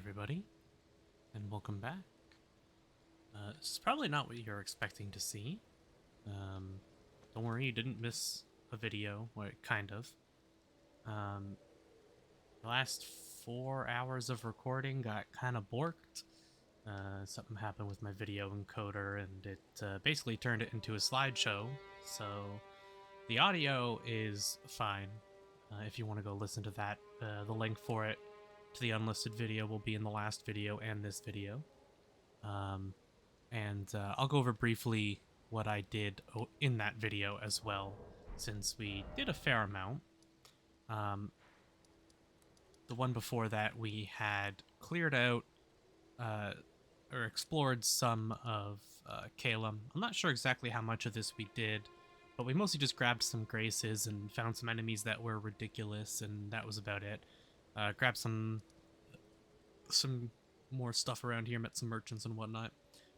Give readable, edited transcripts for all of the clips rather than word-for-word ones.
everybody, and welcome back. This is probably not what you're expecting to see. Don't worry, you didn't miss a video, or kind of. The last 4 hours of recording got kind of borked. Something happened with my video encoder, and it basically turned it into a slideshow, so the audio is fine. If you want to go listen to that, the link for it to the unlisted video will be in the last video and this video. I'll go over briefly what I did in that video as well, since we did a fair amount. The one before that, we had cleared out or explored some of Calum. I'm not sure exactly how much of this we did, but we mostly just grabbed some graces and found some enemies that were ridiculous, and that was about it. Grabbed some more stuff around here, met some merchants and whatnot.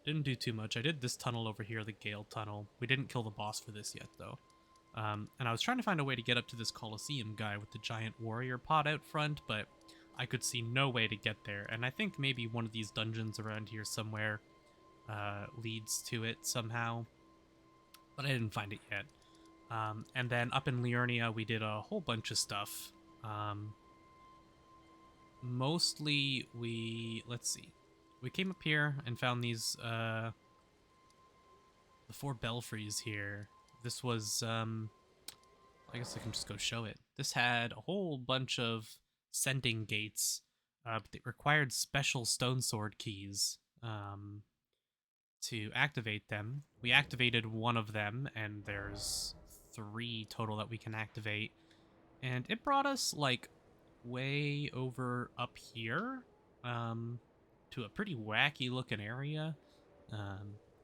Didn't do too much. I did this tunnel over here, the Gale Tunnel. We didn't kill the boss for this yet, though. And I was trying to find a way to get up to this Colosseum guy with the giant warrior pod out front, but I could see no way to get there. And I think maybe one of these dungeons around here somewhere leads to it somehow, but I didn't find it yet. And then up in Liurnia, we did a whole bunch of stuff. Mostly let's see. We came up here and found these, the 4 belfries here. This was, I guess I can just go show it. This had a whole bunch of sending gates, but they required special stone sword keys, to activate them. We activated one of them, and there's 3 total that we can activate. And it brought us, like, way over up here, to a pretty wacky looking area.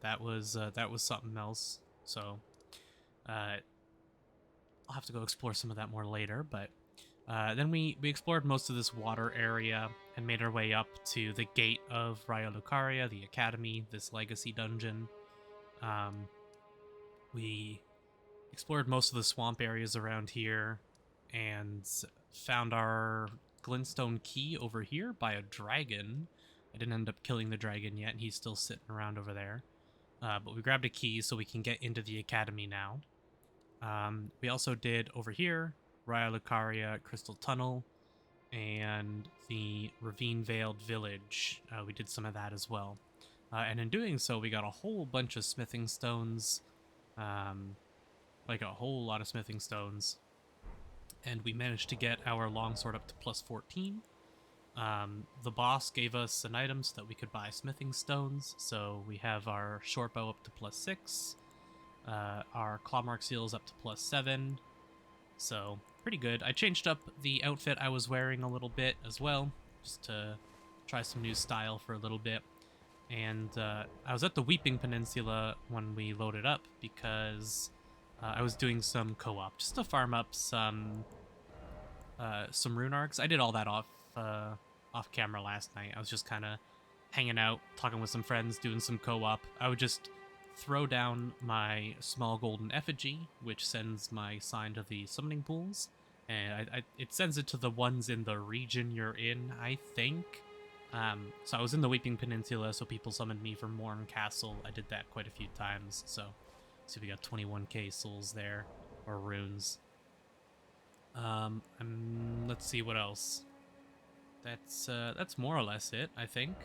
That was something else. So I'll have to go explore some of that more later, but then we explored most of this water area and made our way up to the gate of Lucaria, the academy, this legacy dungeon. We explored most of the swamp areas around here and found our glintstone key over here by a dragon. I didn't end up killing the dragon yet, and he's still sitting around over there. But we grabbed a key so we can get into the academy now. We also did over here, Lucaria Crystal Tunnel, and the Ravine-Veiled Village. We did some of that as well. And in doing so, we got a whole bunch of smithing stones, like a whole lot of smithing stones. And we managed to get our longsword up to plus 14. The boss gave us an item so that we could buy smithing stones, so we have our short bow up to plus 6, our clawmark seals up to plus 7, so pretty good. I changed up the outfit I was wearing a little bit as well, just to try some new style for a little bit. And I was at the Weeping Peninsula when we loaded up because I was doing some co-op just to farm up some rune arcs. I did all that off camera last night. I was just kind of hanging out, talking with some friends, doing some co-op. I would just throw down my small golden effigy, which sends my sign to the summoning pools, and it sends it to the ones in the region you're in, I think. So I was in the Weeping Peninsula, so people summoned me from Morn Castle. I did that quite a few times, so we got 21k souls there, or runes. Let's see what else. That's more or less it, I think.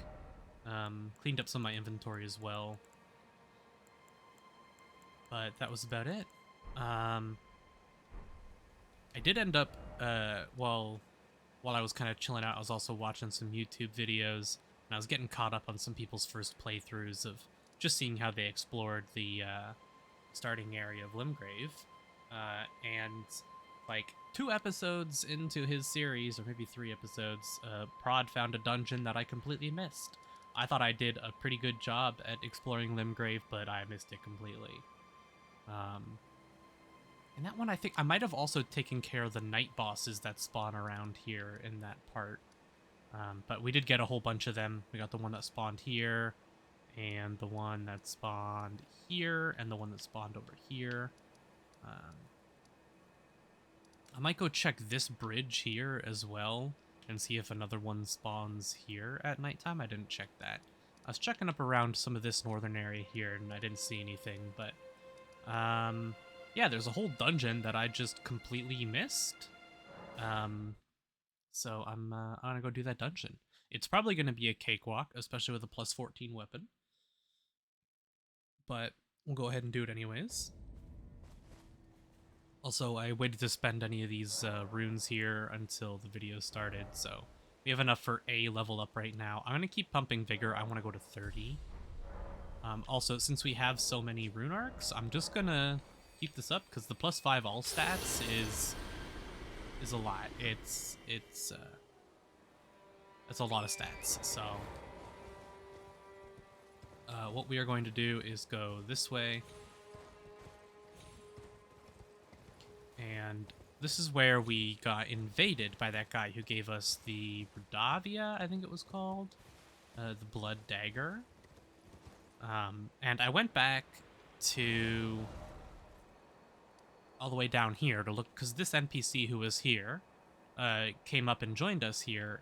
Cleaned up some of my inventory as well. But that was about it. I did end up, while I was kind of chilling out, I was also watching some YouTube videos, and I was getting caught up on some people's first playthroughs of just seeing how they explored the starting area of Limgrave. And like 2 episodes into his series, or maybe 3 episodes, Prod found a dungeon that I completely missed. I thought I did a pretty good job at exploring Limgrave, but I missed it completely. And that one, I think I might have also taken care of the night bosses that spawn around here in that part. But we did get a whole bunch of them. We got the one that spawned here, and the one that spawned here, and the one that spawned over here. I might go check this bridge here as well, and see if another one spawns here at nighttime. I didn't check that. I was checking up around some of this northern area here, and I didn't see anything, but yeah, there's a whole dungeon that I just completely missed. So I'm gonna go do that dungeon. It's probably gonna be a cakewalk, especially with a plus 14 weapon, but we'll go ahead and do it anyways. Also, I waited to spend any of these runes here until the video started, so we have enough for a level up right now. I'm going to keep pumping Vigor. I want to go to 30. Also, since we have so many rune arcs, I'm just going to keep this up, because the plus 5 all stats is a lot. It's a lot of stats, so what we are going to do is go this way. And this is where we got invaded by that guy who gave us the Brodavia, I think it was called, the Blood Dagger. And I went back to all the way down here to look, because this NPC who was here came up and joined us here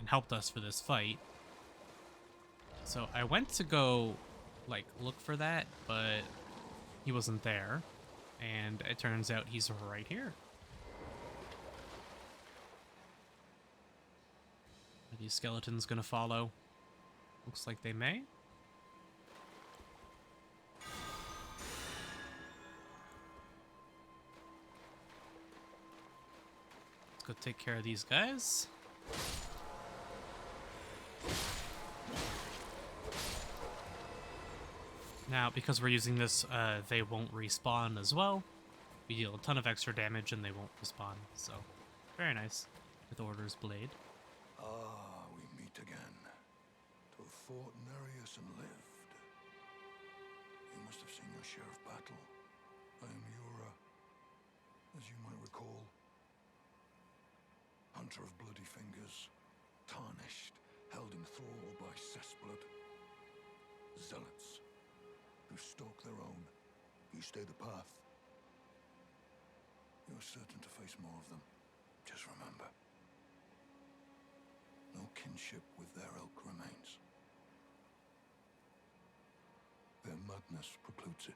and helped us for this fight. So I went to go, like, look for that, but he wasn't there. And it turns out he's right here. Are these skeletons gonna follow? Looks like they may. Let's go take care of these guys. Now, because we're using this, they won't respawn as well. We deal a ton of extra damage and they won't respawn, so very nice. With Order's Blade. Ah, we meet again. To have fought Nereus and lived. You must have seen your share of battle. I am Liurnia, as you might recall. Hunter of bloody fingers, tarnished, held in thrall by cessblood. Zealots who stalk their own. You stay the path. You're certain to face more of them. Just remember, no kinship with their ilk remains. Their madness precludes it.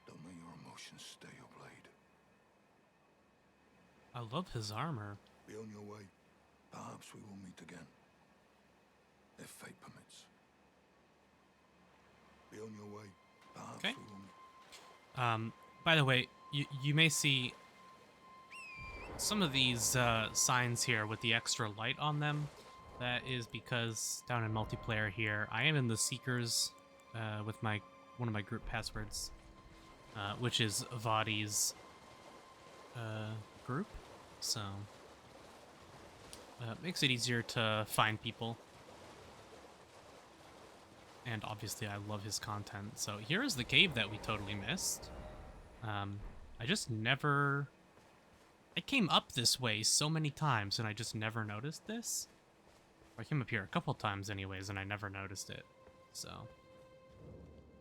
Don't let your emotions stay your blade. I love his armor. Be on your way. Perhaps we will meet again. If fate permits. Be on your way. Perhaps we will meet. By the way, you may see some of these signs here with the extra light on them. That is because down in multiplayer here, I am in the Seekers with one of my group passwords, which is Vadi's group. So makes it easier to find people. And obviously I love his content. So here is the cave that we totally missed. I just never... I came up this way so many times and I just never noticed this. I came up here a couple times anyways and I never noticed it. So,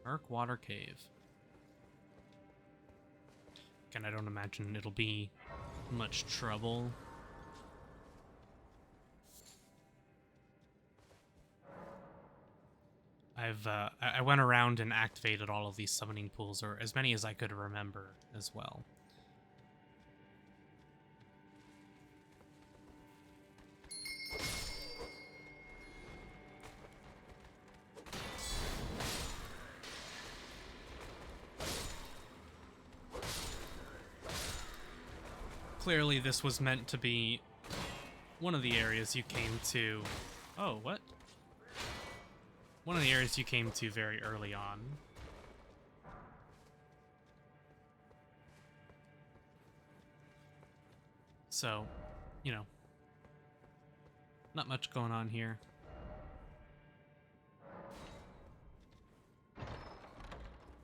Dark Water Cave. Again, I don't imagine it'll be much trouble. I went around and activated all of these summoning pools, or as many as I could remember as well. Clearly this was meant to be one of the areas you came to... Oh, what? One of the areas you came to very early on. So, you know, not much going on here.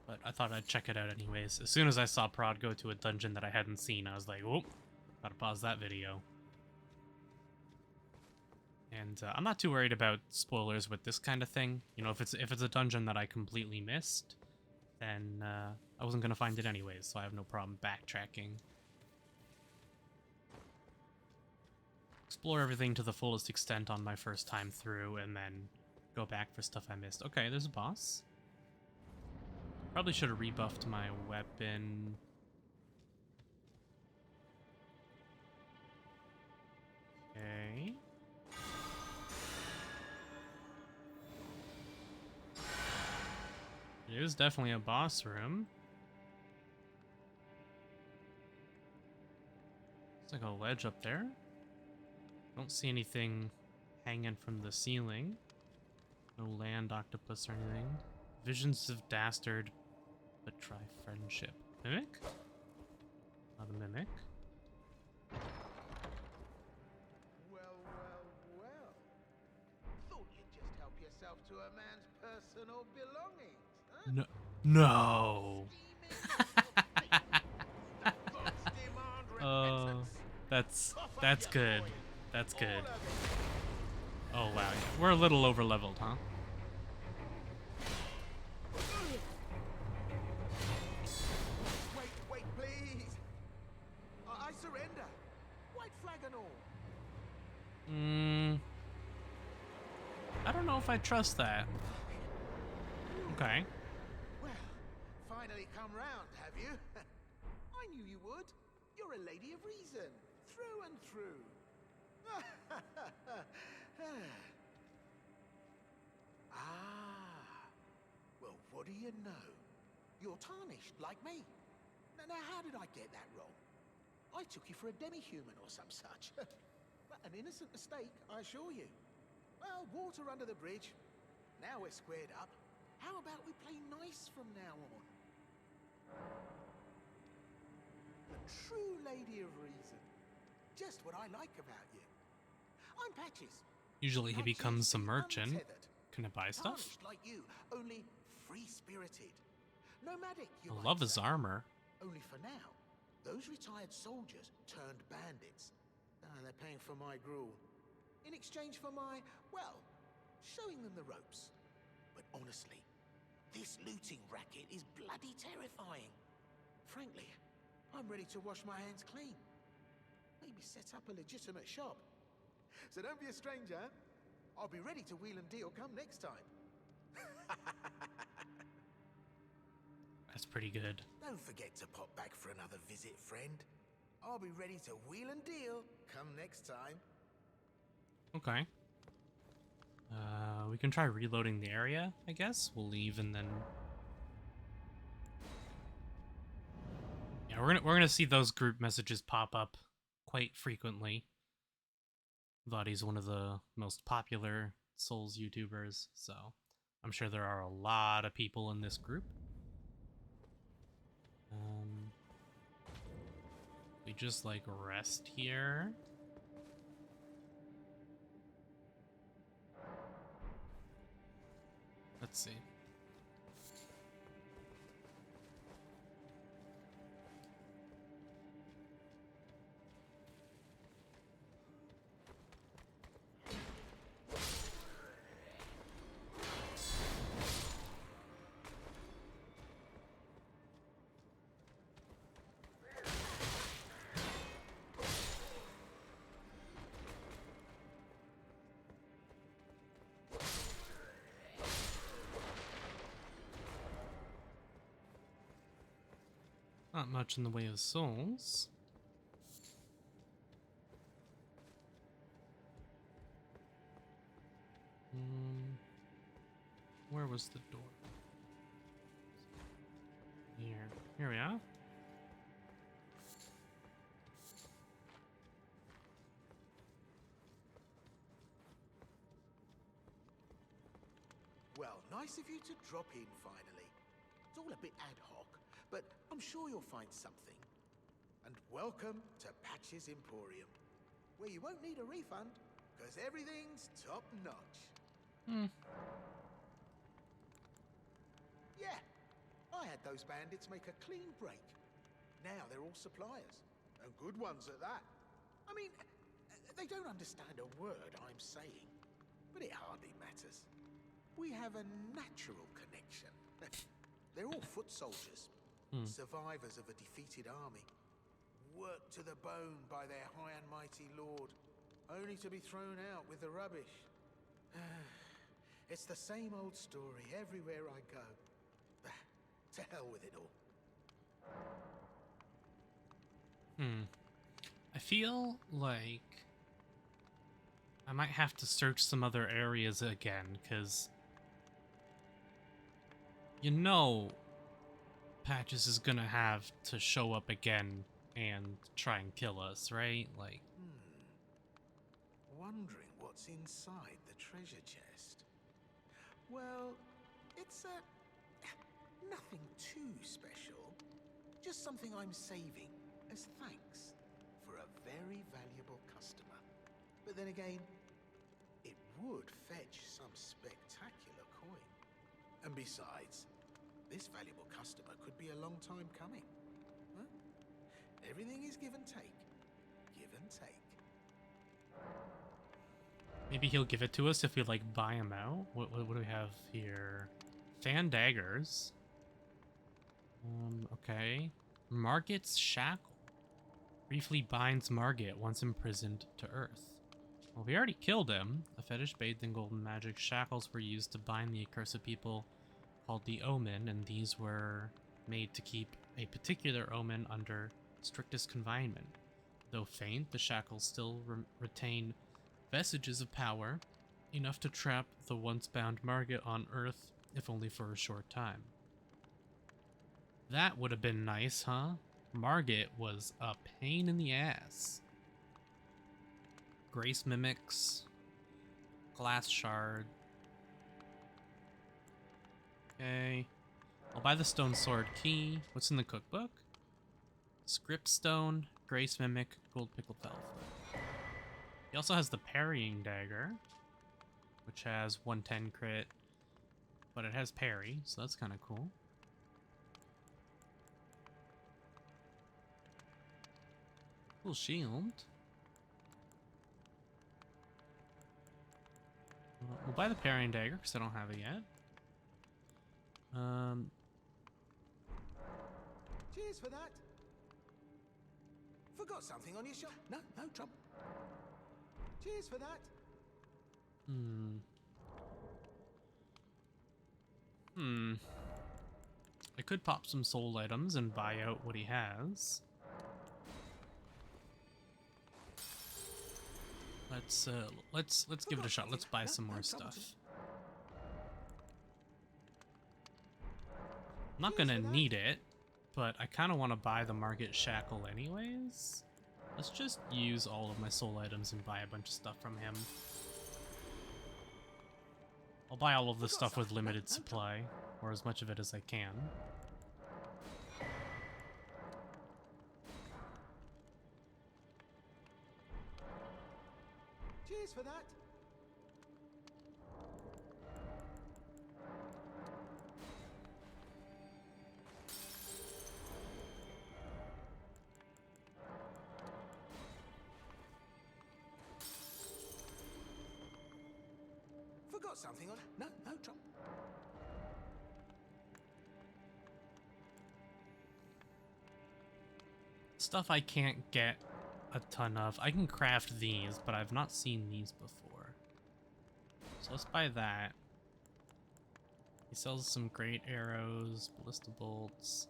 But I thought I'd check it out anyways. As soon as I saw Prod go to a dungeon that I hadn't seen, I was like, whoop, gotta pause that video. And I'm not too worried about spoilers with this kind of thing. You know, if it's a dungeon that I completely missed, then I wasn't gonna find it anyways, so I have no problem backtracking. explore everything to the fullest extent on my first time through, and then go back for stuff I missed. Okay, there's a boss. Probably should have rebuffed my weapon. Okay. It is definitely a boss room. It's like a ledge up there. Don't see anything hanging from the ceiling. No land octopus or anything. Visions of dastard, but try friendship. Mimic? Not a mimic. Well. Thought you'd just help yourself to a man's personal belongings, huh? No. No. Oh, that's good. That's good. Oh wow, we're a little over leveled, huh? Wait, please. I surrender. White flag and all. I don't know if I trust that. Okay. Well, finally come round, have you? I knew you would. You're a lady of reason, through and through. Well, what do you know? You're tarnished, like me. Now, how did I get that wrong? I took you for a demi-human or some such. But an innocent mistake, I assure you. Well, water under the bridge. Now we're squared up. How about we play nice from now on? A true lady of reason. Just what I like about you. I'm Patches. Usually he Patches becomes a the merchant. untethered. Can I buy stuff? Tarnished like you, only free-spirited. Nomadic, you I might love his say. armor. Only for now, those retired soldiers turned bandits. They're paying for my gruel. In exchange for my, well, showing them the ropes. But honestly, this looting racket is bloody terrifying. Frankly, I'm ready to wash my hands clean. Maybe set up a legitimate shop. So don't be a stranger. I'll be ready to wheel and deal come next time. That's pretty good. Don't forget to pop back for another visit, friend. I'll be ready to wheel and deal come next time. Okay. We can try reloading the area, I guess. We'll leave and then... Yeah, we're gonna see those group messages pop up quite frequently. Vadi's one of the most popular Souls YouTubers, so I'm sure there are a lot of people in this group. We just like rest here. Let's see. Not much in the way of souls. Where was the door? Here we are. Well, nice of you to drop in finally. It's all a bit ad hoc, but I'm sure you'll find something. And welcome to Patches Emporium, where you won't need a refund, because everything's top-notch. Yeah, I had those bandits make a clean break. Now they're all suppliers, and good ones at that. I mean, they don't understand a word I'm saying, but it hardly matters. We have a natural connection. They're all foot soldiers, survivors of a defeated army, worked to the bone by their high and mighty lord. only to be thrown out with the rubbish. It's the same old story everywhere I go. To hell with it all. I feel like I might have to search some other areas again, because you know Patches is gonna have to show up again and try and kill us, right? Like, Wondering what's inside the treasure chest. Well, it's nothing too special. Just something I'm saving as thanks for a very valuable customer. But then again, it would fetch some spectacular coin. And besides, this valuable customer could be a long time coming. Huh? Everything is give and take. Give and take. maybe he'll give it to us if we, like, buy him out. What do we have here? Fan daggers. Okay. Margit's shackle. Briefly binds Margit once imprisoned to Earth. Well, we already killed him. A fetish bathed in golden magic. Shackles were used to bind the accursed people called the Omen, and these were made to keep a particular Omen under strictest confinement. Though faint, the shackles still retain vestiges of power, enough to trap the once bound Margit on Earth, if only for a short time. That would have been nice, huh? Margit was a pain in the ass. Grace mimics. Glass shard. Okay. I'll buy the stone sword key. What's in the cookbook? Script stone, grace mimic, gold pickled fellfoot. He also has the parrying dagger, which has 110 crit, but it has parry, so that's kind of cool. Cool shield. We'll buy the parrying dagger because I don't have it yet. Cheers for that. Forgot something on your shop. No trouble. Cheers for that. I could pop some soul items and buy out what he has. Let's give it a shot. Let's buy some more stuff. I'm not gonna need it, but I kind of want to buy the Margit shackle anyways. Let's just use all of my soul items and buy a bunch of stuff from him. I'll buy all of the stuff with limited supply, or as much of it as I can. Cheers for that. Forgot something on. No trouble. Stuff I can't get a ton of. I can craft these, but I've not seen these before. So let's buy that. He sells some great arrows, ballista bolts.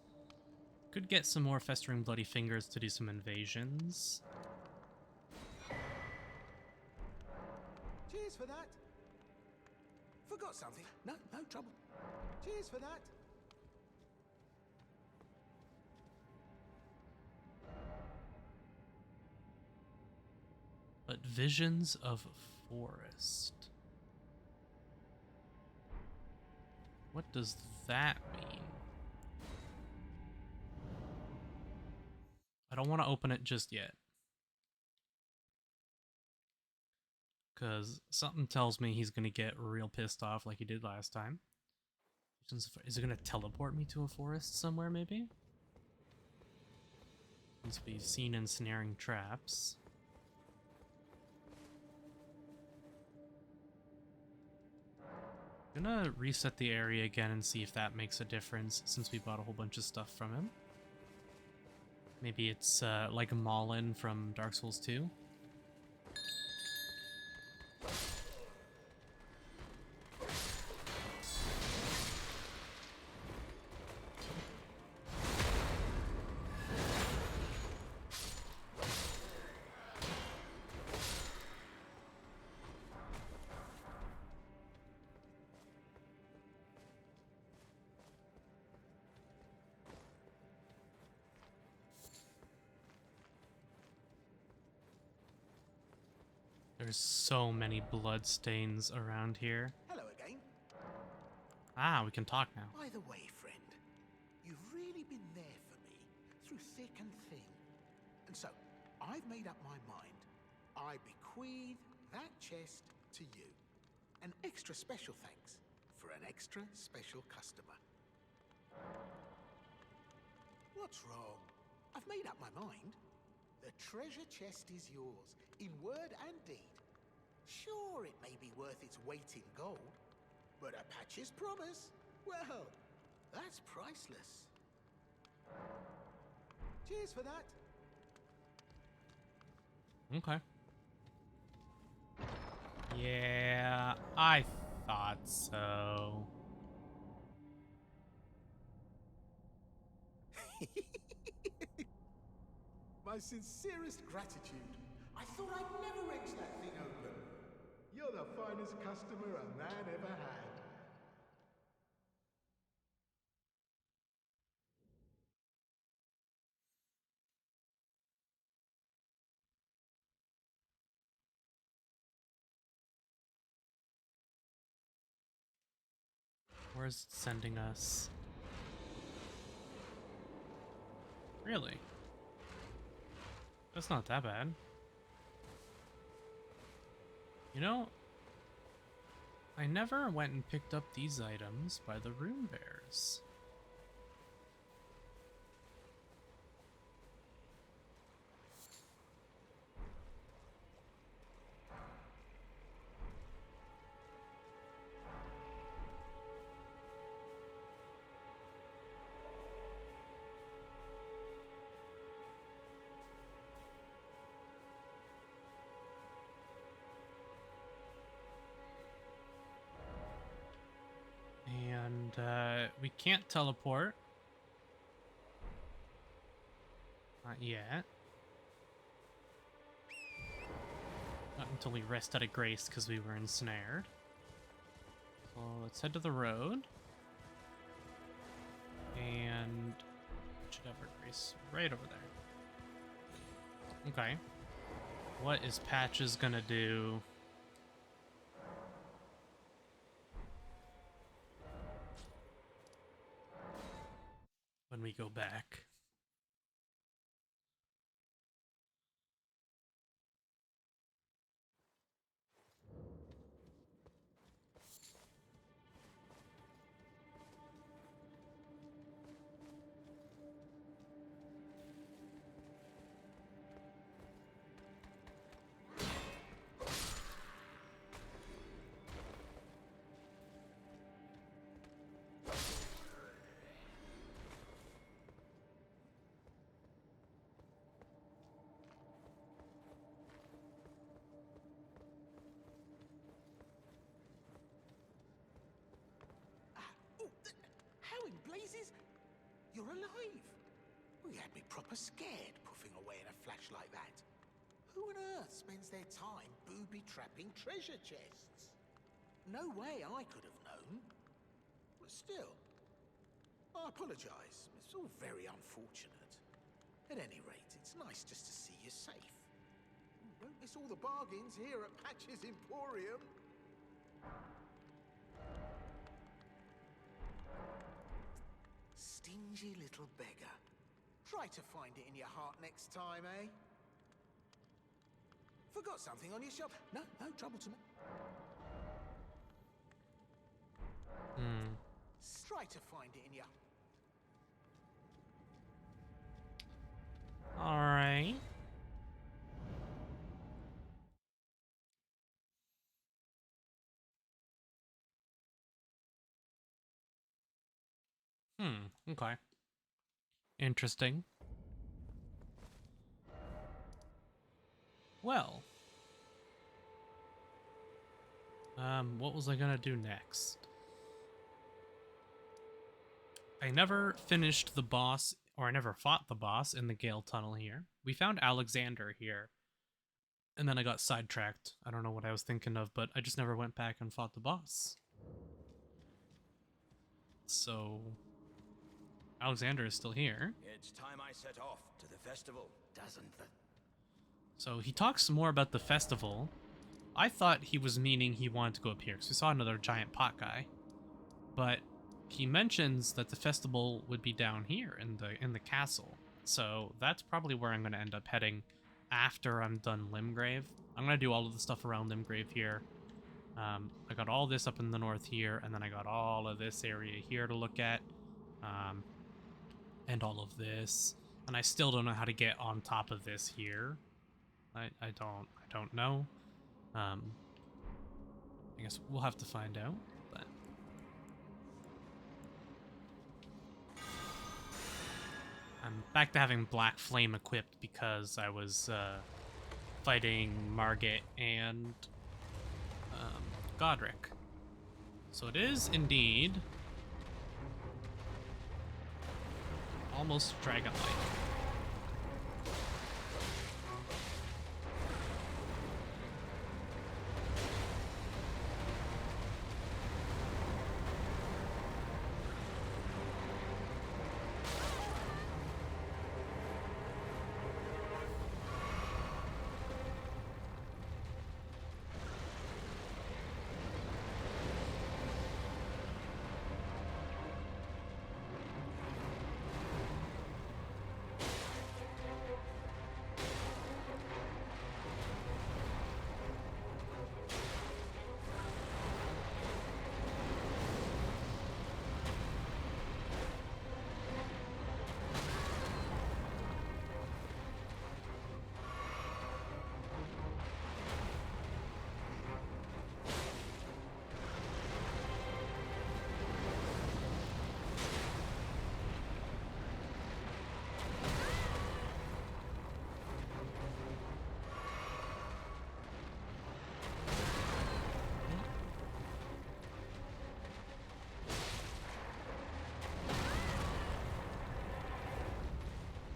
Could get some more festering bloody fingers to do some invasions. Cheers for that. Forgot something. No trouble. Cheers for that. But visions of forest. What does that mean? I don't want to open it just yet. Because something tells me he's going to get real pissed off like he did last time. Is it going to teleport me to a forest somewhere, maybe? Needs to be seen ensnaring traps. I'm gonna reset the area again and see if that makes a difference since we bought a whole bunch of stuff from him. Maybe it's like Malin from Dark Souls 2. There's so many blood stains around here. Hello again. Ah, we can talk now. By the way, friend, you've really been there for me through thick and thin. And so, I've made up my mind. I bequeath that chest to you. An extra special thanks for an extra special customer. What's wrong? I've made up my mind. The treasure chest is yours, in word and deed. Sure, it may be worth its weight in gold, but a Patch's promise, well, that's priceless. Cheers for that. Okay. Yeah, I thought so. My sincerest gratitude. I thought I'd never wrench that thing open. You're the finest customer a man ever had. Where's it sending us? Really? That's not that bad. You know, I never went and picked up these items by the rune bears. And we can't teleport. Not yet. Not until we rest out of grace because we were ensnared. So let's head to the road. And should have our grace right over there. Okay. What is Patches gonna do? When we go back. How in blazes? You're alive. We had me proper scared puffing away in a flash like that. Who on earth spends their time booby-trapping treasure chests? No way I could have known. But still, I apologize. It's all very unfortunate. At any rate, it's nice just to see you safe. Don't miss all the bargains here at Patch's Emporium. Stingy little beggar. Try to find it in your heart next time, eh? Forgot something on your shelf? No trouble to me. Try to find it in your... Alright. Okay. Interesting. Well. What was I gonna do next? I never finished the boss, or I never fought the boss in the Gale Tunnel here. We found Alexander here. And then I got sidetracked. I don't know what I was thinking of, but I just never went back and fought the boss. So... Alexander is still here. It's time I set off to the festival. Doesn't the... So he talks more about the festival, I thought he was meaning he wanted to go up here, because we saw another giant pot guy. But he mentions that the festival would be down here in the castle. So that's probably where I'm going to end up heading after I'm done Limgrave. I'm going to do all of the stuff around Limgrave here. I got all this up in the north here, and then I got all of this area here to look at. And all of this. And I still don't know how to get on top of this here. I don't know. I guess we'll have to find out, but I'm back to having Black Flame equipped because I was fighting Margit and Godric. So it is indeed almost dragon-like.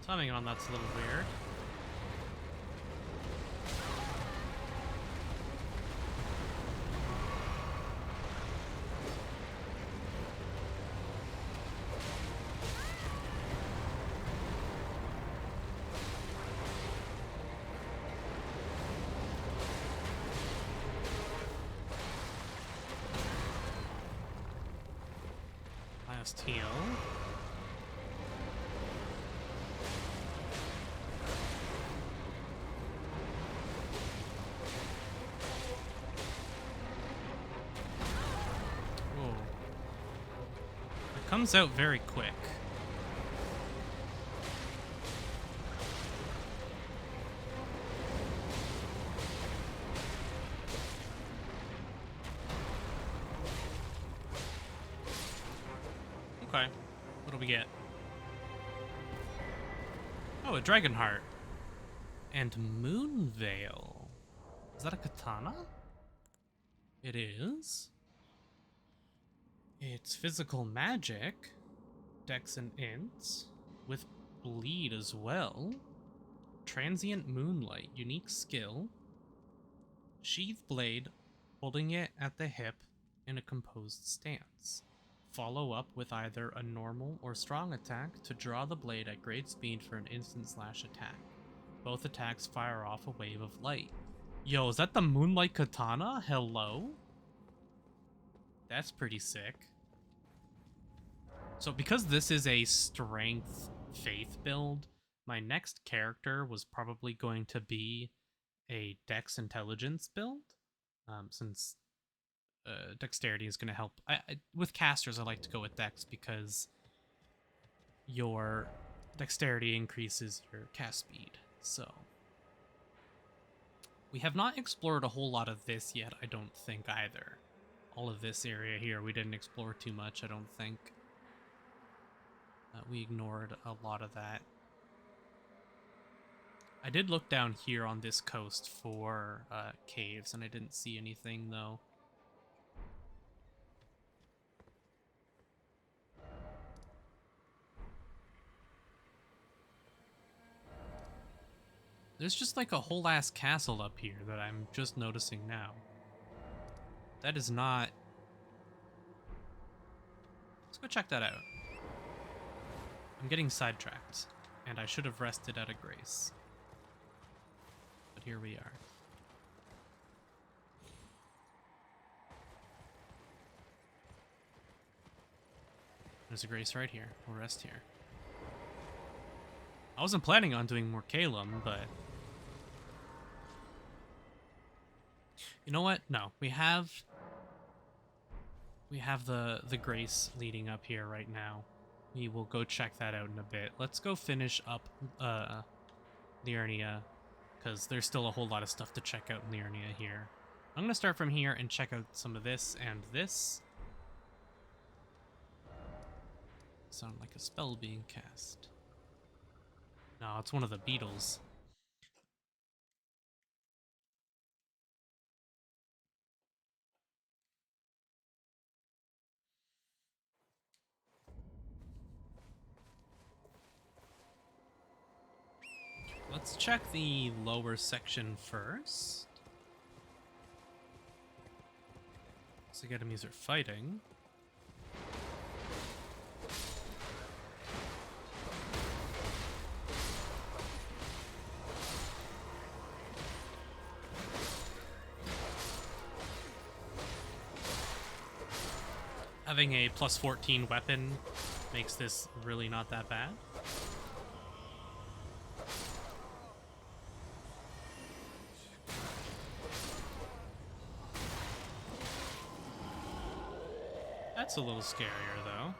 Timing on that's a little weird. Last heal. Comes out very quick. Okay, what do we get? Oh, a dragon heart. And moon veil. Is that a katana? It is. It's physical magic, dex and ints, with bleed as well. Transient moonlight, unique skill. Sheath blade, holding it at the hip in a composed stance. Follow up with either a normal or strong attack to draw the blade at great speed for an instant slash attack. Both attacks fire off a wave of light. Yo, is that the Moonlight Katana? Hello? That's pretty sick. So because this is a strength faith build, my next character was probably going to be a dex intelligence build, since dexterity is going to help. With casters, I like to go with dex because your dexterity increases your cast speed. So we have not explored a whole lot of this yet, I don't think either. All of this area here, we didn't explore too much, I don't think. We ignored a lot of that. I did look down here on this coast for caves, and I didn't see anything, though. There's just like a whole ass castle up here that I'm just noticing now. That is not... Let's go check that out. I'm getting sidetracked, and I should have rested out of grace. But here we are. There's a grace right here. We'll rest here. I wasn't planning on doing more Calum, but... You know what? No, we have the grace leading up here right now. We will go check that out in a bit. Let's go finish up Liurnia, because there's still a whole lot of stuff to check out in Liurnia here. I'm going to start from here and check out some of this and this. Sound like a spell being cast. No, it's one of the beetles. Let's check the lower section first. So the enemies are fighting. Having a plus 14 weapon makes this really not that bad. That's a little scarier, though.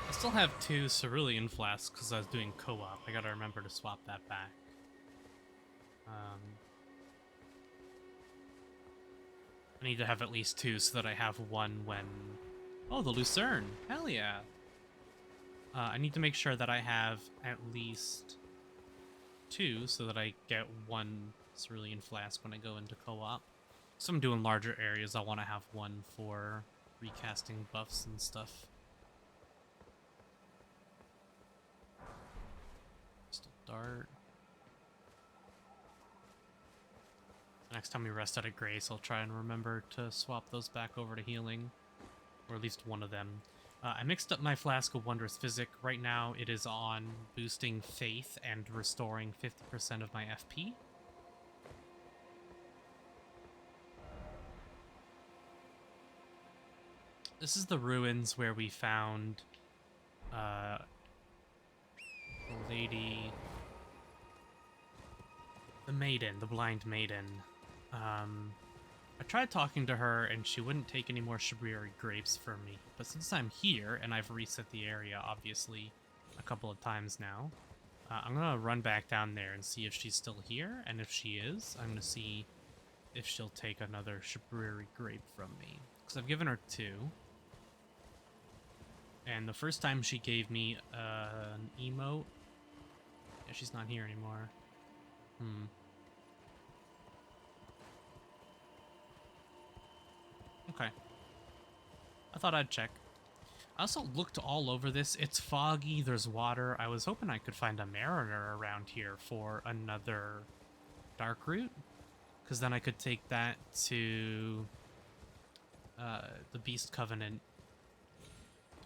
I still have 2 cerulean flasks because I was doing co-op. I gotta remember to swap that back. I need to have at least 2 so that I have 1 when... Oh, the Lucerne! Hell yeah! I need to make sure that I have at least 2 so that I get 1 cerulean flask when I go into co-op. So I'm doing larger areas, I want to have 1 for recasting buffs and stuff. Just a dart. Next time we rest out of grace, I'll try and remember to swap those back over to healing. Or at least one of them. I mixed up my Flask of Wondrous Physic. Right now it is on boosting Faith and restoring 50% of my FP. This is the ruins where we found the lady... The maiden, the blind maiden. I tried talking to her and she wouldn't take any more Shabriri grapes from me. But since I'm here and I've reset the area, obviously, a couple of times now, I'm gonna run back down there and see if she's still here. And if she is, I'm gonna see if she'll take another Shabriri grape from me. Because I've given her 2. And the first time she gave me an emote... Yeah, she's not here anymore. Okay. I thought I'd check. I also looked all over this. It's foggy, there's water. I was hoping I could find a mariner around here for another dark route. Because then I could take that to the Beast Covenant,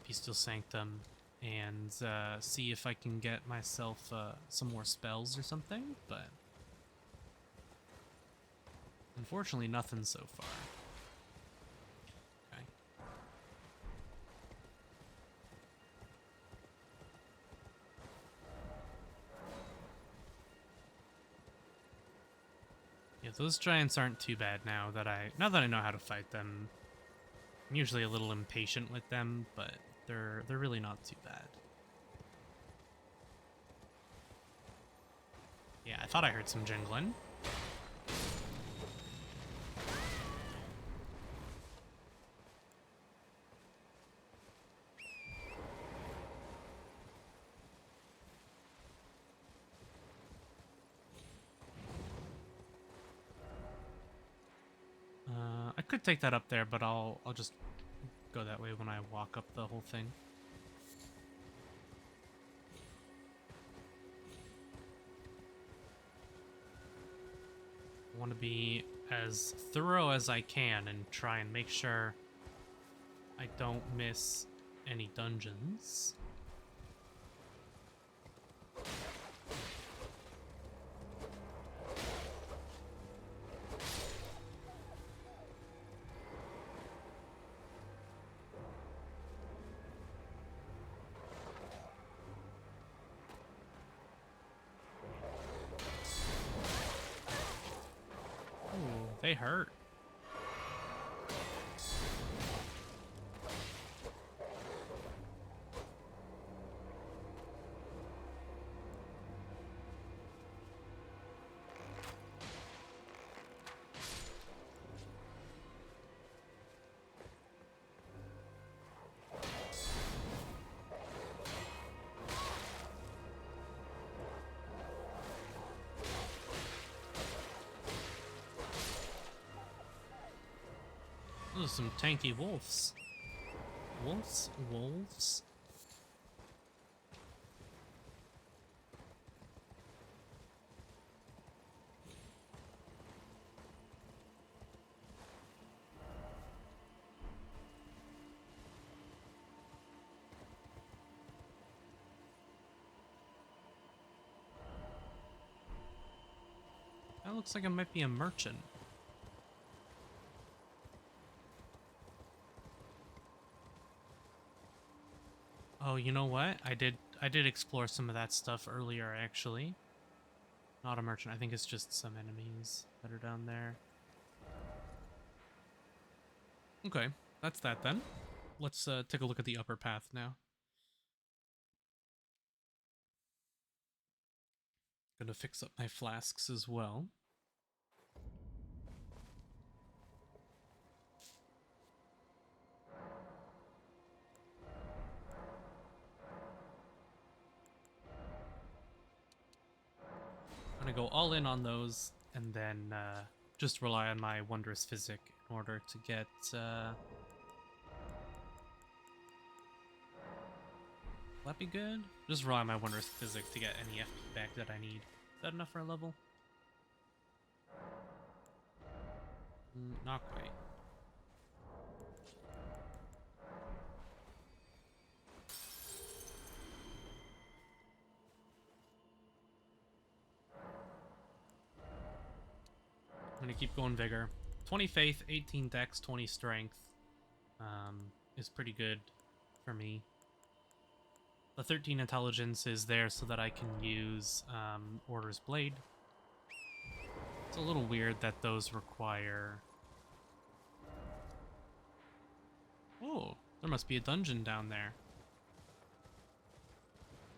Bestial Sanctum, and see if I can get myself some more spells or something, but Unfortunately, nothing so far. Okay. Yeah, those giants aren't too bad now that I know how to fight them. I'm usually a little impatient with them, but they're really not too bad. Yeah, I thought I heard some jingling. I could take that up there, but I'll just go that way when I walk up the whole thing. I want to be as thorough as I can and try and make sure I don't miss any dungeons. Ooh, they hurt. Those are some tanky wolves. Wolves? That looks like it might be a merchant. Oh, you know what? I did explore some of that stuff earlier, actually. Not a merchant. I think it's just some enemies that are down there. Okay, that's that then. Let's take a look at the upper path now. Gonna fix up my flasks as well. I'm gonna go all in on those and then just rely on my wondrous physic in order to get will that be good? Just rely on my wondrous physic to get any FP back that I need. Is that enough for a level? Not quite. I'm gonna keep going vigor. 20 faith, 18 dex, 20 strength is pretty good for me. The 13 intelligence is there so that I can use Order's Blade. It's a little weird that those require... Oh, there must be a dungeon down there.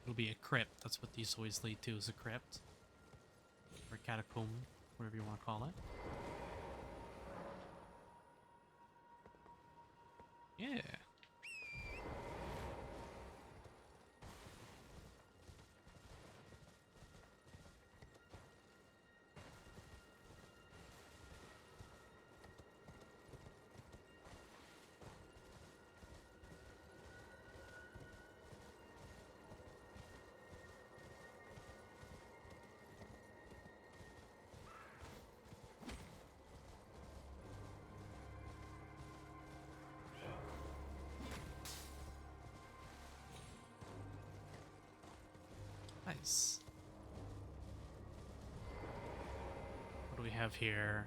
It'll be a crypt. That's what these always lead to, is a crypt. Or a catacomb, whatever you want to call it. Yeah. Nice. What do we have here?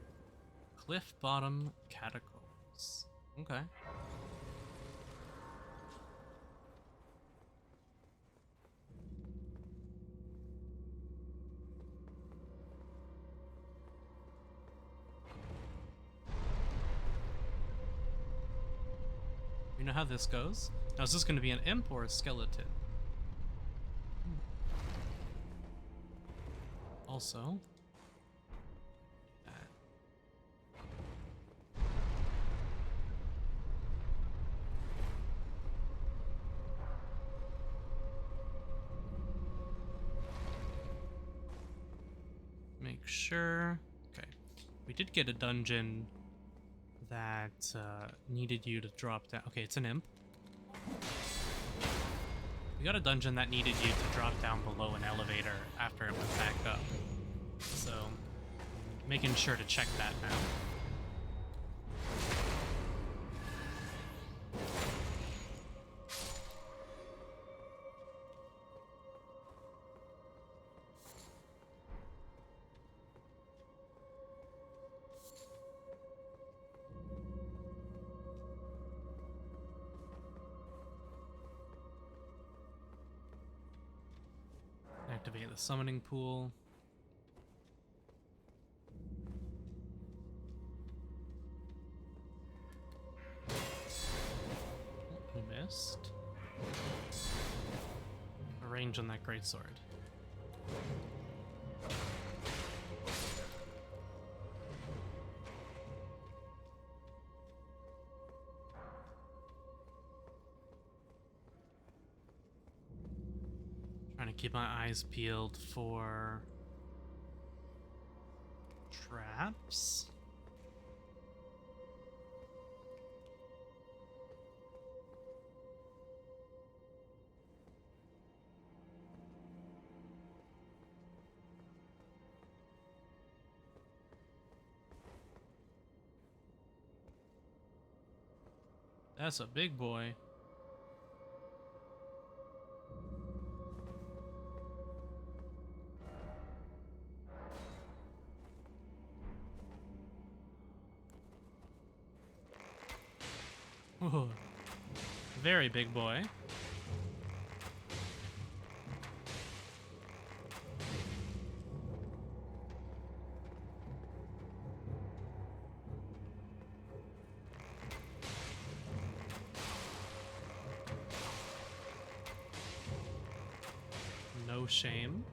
Cliff Bottom Catacombs. Okay. You know how this goes? Now, is this going to be an imp or a skeleton? Also, make sure. Okay, we did get a dungeon that needed you to drop down. Okay, it's an imp. We got a dungeon that needed you to drop down below an elevator after it went back up. So, making sure to check that now. Activate the summoning pool. We missed. A range on that greatsword. Trying to keep my eyes peeled for traps. That's a big boy. Ooh, very big boy. No shame.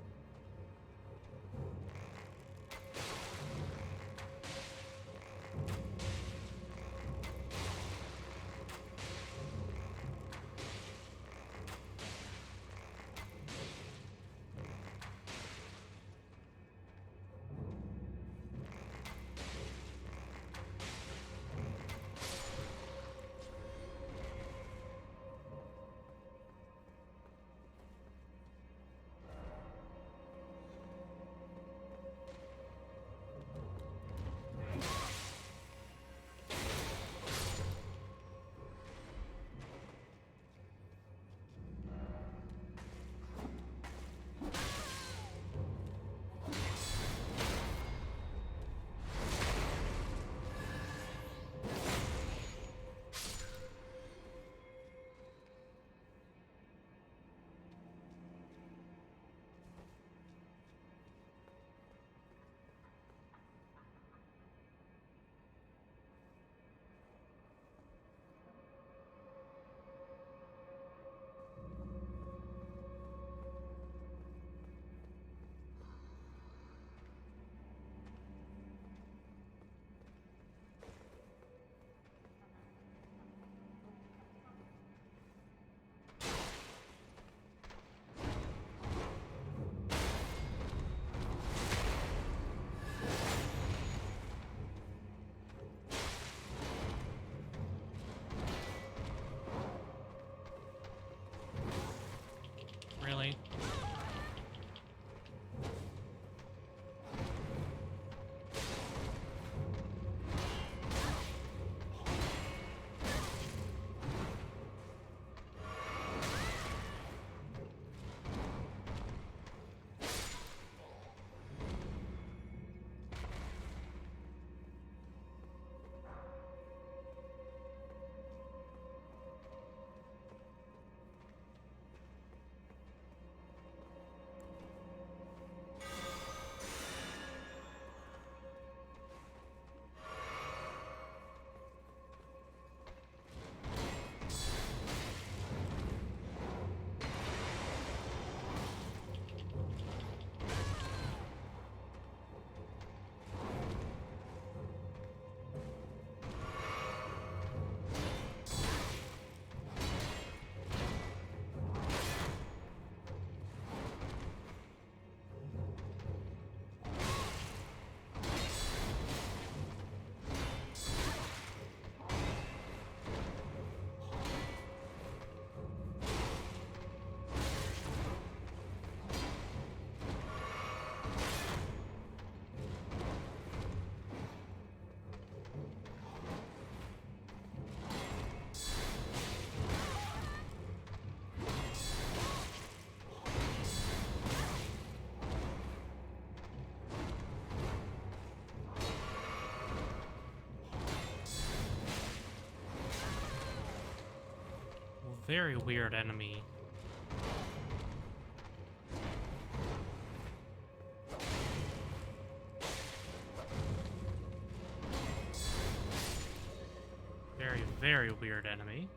very weird enemy. Very, very weird enemy.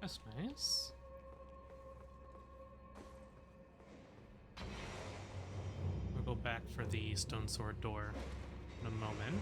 That's nice. We'll go back for the stone sword door in a moment.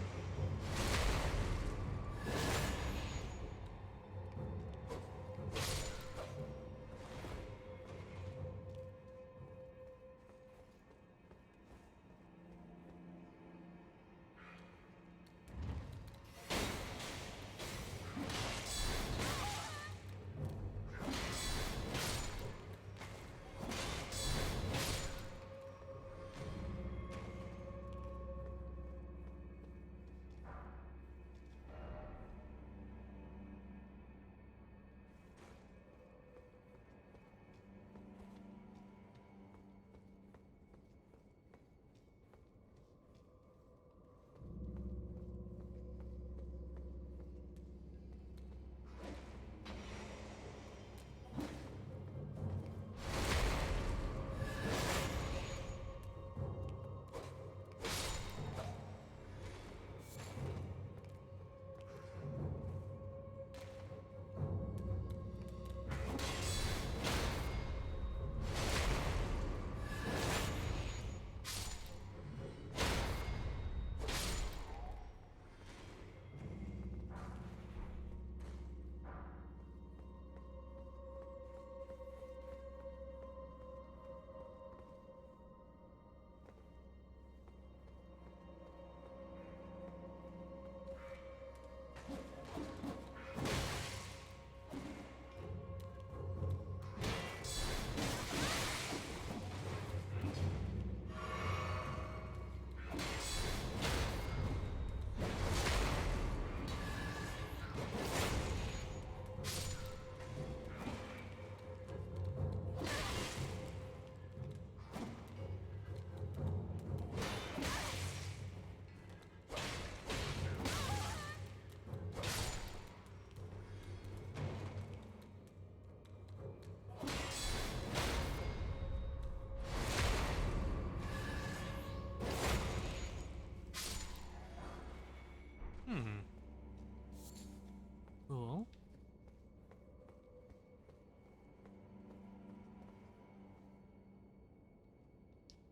Cool.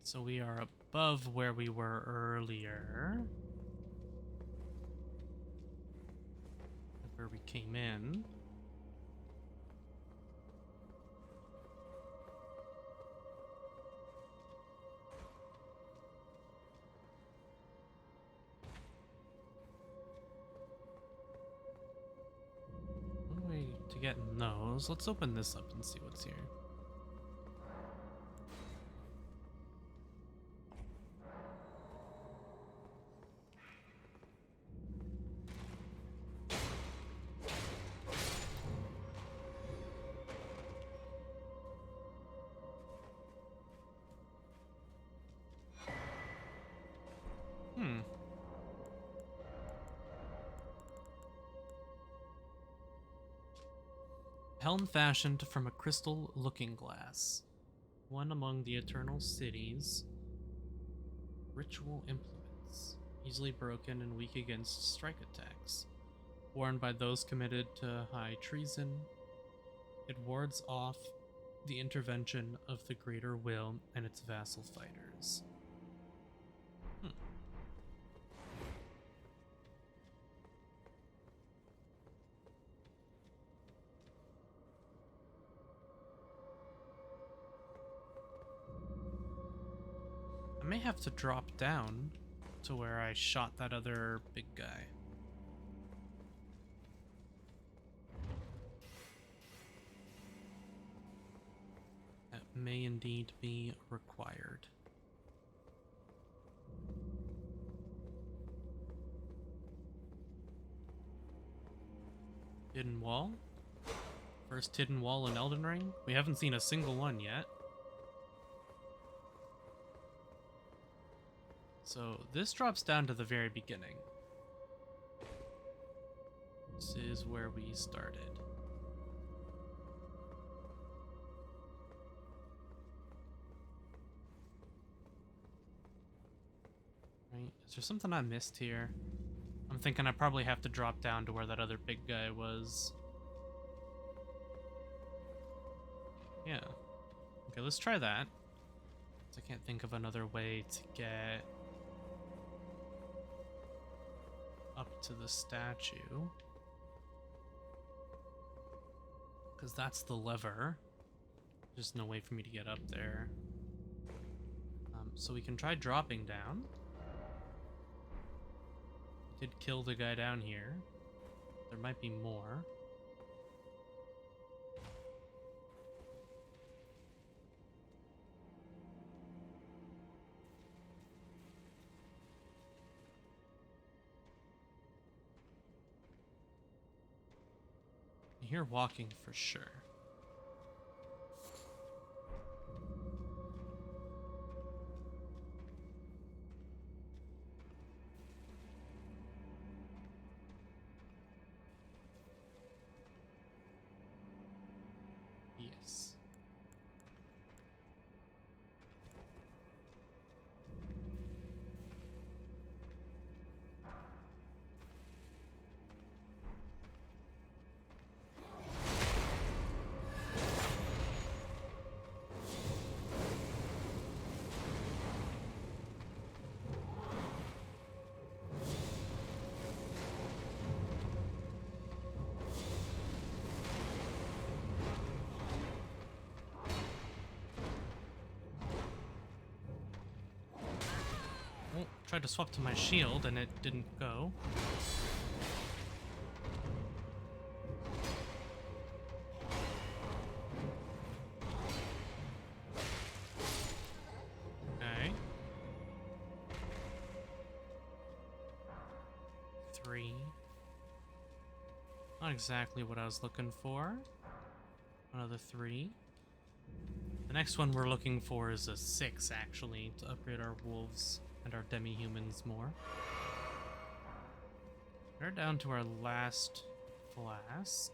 So we are above where we were earlier. Where we came in. One way to get in those. Let's open this up and see what's here. Helm fashioned from a crystal looking glass. One among the eternal cities. Ritual implements. Easily broken and weak against strike attacks. Worn by those committed to high treason. It wards off the intervention of the greater will and its vassal fighters. I may have to drop down to where I shot that other big guy. That may indeed be required. Hidden wall. First hidden wall in Elden Ring. We haven't seen a single one yet. So this drops down to the very beginning. This is where we started. Right, is there something I missed here? I'm thinking I probably have to drop down to where that other big guy was. Yeah. Okay, let's try that. I can't think of another way to get up to the statue. Because that's the lever. There's no way for me to get up there. So we can try dropping down. Did kill the guy down here. There might be more. I hear walking for sure. Yes. Oh, tried to swap to my shield and it didn't go. Okay. 3. Not exactly what I was looking for. Another 3. The next one we're looking for is a 6, actually, to upgrade our wolves and our demi-humans more. We're down to our last flask.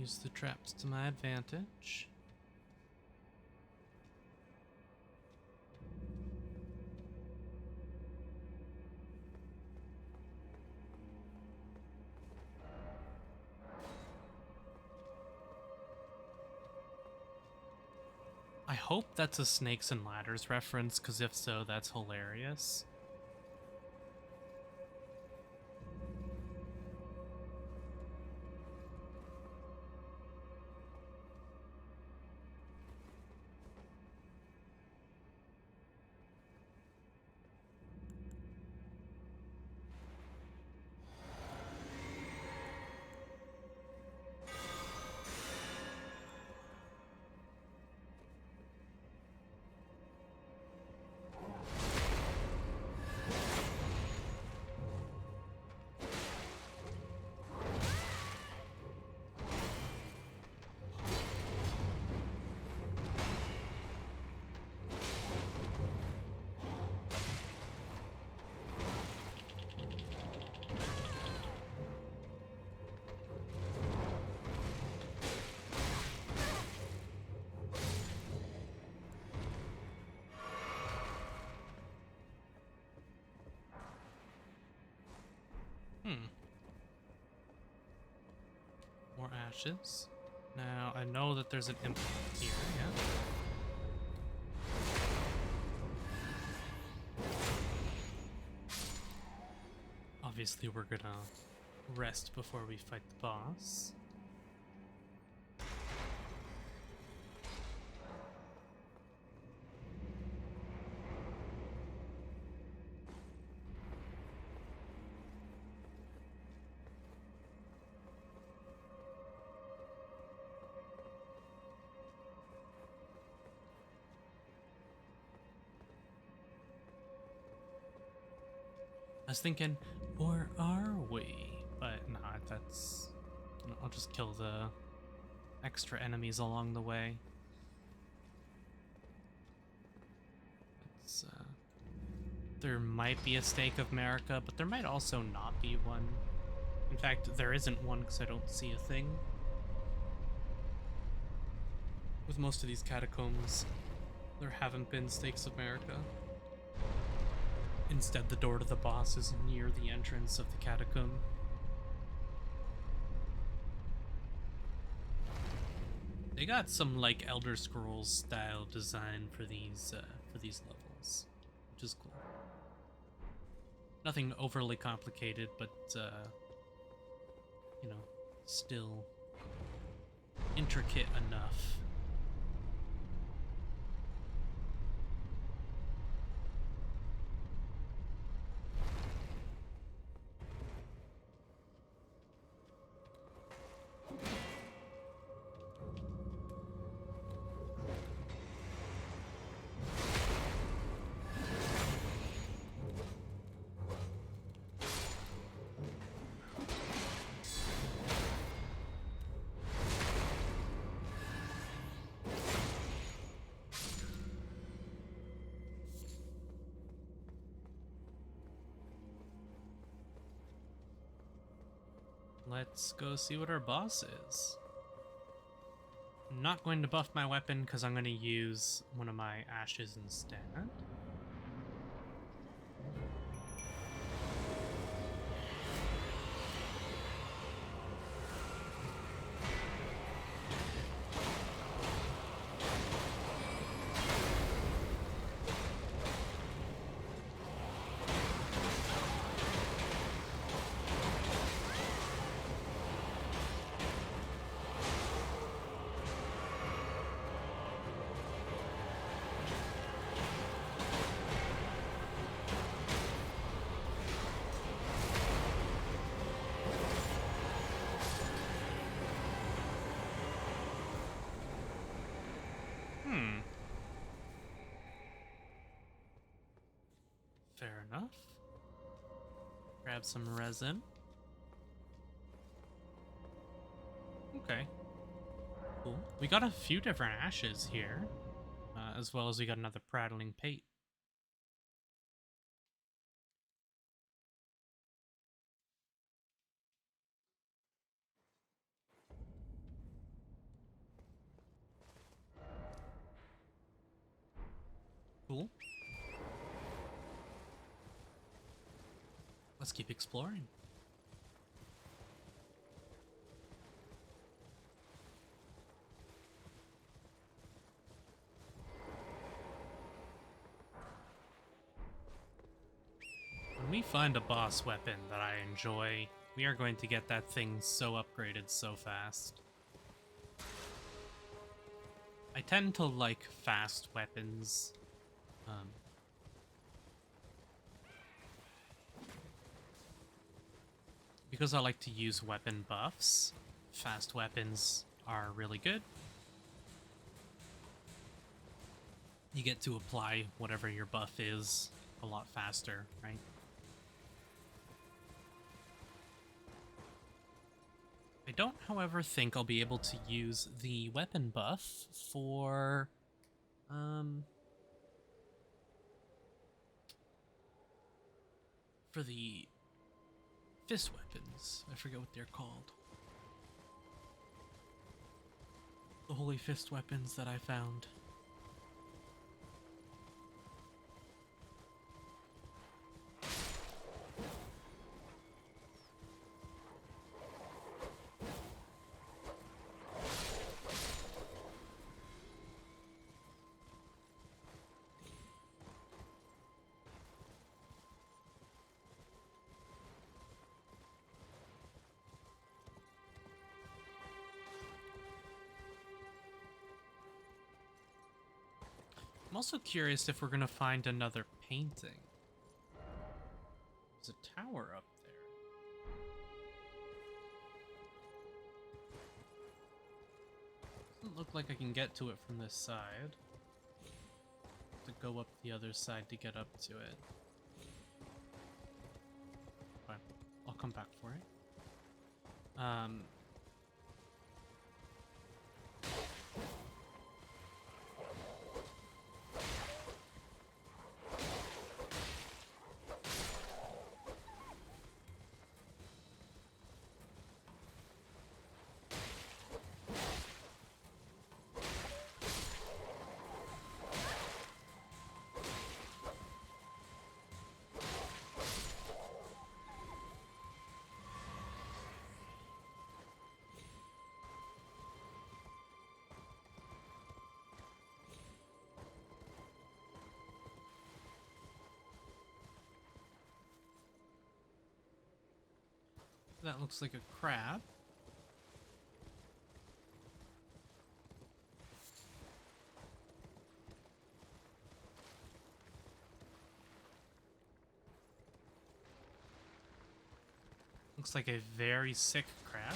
Use the traps to my advantage. I hope that's a Snakes and Ladders reference, because if so, that's hilarious. More ashes. Now, I know that there's an imp here, yeah. Obviously, we're gonna rest before we fight the boss. I was thinking, or are we? But nah, that's... I'll just kill the extra enemies along the way. It's, there might be a Stake of Marika, but there might also not be one. In fact, there isn't one because I don't see a thing. With most of these catacombs, there haven't been Stakes of Marika. Instead, the door to the boss is near the entrance of the catacomb. They got some like Elder Scrolls style design for these levels, which is cool. Nothing overly complicated, but you know, still intricate enough. Let's go see what our boss is. I'm not going to buff my weapon because I'm going to use one of my ashes instead. Fair enough. Grab some resin. Okay. Cool. We got a few different ashes here, as well as we got another prattling pate. Cool. Let's keep exploring. When we find a boss weapon that I enjoy, we are going to get that thing so upgraded so fast. I tend to like fast weapons. Because I like to use weapon buffs, fast weapons are really good. You get to apply whatever your buff is a lot faster, right? I don't, however, think I'll be able to use the weapon buff for the fist weapons. I forget what they're called. The holy fist weapons that I found. also curious if we're gonna find another painting. There's a tower up there. Doesn't look like I can get to it from this side. To go up the other side to get up to it. Fine. I'll come back for it. That looks like a crab. Looks like a very sick crab.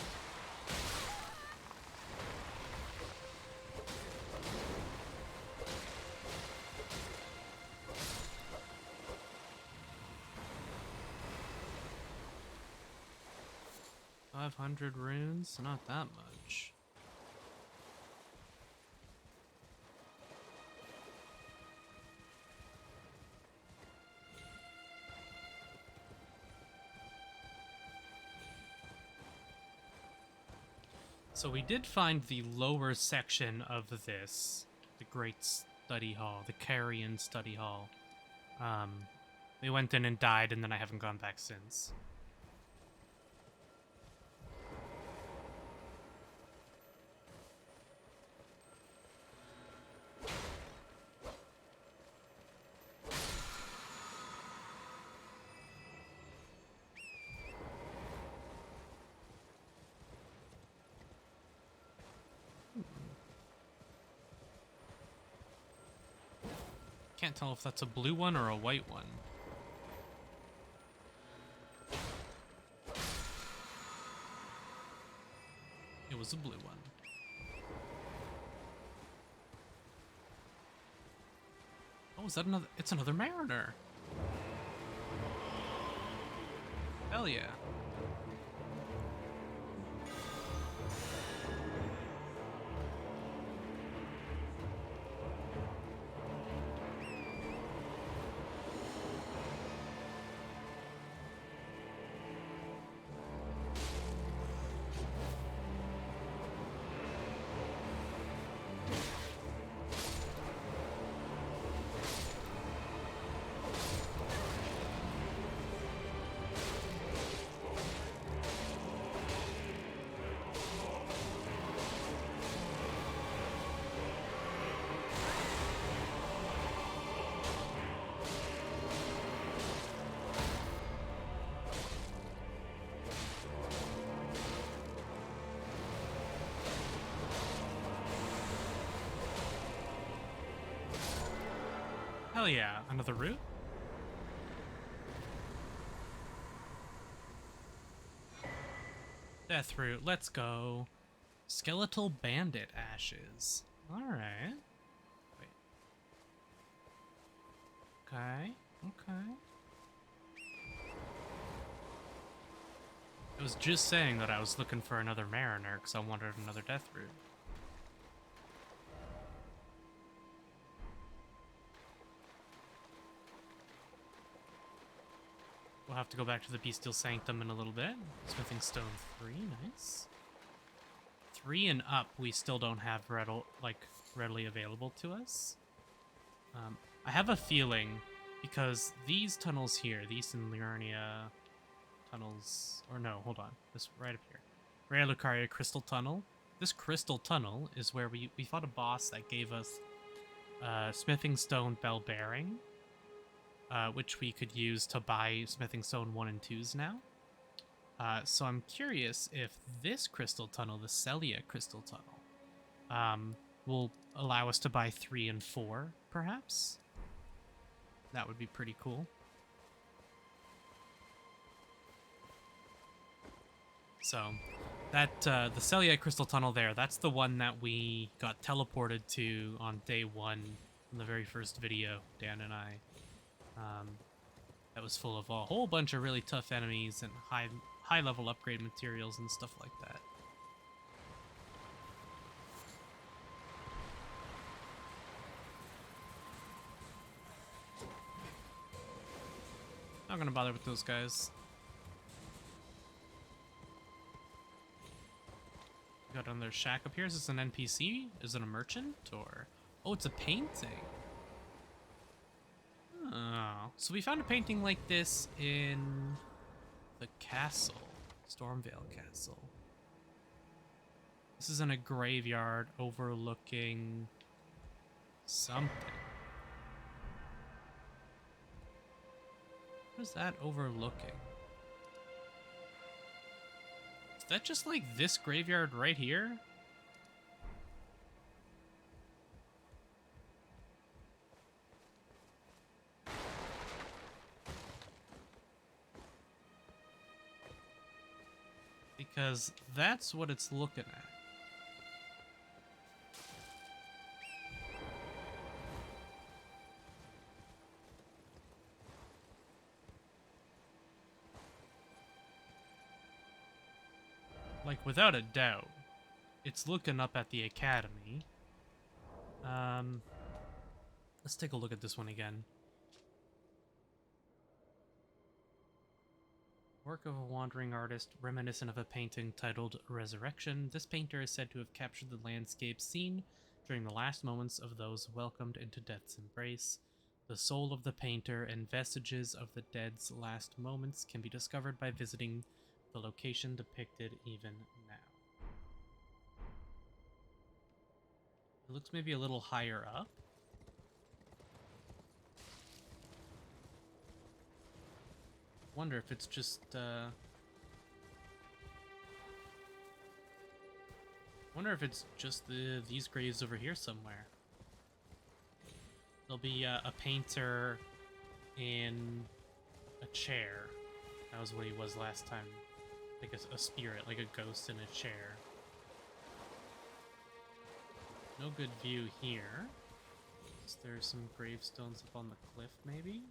$500 runes? Not that much. So we did find the lower section of this, the Great Study Hall, the Carrion Study Hall. We went in and died, and then I haven't gone back since. Can't tell if that's a blue one or a white one. It was a blue one. Oh, is that another? It's another mariner. Hell yeah. Hell yeah, another route? Death route, let's go. Skeletal bandit ashes. Alright. Wait. Okay, okay. I was just saying that I was looking for another mariner because I wanted another death route. We'll have to go back to the Bestial Sanctum in a little bit. Smithing Stone 3, nice. 3 and up, we still don't have readily available to us. I have a feeling, because these tunnels here, the Eastern Liurnia tunnels, or no, hold on, this right up here. Rare Lucaria Crystal Tunnel. This Crystal Tunnel is where we fought a boss that gave us Smithing Stone Bell Bearing. Which we could use to buy Smithing Stone 1 and 2s now. So I'm curious if this crystal tunnel, the Celiac crystal tunnel, will allow us to buy 3 and 4, perhaps. That would be pretty cool. So, that the Celiac Crystal Tunnel there, that's the one that we got teleported to on day 1 in the very first video, Dan and I. That was full of a whole bunch of really tough enemies and high level upgrade materials and stuff like that. Not gonna bother with those guys. Got another shack up here. Is this an NPC? Is it a merchant? Or... oh, it's a painting. Oh. So we found a painting like this in the castle. Stormvale Castle. This is in a graveyard overlooking something. What is that overlooking? Is that just like this graveyard right here? Because that's what it's looking at. Like, without a doubt, it's looking up at the academy. Let's take a look at this one again. Work of a wandering artist, reminiscent of a painting titled Resurrection. This painter is said to have captured the landscape seen during the last moments of those welcomed into death's embrace. The soul of the painter and vestiges of the dead's last moments can be discovered by visiting the location depicted even now. It looks maybe a little higher up. Wonder if it's just wonder if it's just these graves over here somewhere. There'll be a painter in a chair. That was what he was last time. Like a spirit, like a ghost in a chair. No good view here. Is there some gravestones up on the cliff, maybe?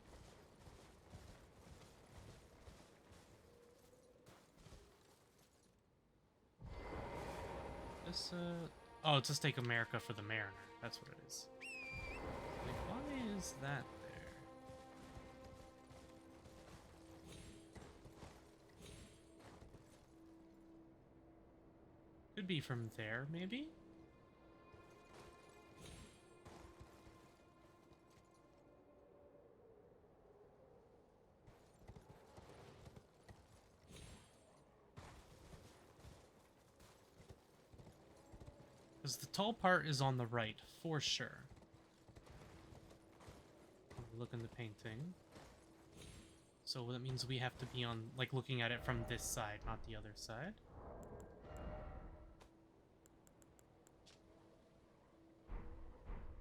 This, oh, it's just take America for the Mariner. That's what it is. Like, why is that there? Could be from there, maybe? Because the tall part is on the right, for sure. Look in the painting. So that means we have to be on, like, looking at it from this side, not the other side.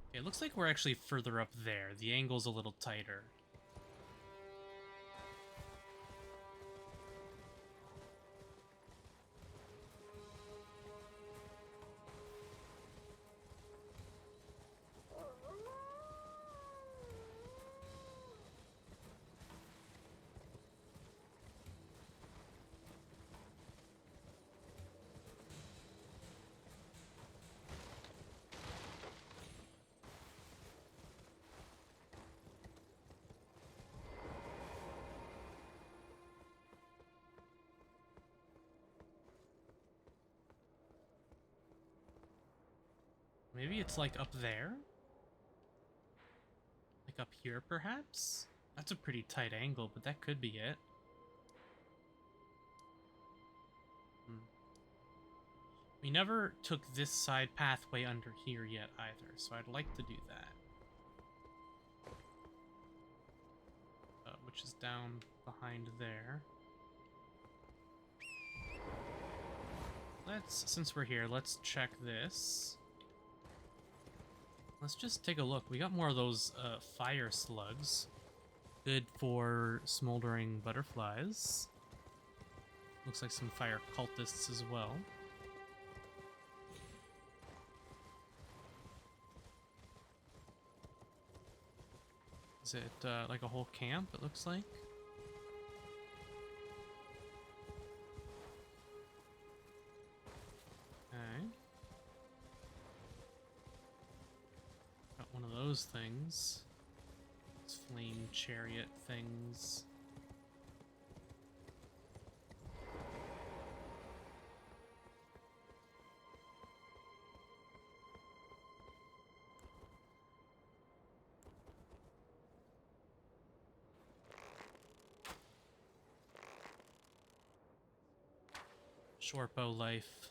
Okay, it looks like we're actually further up there. The angle's a little tighter. Maybe it's like up there? Like up here, perhaps? That's a pretty tight angle, but that could be it. We never took this side pathway under here yet either, so I'd like to do that. Which is down behind there. Since we're here, let's check this. Let's just take a look. We got more of those fire slugs. Good for smoldering butterflies. Looks like some fire cultists as well. Is it like a whole camp, it looks like? Okay. Got one of those things. Those flame chariot things. Short bow life.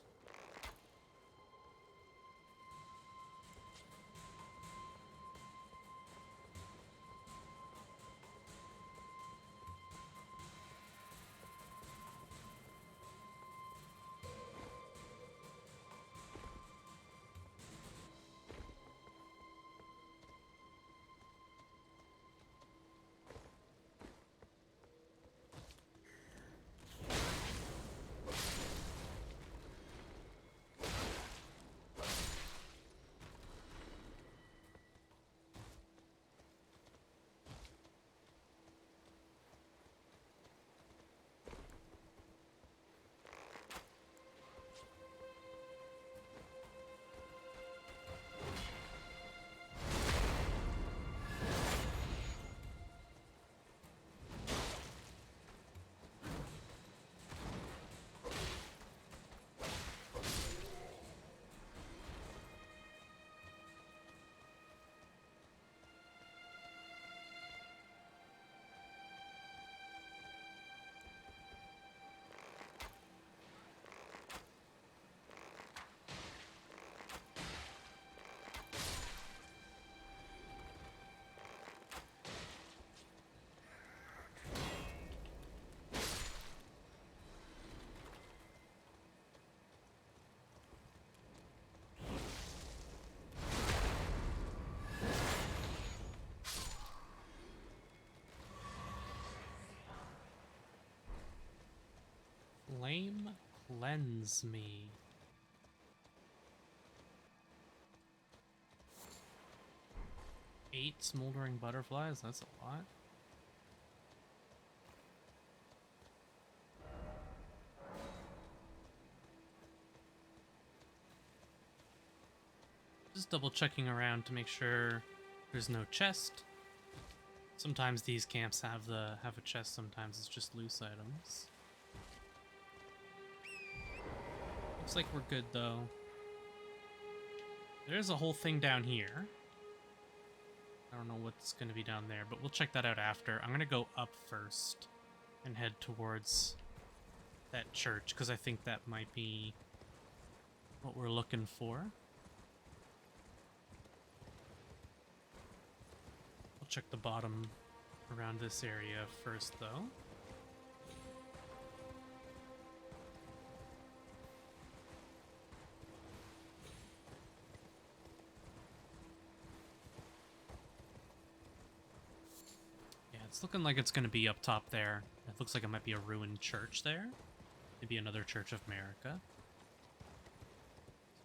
Flame cleanse me. Eight smoldering butterflies, that's a lot. Just double checking around to make sure there's no chest. Sometimes these camps have a chest, sometimes it's just loose items. Looks like we're good though. There's a whole thing down here. I don't know what's going to be down there, but we'll check that out after. I'm going to go up first and head towards that church, because I think that might be what we're looking for. I'll check the bottom around this area first, though. It's looking like it's going to be up top there. It looks like it might be a ruined church there. Maybe another Church of America.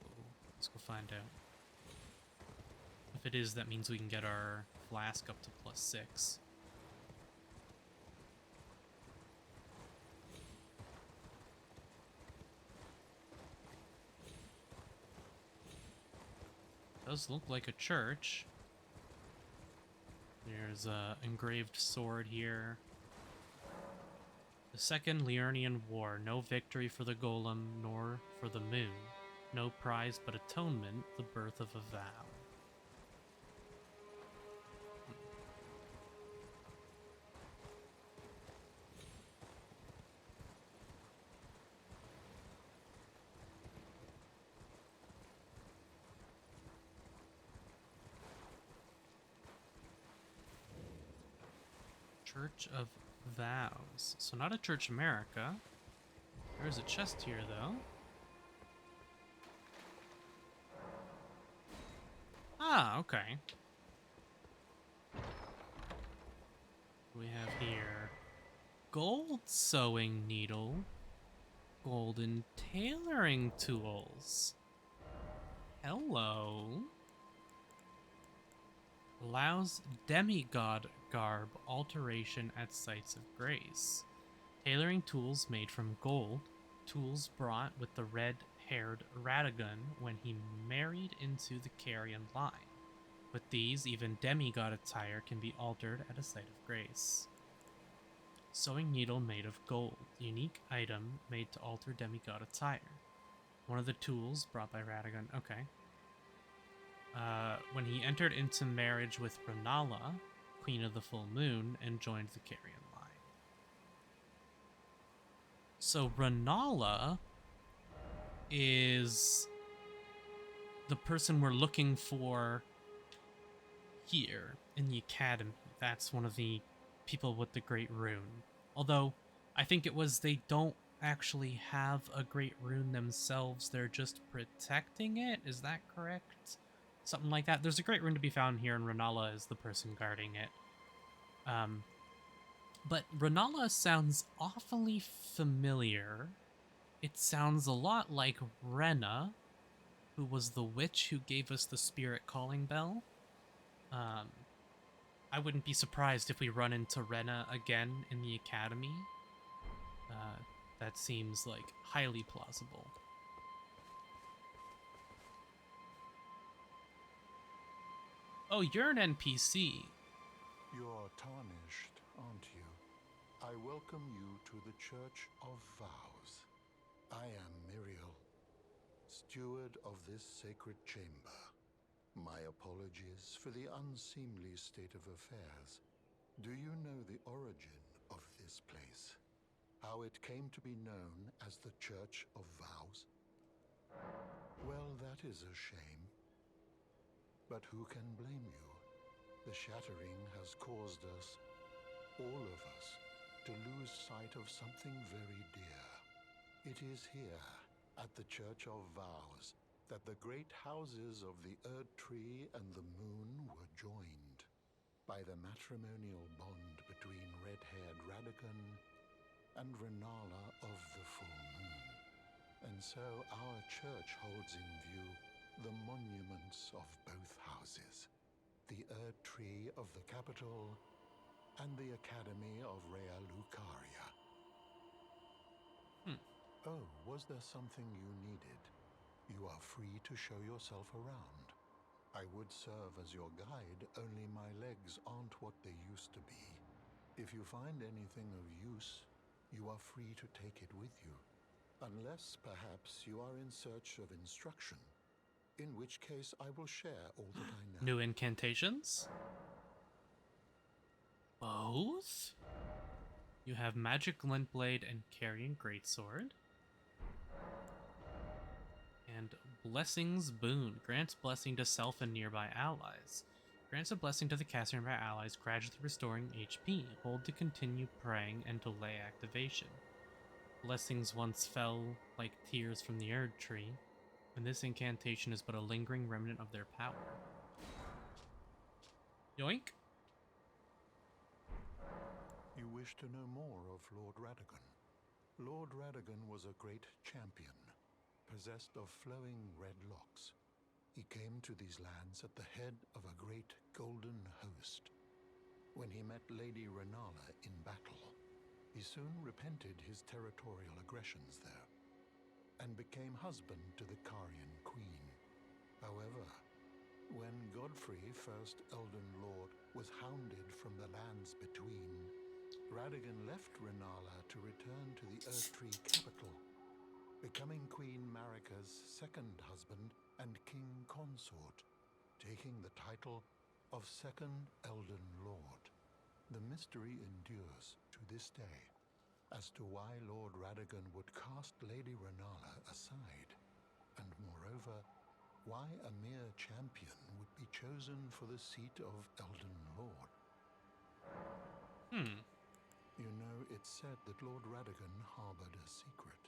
So let's go find out. If it is, that means we can get our flask up to +6. Does look like a church. There's an engraved sword here. The Second Liurnian War. No victory for the golem, nor for the moon. No prize but atonement, the birth of a vow. Church of Vows. So not a Church America. There's a chest here, though. Ah, okay. We have here gold sewing needle, golden tailoring tools. Hello. Allows demigod garb alteration at sites of grace. Tailoring tools made from gold. Tools brought with the red-haired Radagon when he married into the Carrion line. With these, even demigod attire can be altered at a site of grace. Sewing needle made of gold. Unique item made to alter demigod attire. One of the tools brought by Radagon. Okay. When he entered into marriage with Renala, Queen of the Full Moon, and joined the Carrion line. So Renala is the person we're looking for here in the academy. That's one of the people with the Great Rune. Although, I think it was they don't actually have a Great Rune themselves, they're just protecting it. Is that correct? Something like that. There's a Great Rune to be found here, and Renala is the person guarding it. But Renala sounds awfully familiar. It sounds a lot like Rena, who was the witch who gave us the spirit calling bell. I wouldn't be surprised if we run into Rena again in the academy. That seems like highly plausible. Oh, you're an NPC. You're tarnished, aren't you? I welcome you to the Church of Vows. I am Miriel, steward of this sacred chamber. My apologies for the unseemly state of affairs. Do you know the origin of this place? How it came to be known as the Church of Vows? Well, that is a shame. But who can blame you? The shattering has caused us, all of us, to lose sight of something very dear. It is here, at the Church of Vows, that the great houses of the Erd Tree and the Moon were joined by the matrimonial bond between red-haired Radagon and Renala of the Full Moon. And so our church holds in view the monuments of both houses, the Erd Tree of the capital and the Academy of Rea Lucaria. Oh, was there something you needed? You are free to show yourself around. I would serve as your guide, only my legs aren't what they used to be. If you find anything of use, you are free to take it with you. Unless, perhaps, you are in search of instruction, in which case I will share all that I know. New incantations? Both? You have Magic Glint Blade and Carrion Greatsword. And Blessings Boon. Grants blessing to self and nearby allies. Grants a blessing to the caster and nearby allies, gradually restoring HP. Hold to continue praying and delay activation. Blessings once fell like tears from the Erd Tree, and this incantation is but a lingering remnant of their power. Yoink! You wish to know more of Lord Radagon? Lord Radagon was a great champion, possessed of flowing red locks. He came to these lands at the head of a great golden host. When he met Lady Renala in battle, he soon repented his territorial aggressions there, and became husband to the Carian queen. However, when Godfrey, first Elden Lord, was hounded from the lands between, Radagon left Renala to return to the Erd Tree capital, becoming Queen Marika's second husband and king consort, taking the title of Second Elden Lord. The mystery endures to this day as to why Lord Radagon would cast Lady Renala aside, and moreover, why a mere champion would be chosen for the seat of Elden Lord. You know, it's said that Lord Radagon harbored a secret.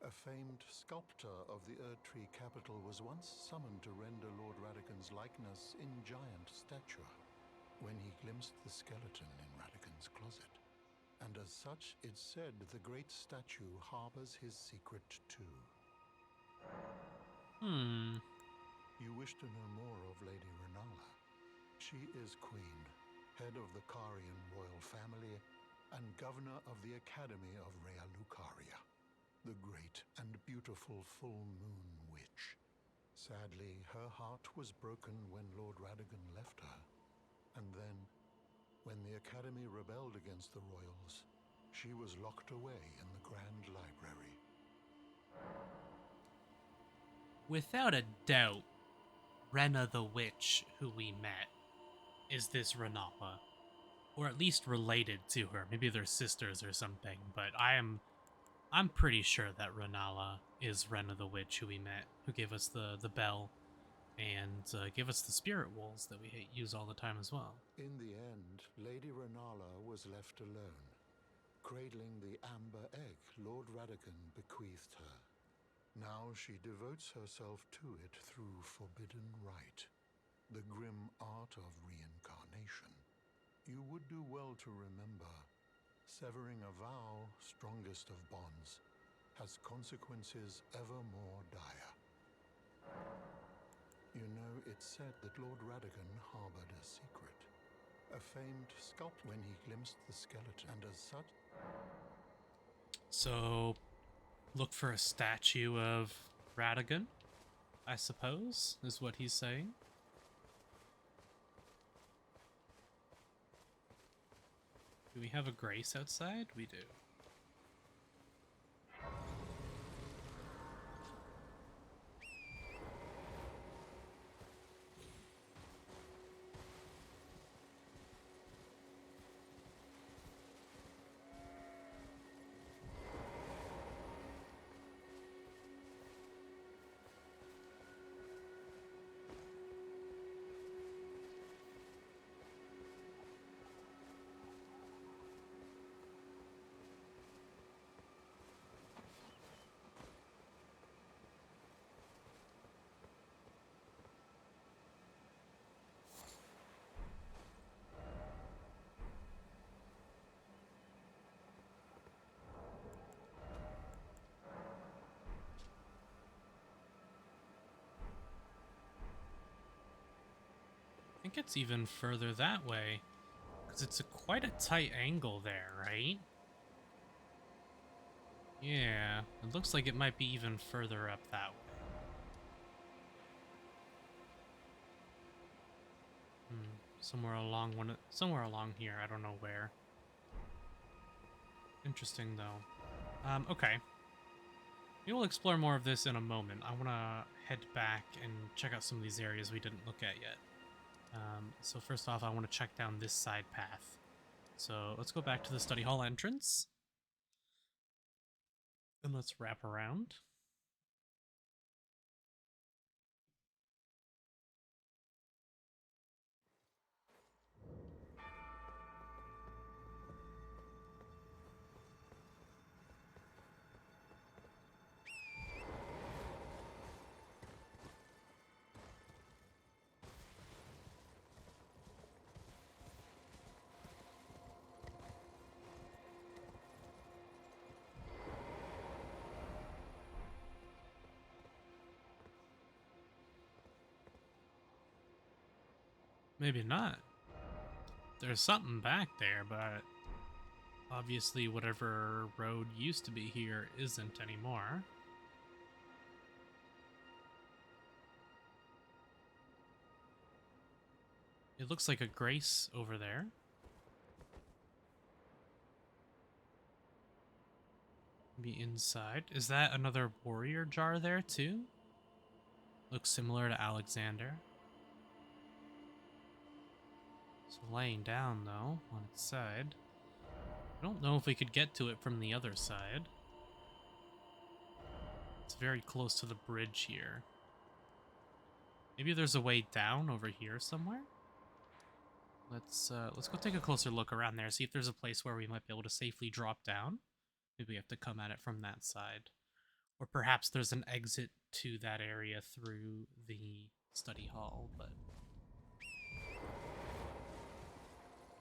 A famed sculptor of the Erdtree capital was once summoned to render Lord Radigan's likeness in giant stature, when he glimpsed the skeleton in Radigan's closet. And as such, it's said the great statue harbors his secret too. You wish to know more of Lady Renala? She is Queen, head of the Karian royal family, and governor of the Academy of Rea Lucaria, the great and beautiful full moon witch. Sadly, her heart was broken when Lord Radigan left her. And then, when the Academy rebelled against the royals, she was locked away in the Grand Library. Without a doubt, Rena the Witch, who we met, is this Renala. Or at least related to her. Maybe they're sisters or something, but I'm pretty sure that Renala is Rena the Witch who we met, who gave us the bell and gave us the spirit wools that we use all the time as well. In the end, Lady Renala was left alone, cradling the amber egg Lord Radigan bequeathed her. Now she devotes herself to it through forbidden rite, the grim art of reincarnation. You would do well to remember, severing a vow, strongest of bonds, has consequences ever more dire. You know, it's said that Lord Radigan harbored a secret. A famed sculptor when he glimpsed the skeleton, and as such... So, look for a statue of Radigan, I suppose, is what he's saying. Do we have a grace outside? We do. I think it's even further that way, because it's quite a tight angle there, right? Yeah, it looks like it might be even further up that way. Somewhere along here, I don't know where. Interesting, though. Okay. We will explore more of this in a moment. I want to head back and check out some of these areas we didn't look at yet. So first off, I want to check down this side path. So let's go back to the study hall entrance. And let's wrap around. Maybe not. There's something back there, but obviously whatever road used to be here isn't anymore. It looks like a grace over there. Maybe inside. Is that another warrior jar there too? Looks similar to Alexander. It's laying down, though, on its side. I don't know if we could get to it from the other side. It's very close to the bridge here. Maybe there's a way down over here somewhere? Let's go take a closer look around there, see if there's a place where we might be able to safely drop down. Maybe we have to come at it from that side. Or perhaps there's an exit to that area through the study hall, but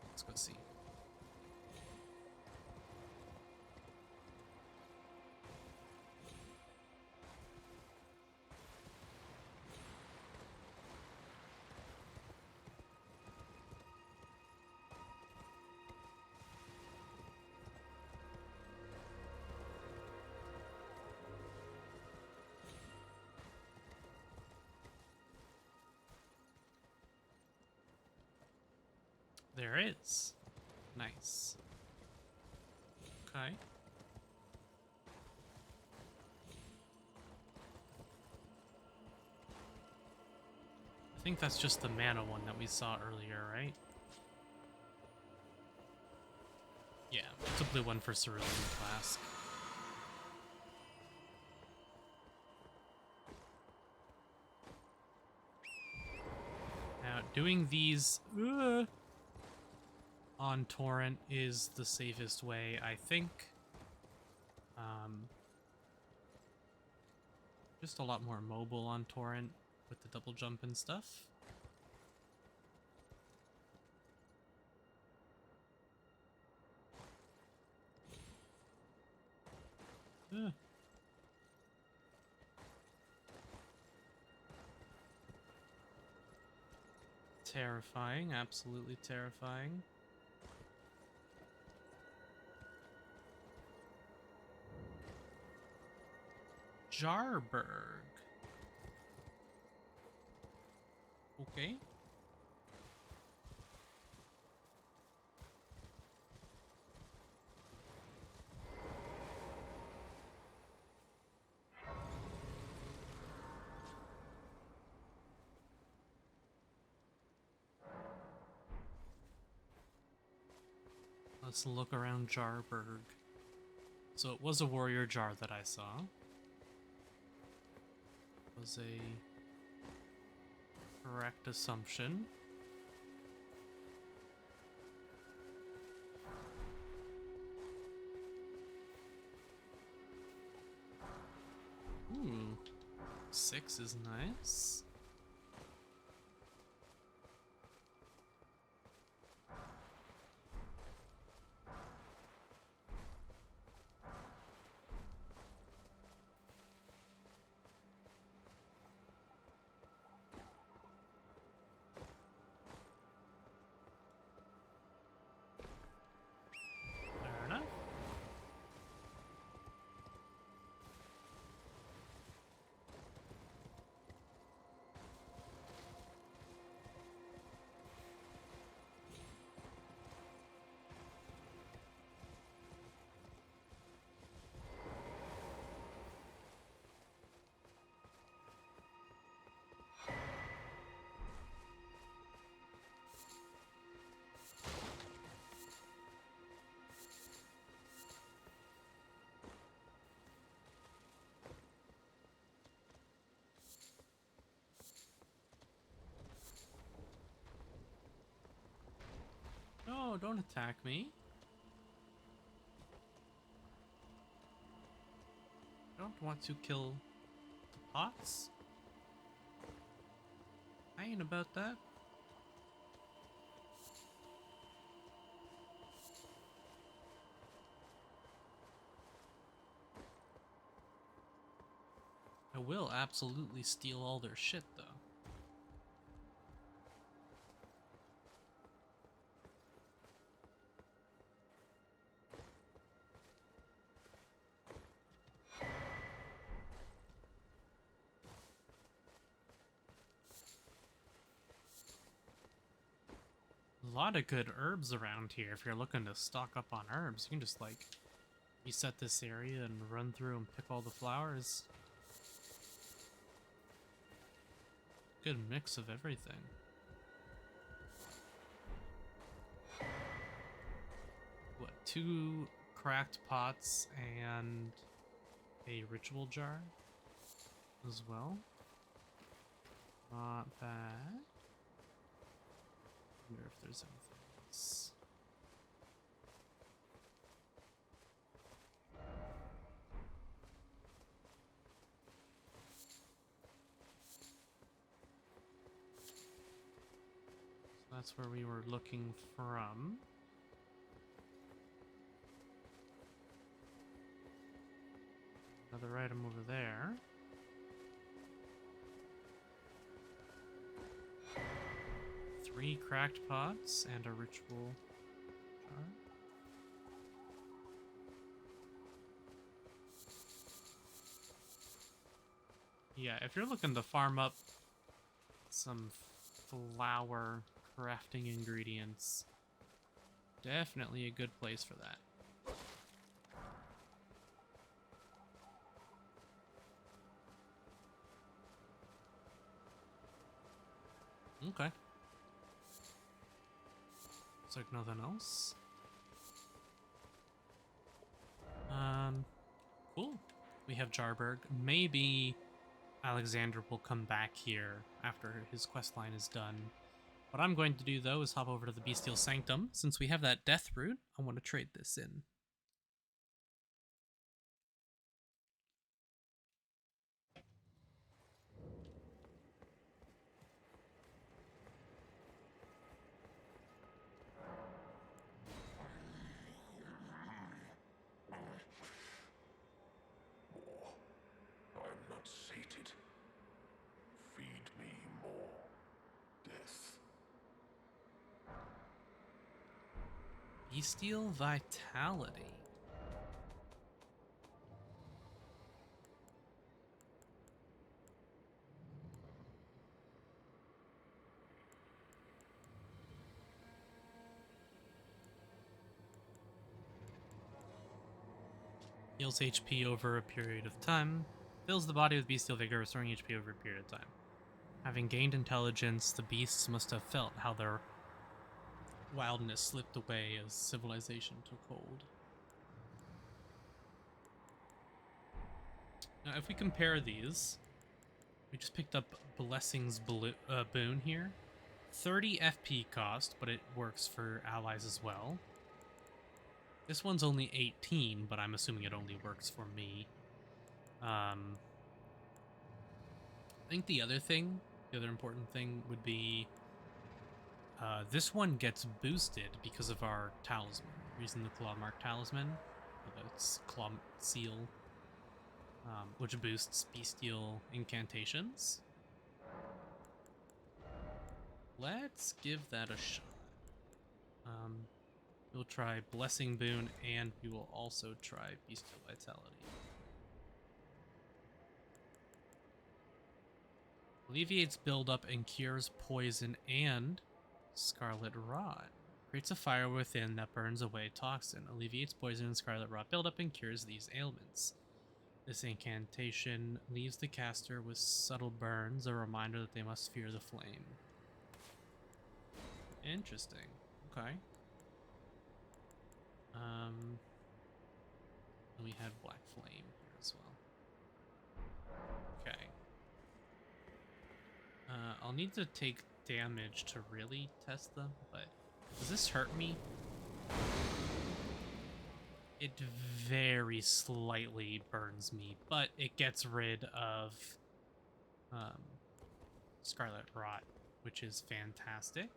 let's go see. There is. Nice. Okay. I think that's just the mana one that we saw earlier, right? Yeah, it's a blue one for Cerulean Flask. Now, doing these on Torrent is the safest way, I think. Just a lot more mobile on Torrent with the double jump and stuff. Terrifying, absolutely terrifying. Jarberg. Okay. Let's look around Jarberg. So it was a warrior jar that I saw. Was a correct assumption. Ooh, 6 is nice. Fair enough. No, don't attack me. I don't want to kill the pots. I ain't about that. I will absolutely steal all their shit, though. A lot of good herbs around here. If you're looking to stock up on herbs, you can just, like, reset this area and run through and pick all the flowers. Good mix of everything. What, 2 cracked pots and a ritual jar as well? Not bad. Wonder if there's anything else. That's where we were looking from. Another item over there. Three cracked pots and a ritual jar. Yeah, if you're looking to farm up some flower crafting ingredients, definitely a good place for that. Okay. Looks like nothing else. Cool. We have Jarberg. Maybe Alexander will come back here after his questline is done. What I'm going to do, though, is hop over to the Bestial Sanctum. Since we have that death root, I want to trade this in. I'm not sated. Feed me more death. Bestial Vitality. Heals HP over a period of time. Fills the body with bestial vigor, restoring HP over a period of time. Having gained intelligence, the beasts must have felt how their wildness slipped away as civilization took hold. Now, if we compare these, we just picked up Blessing's boon here. 30 FP cost, but it works for allies as well. This one's only 18, but I'm assuming it only works for me. I think the other important thing would be this one gets boosted because of our talisman. We're using the Claw Mark Talisman, that's Claw Seal, which boosts bestial incantations. Let's give that a shot. We'll try Blessing Boon, and we will also try Bestial Vitality. Alleviates buildup and cures poison and Scarlet Rot. Creates a fire within that burns away toxin. Alleviates poison and Scarlet Rot buildup and cures these ailments. This incantation leaves the caster with subtle burns, a reminder that they must fear the flame. Interesting. Okay. And we have Black Flame here as well. Okay. I'll need to take damage to really test them, but does this hurt me? It very slightly burns me, but it gets rid of Scarlet Rot, which is fantastic.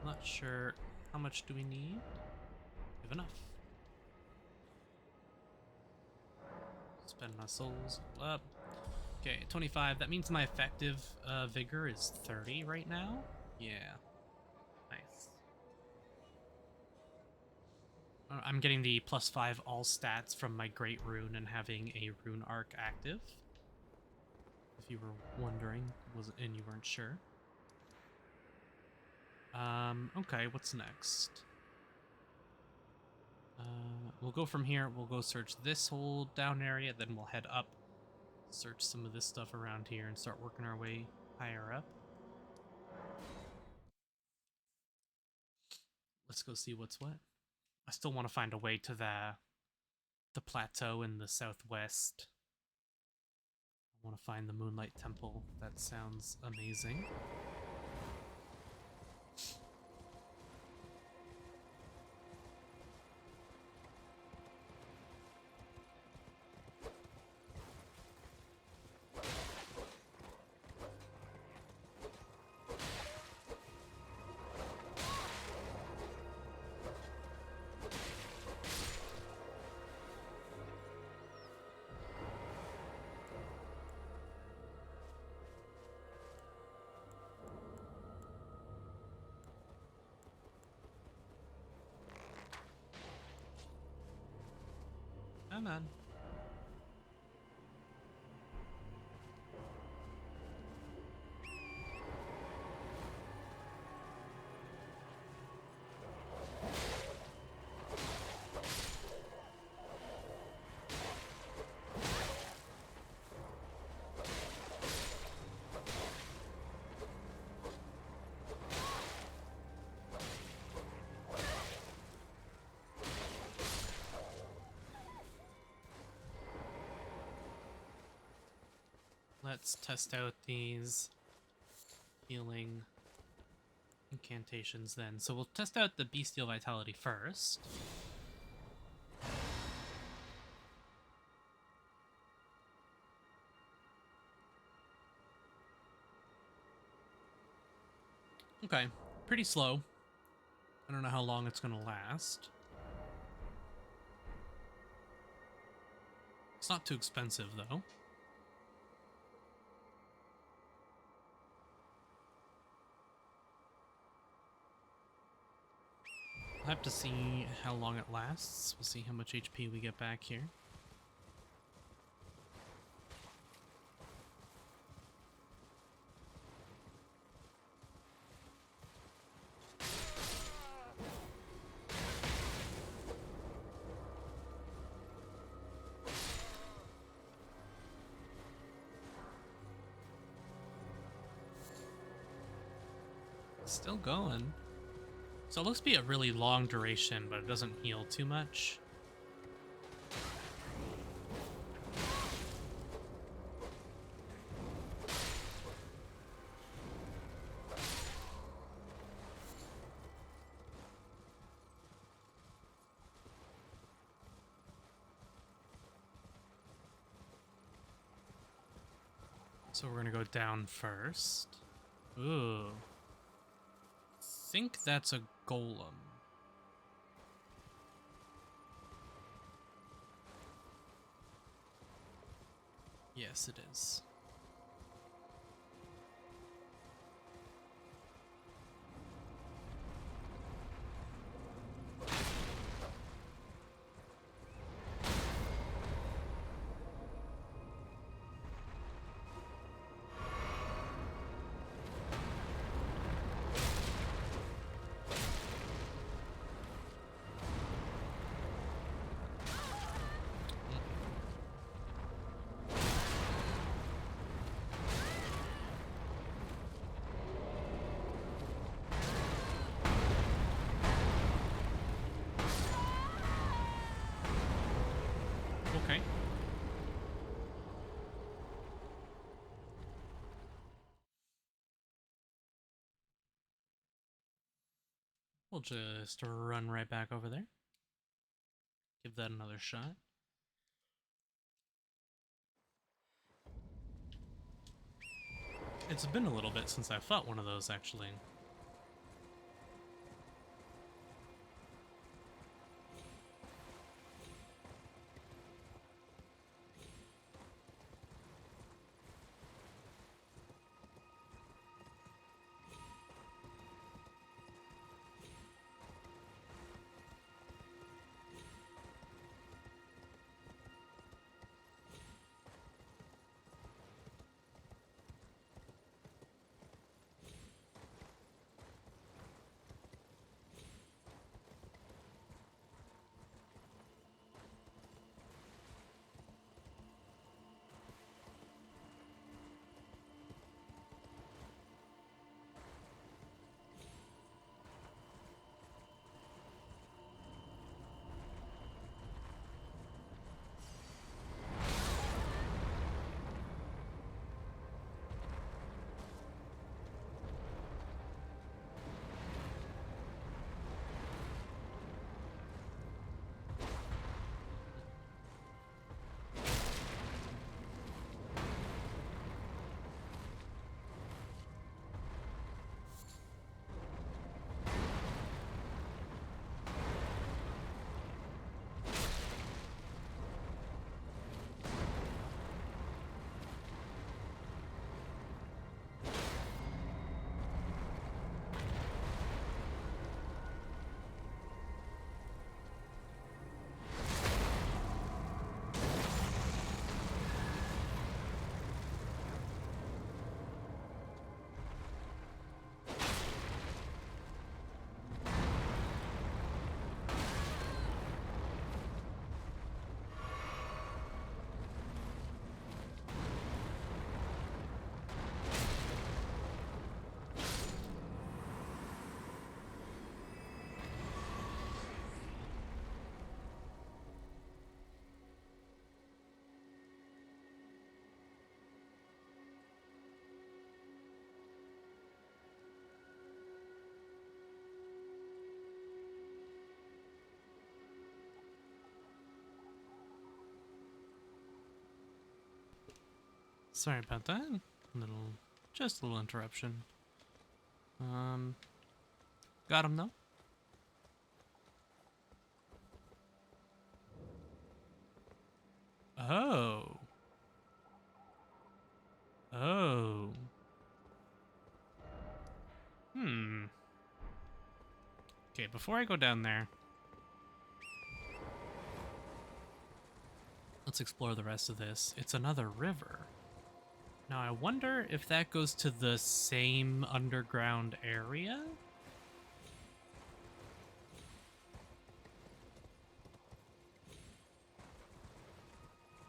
Not sure how much do we need? We have enough. Spend my souls up. Okay, 25. That means my effective vigor is 30 right now. Yeah. Nice. I'm getting the +5 all stats from my Great Rune and having a Rune Arc active. If you were wondering, and you weren't sure. Okay, what's next? We'll go from here. We'll go search this whole down area, then we'll head up, search some of this stuff around here, and start working our way higher up. Let's go see what's what. I still want to find a way to the plateau in the southwest. I want to find the Moonlight Temple. That sounds amazing. Come on. Let's test out these healing incantations then. So we'll test out the Bestial Vitality first. Okay, pretty slow. I don't know how long it's gonna last. It's not too expensive though. We'll have to see how long it lasts. We'll see how much HP we get back here. Still going. So it looks to be a really long duration, but it doesn't heal too much. So we're gonna go down first. Ooh. Think that's a golem. Yes, it is. Okay. We'll just run right back over there. Give that another shot. It's been a little bit since I fought one of those, actually. Sorry about that. Just a little interruption. Got him though. Oh. Oh. Okay, before I go down there, let's explore the rest of this. It's another river. Now, I wonder if that goes to the same underground area?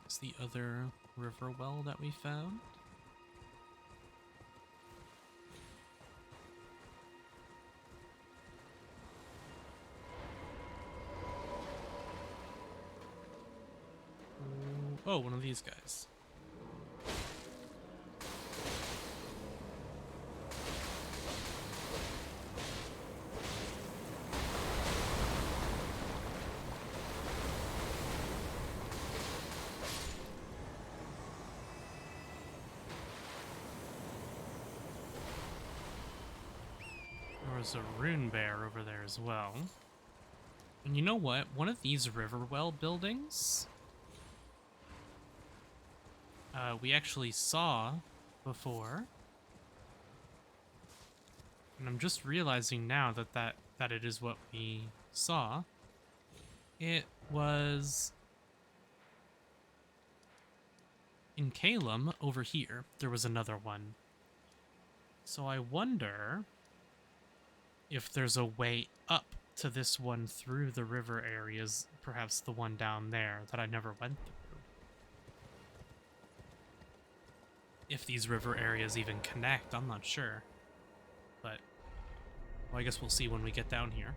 It's the other river well that we found. Oh, one of these guys. There was a rune bear over there as well. And you know what? One of these Riverwell buildings we actually saw before. And I'm just realizing now that it is what we saw. It was in Calum over here. There was another one. So I wonder if there's a way up to this one through the river areas, perhaps the one down there that I never went through. If these river areas even connect, I'm not sure. But, well, I guess we'll see when we get down here.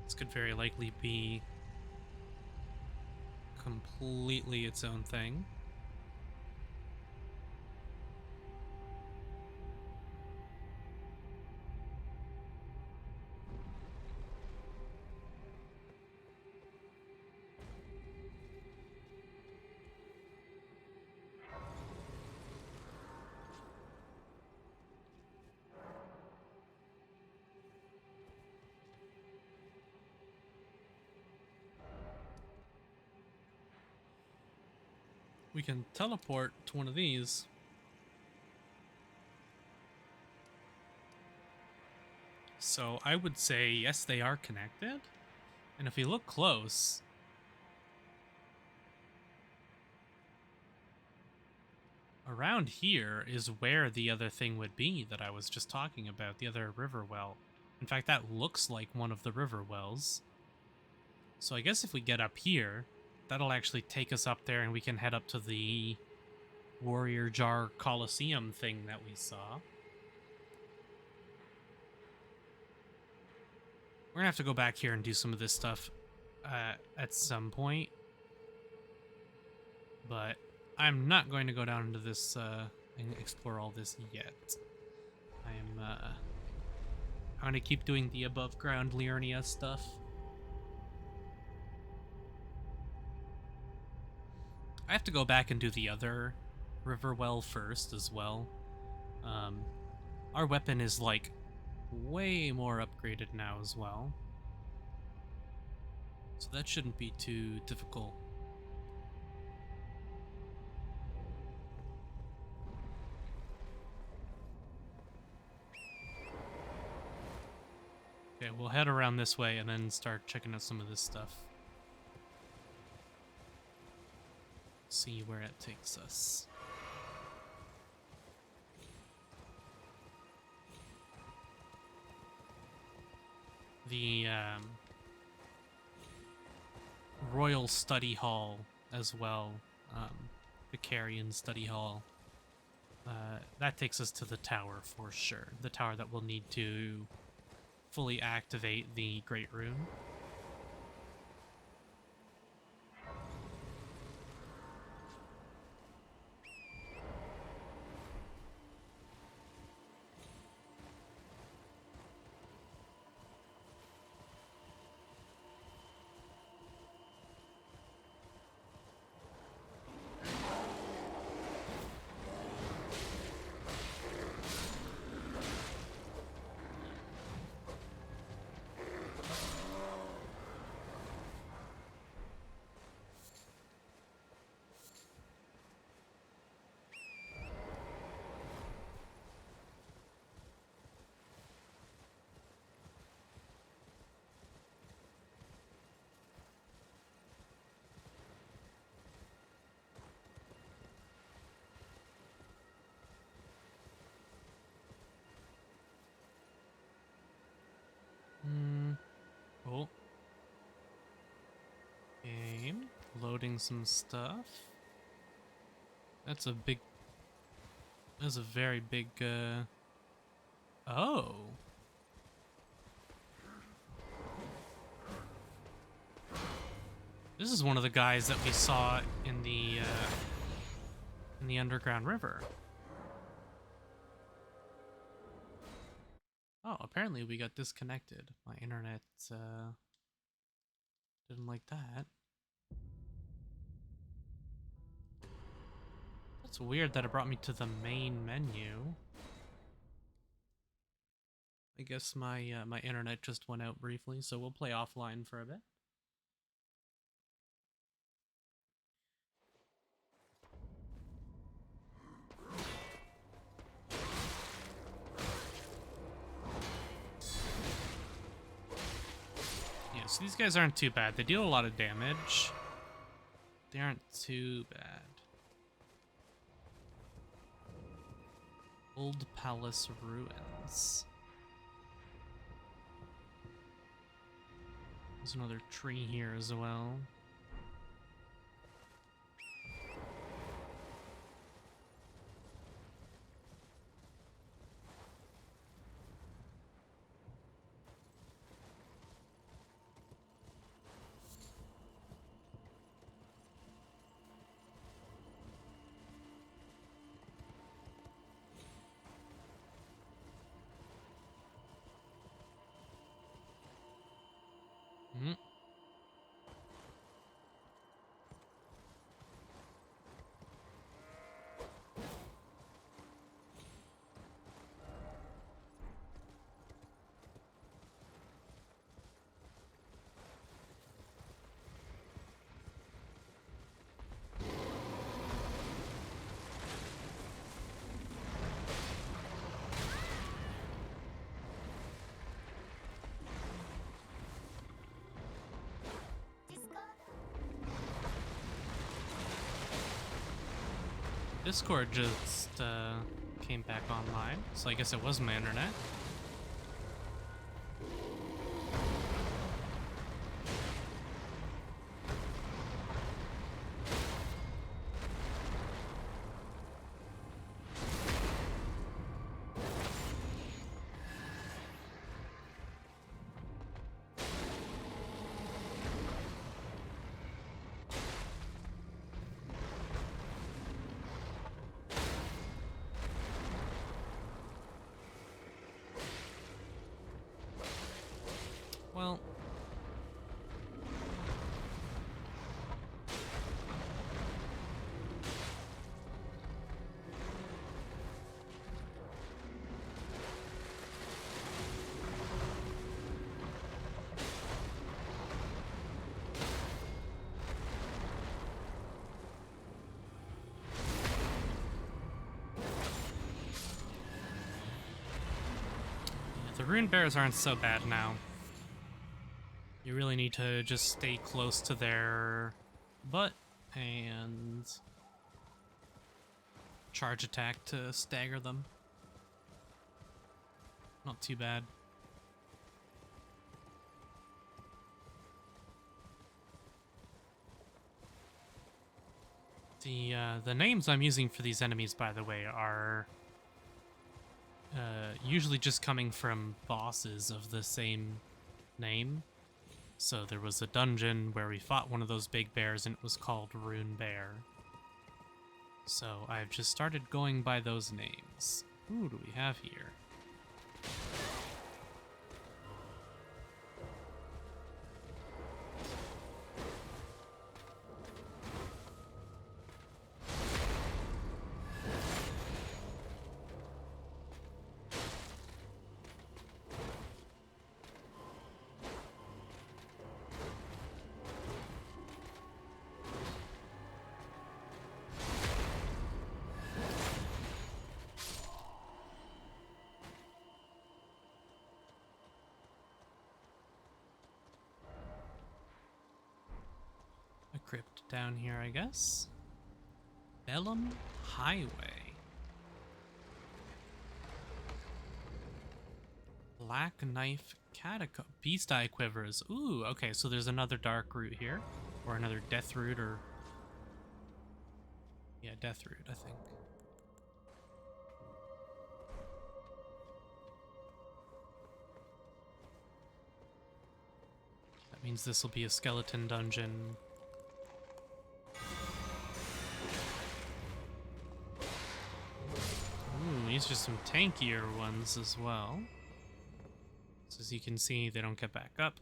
This could very likely be completely its own thing. We can teleport to one of these. So I would say, yes, they are connected. And if we look close, around here is where the other thing would be that I was just talking about, the other river well. In fact, that looks like one of the river wells. So I guess if we get up here, that'll actually take us up there and we can head up to the Warrior Jar Coliseum thing that we saw. We're gonna have to go back here and do some of this stuff at some point. But I'm not going to go down into this and explore all this yet. I'm gonna keep doing the above ground Liurnia stuff. I have to go back and do the other river well first as well. Our weapon is like way more upgraded now as well, so that shouldn't be too difficult. Okay, we'll head around this way and then start checking out some of this stuff. See where it takes us. The Royal Study Hall as well, the Carrion Study Hall. That takes us to the tower for sure. The tower that we'll need to fully activate the Great Rune. downloading some stuff. That's a big... That's a very big, Oh! This is one of the guys that we saw in the underground river. Oh, apparently we got disconnected. My internet, didn't like that. It's weird that it brought me to the main menu. I guess my my internet just went out briefly, so we'll play offline for a bit. Yeah, so these guys aren't too bad. They deal a lot of damage. They aren't too bad. Old Palace Ruins. There's another tree here as well. Mm. Discord just came back online, so I guess it was my internet. Well, yeah, the rune bears aren't so bad now. You really need to just stay close to their butt and charge attack to stagger them. Not too bad. The names I'm using for these enemies, by the way, are usually just coming from bosses of the same name. So there was a dungeon where we fought one of those big bears and it was called Rune Bear. So I've just started going by those names. Who do we have here? A crypt down here, I guess. Bellum Highway. Black Knife Catacomb. Beast Eye Quivers. Ooh, okay, so there's another dark route here. Or another death route, or Yeah, death root, I think. That means this will be a skeleton dungeon. Ooh, these are some tankier ones as well. So as you can see, they don't get back up.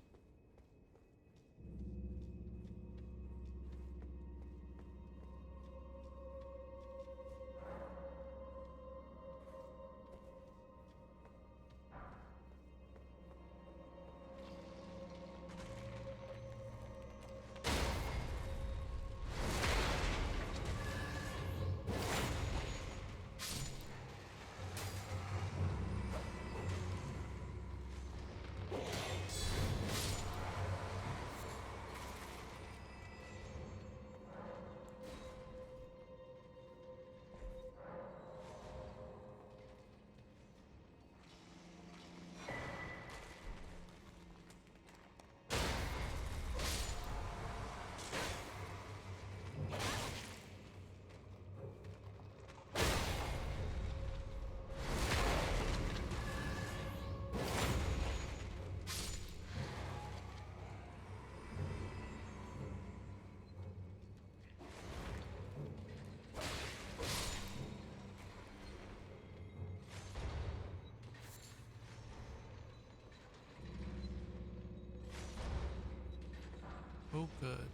Oh, good.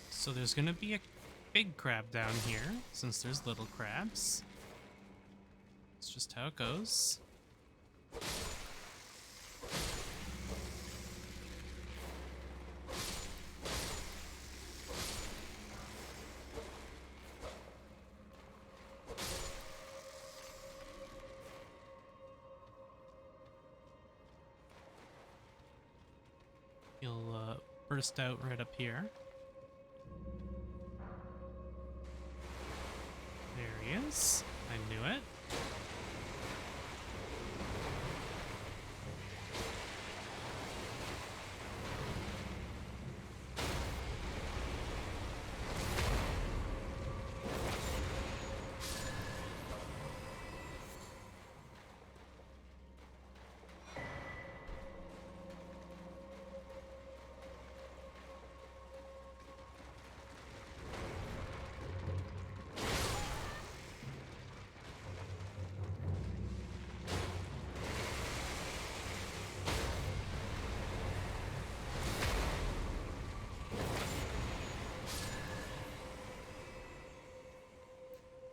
So there's gonna be a big crab down here, since there's little crabs. It's just how it goes. He'll burst out right up here. There he is. I knew it.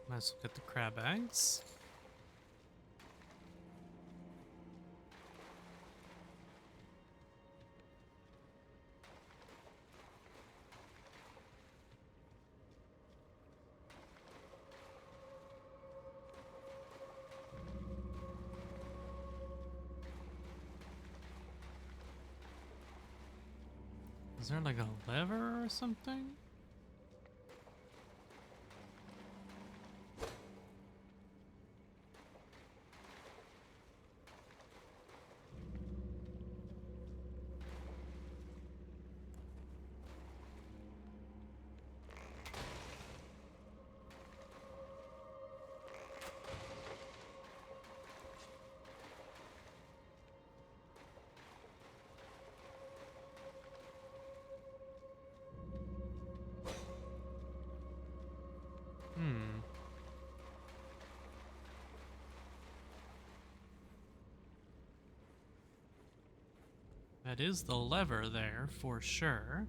Might as well get the crab eggs. Is there like a lever or something? That is the lever there, for sure.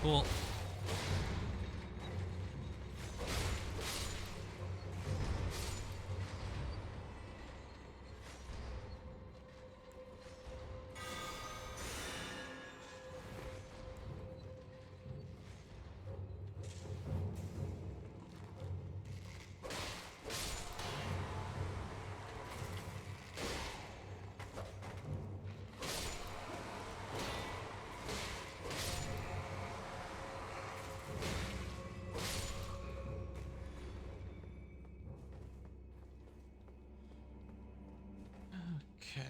Cool. Okay.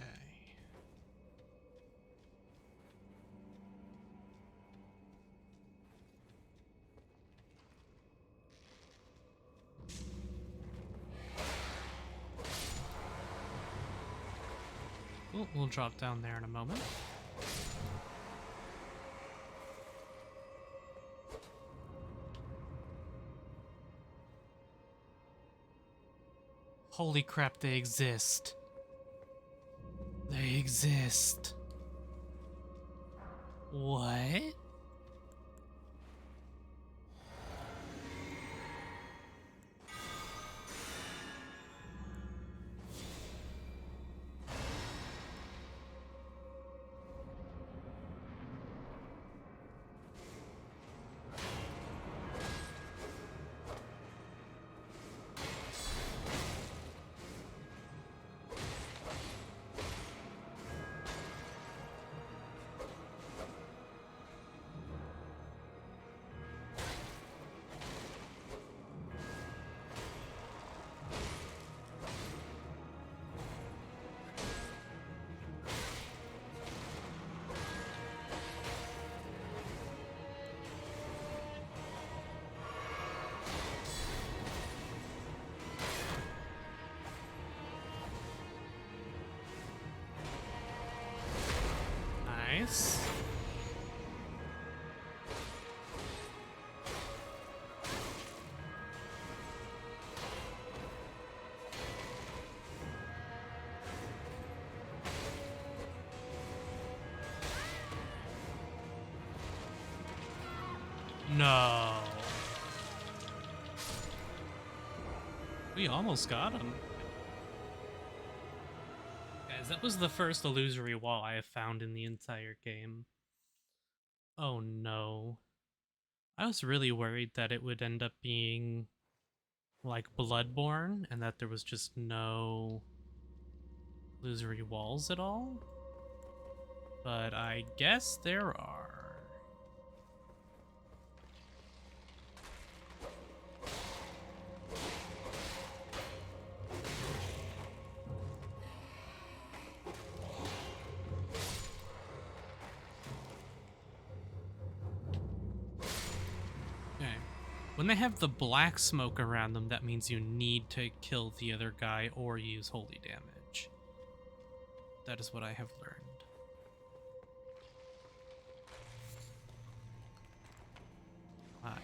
We'll drop down there in a moment. Holy crap, they exist. They exist. What? Nice. No. We almost got him. Guys, that was the first illusory wall I have found in the entire game. Oh no. I was really worried that it would end up being like Bloodborne and that there was just no illusory walls at all. But I guess there are. When they have the black smoke around them, that means you need to kill the other guy or use holy damage. That is what I have learned.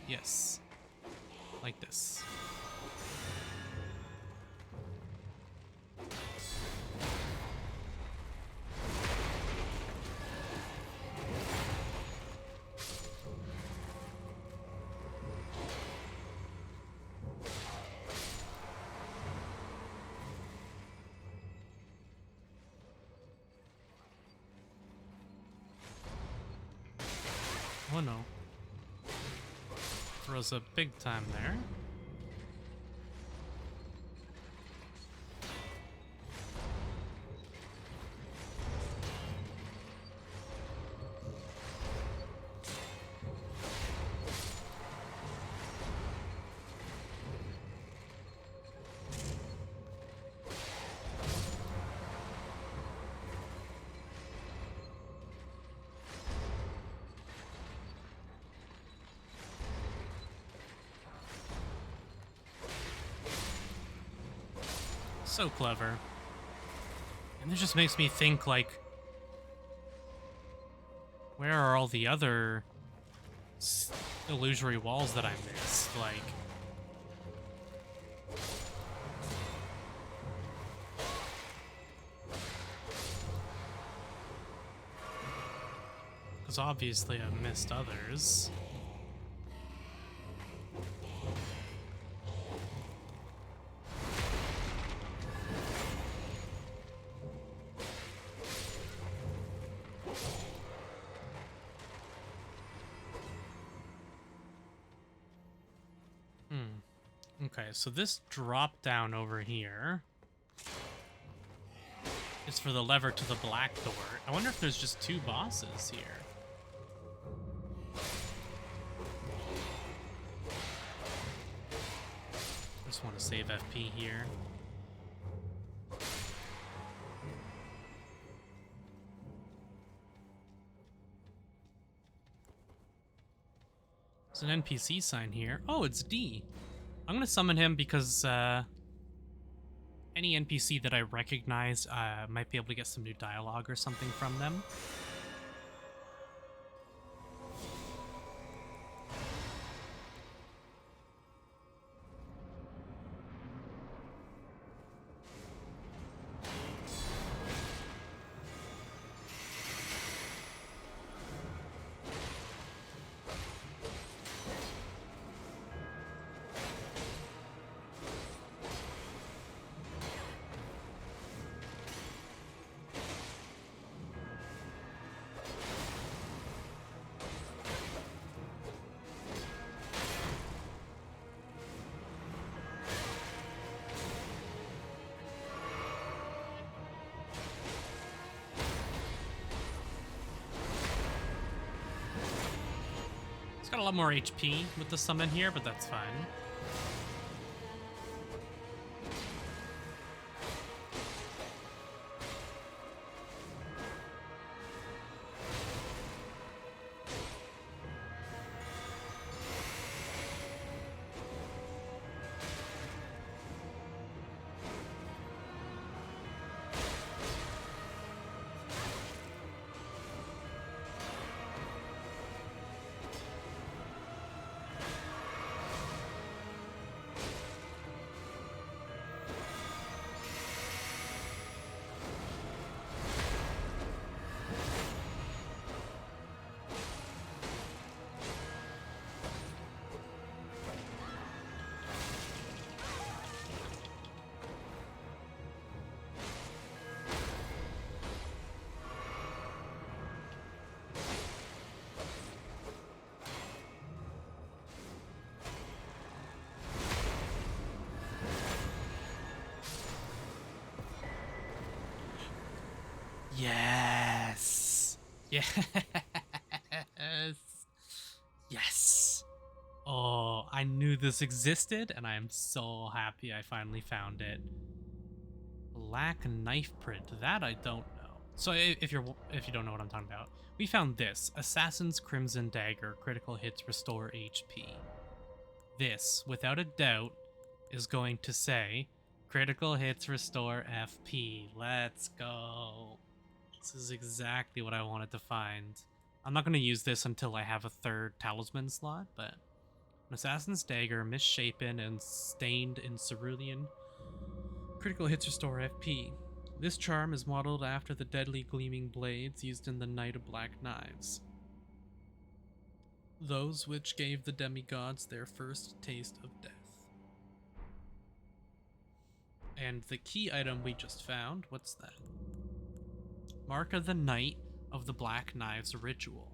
Yes. Like this. Oh no. Throws up big time there. So clever. And this just makes me think, like, where are all the other illusory walls that I missed? Like, because obviously I've missed others. Okay, so this drop down over here is for the lever to the black door. I wonder if there's just two bosses here. I just want to save FP here. There's an NPC sign here. Oh, it's D. I'm gonna summon him because any NPC that I recognize might be able to get some new dialogue or something from them. It's got a lot more HP with the summon here, but that's fine. Yes. Yes. Yes. Oh, I knew this existed, and I am so happy I finally found it. Black knife print. That I don't know. So if you don't know what I'm talking about, we found this: Assassin's Crimson Dagger. Critical hits restore HP. This, without a doubt, is going to say critical hits restore FP. Let's go. This is exactly what I wanted to find. I'm not going to use this until I have a third talisman slot, but an Assassin's Dagger, misshapen and stained in cerulean. Critical hits restore FP. This charm is modeled after the deadly gleaming blades used in the Night of Black Knives, those which gave the demigods their first taste of death. And the key item we just found, what's that? Mark of the Night of the Black Knives ritual.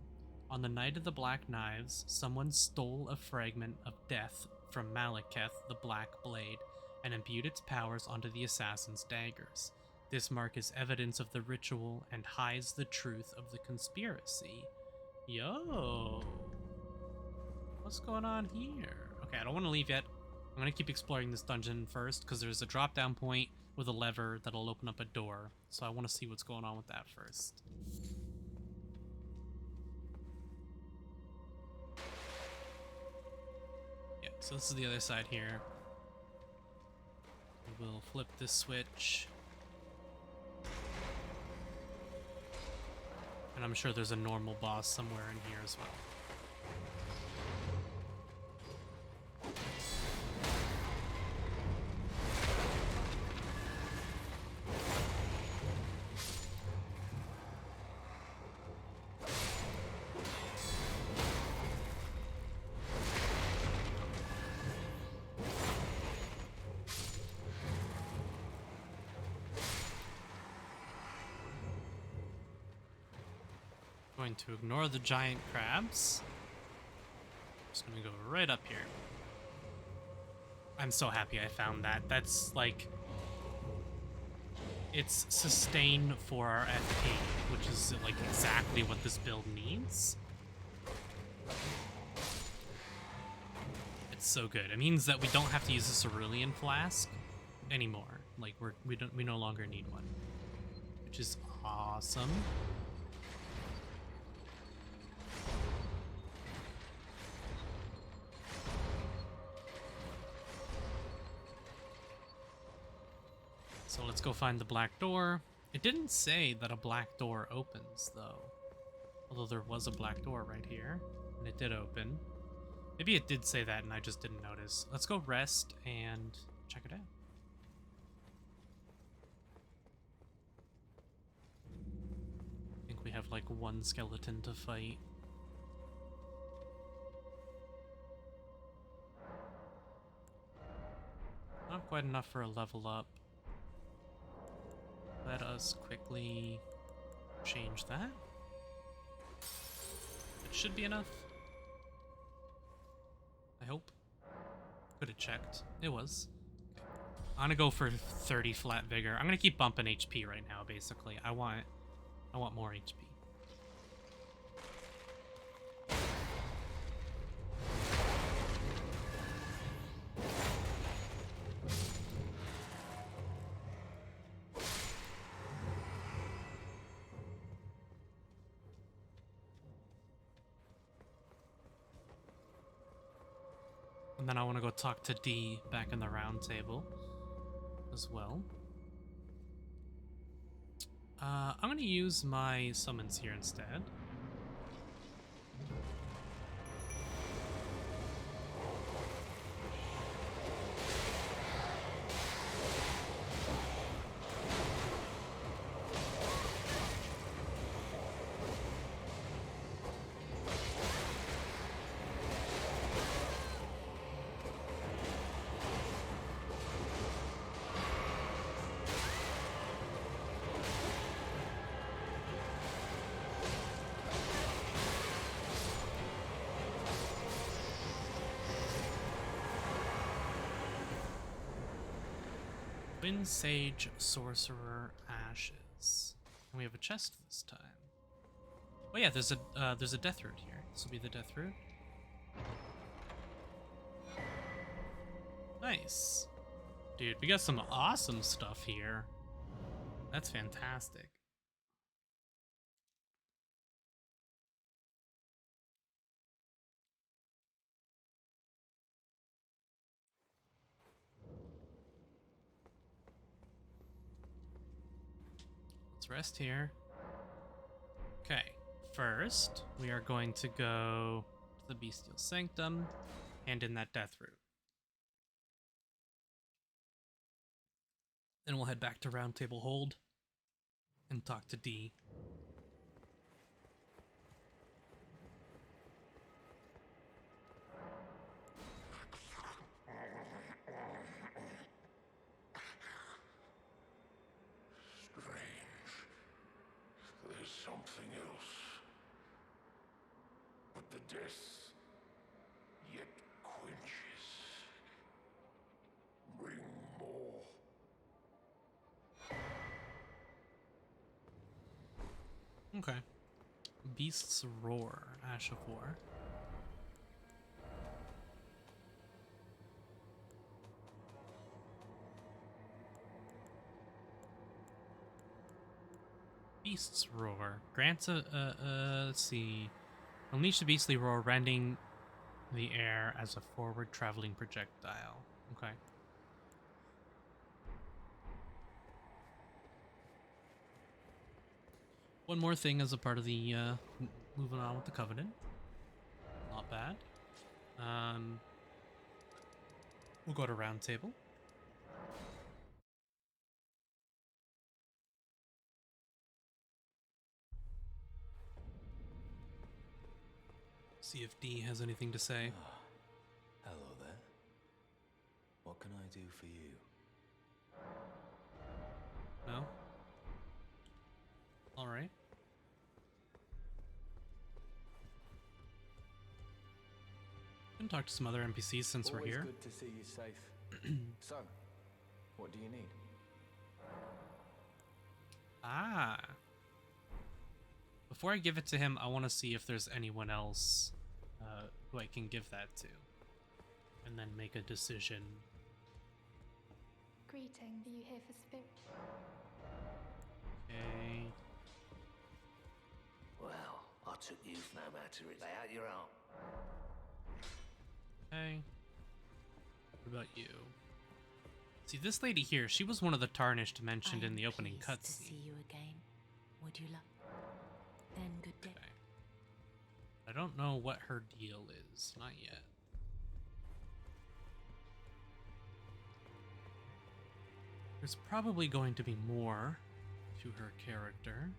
On the Night of the Black Knives, someone stole a fragment of death from Malekith, the Black Blade, and imbued its powers onto the assassin's daggers. This mark is evidence of the ritual and hides the truth of the conspiracy. Yo! What's going on here? Okay, I don't want to leave yet. I'm going to keep exploring this dungeon first, because there's a drop-down point with a lever that'll open up a door. So I want to see what's going on with that first. Yeah, so this is the other side here. we'll flip this switch. And I'm sure there's a normal boss somewhere in here as well. Going to ignore the giant crabs. Just gonna go right up here. I'm so happy I found that. That's like, it's sustain for our FP, which is like exactly what this build needs. It's so good. It means that we don't have to use the cerulean flask anymore. Like we no longer need one, which is awesome. So let's go find the black door. It didn't say that a black door opens, though. Although there was a black door right here, and it did open. Maybe it did say that and I just didn't notice. Let's go rest and check it out. I think we have like one skeleton to fight. Not quite enough for a level up. Let us quickly change that. It should be enough. I hope. Could have checked. It was. Okay. I'm gonna go for 30 flat vigor. I'm gonna keep bumping HP right now, basically. I want more HP. And then I want to go talk to D back in the round table as well. I'm going to use my summons here instead. Wind Sage Sorcerer Ashes. And we have a chest this time. Oh yeah, there's a death root here. This will be the death root. Nice. Dude, we got some awesome stuff here. That's fantastic. Let's rest here. Okay, first we are going to go to the Bestial Sanctum, hand in that death root. Then we'll head back to Round Table Hold and talk to D. There's something else. But the death yet quenches. Bring more. Okay. Beast's Roar, Ash of War. Beast's Roar. Grants a, let's see. Unleash the Beastly Roar, rending the air as a forward traveling projectile. Okay. One more thing as a part of the moving on with the Covenant. Not bad. We'll go to round table. See if D has anything to say. Hello there. What can I do for you? No? Alright. Can talk to some other NPCs since we're here. Good to see you safe. So, what do you need? Ah. Before I give it to him, I want to see if there's anyone else who I can give that to. And then make a decision. Greeting, are you here for spirit? Okay. Well, I took you no matter it. Lay out your arm. Okay. What about you? See, this lady here, she was one of the tarnished mentioned in the opening pleased to cutscene. see you again. Would you love? Then good day. Okay. I don't know what her deal is. Not yet. There's probably going to be more to her character.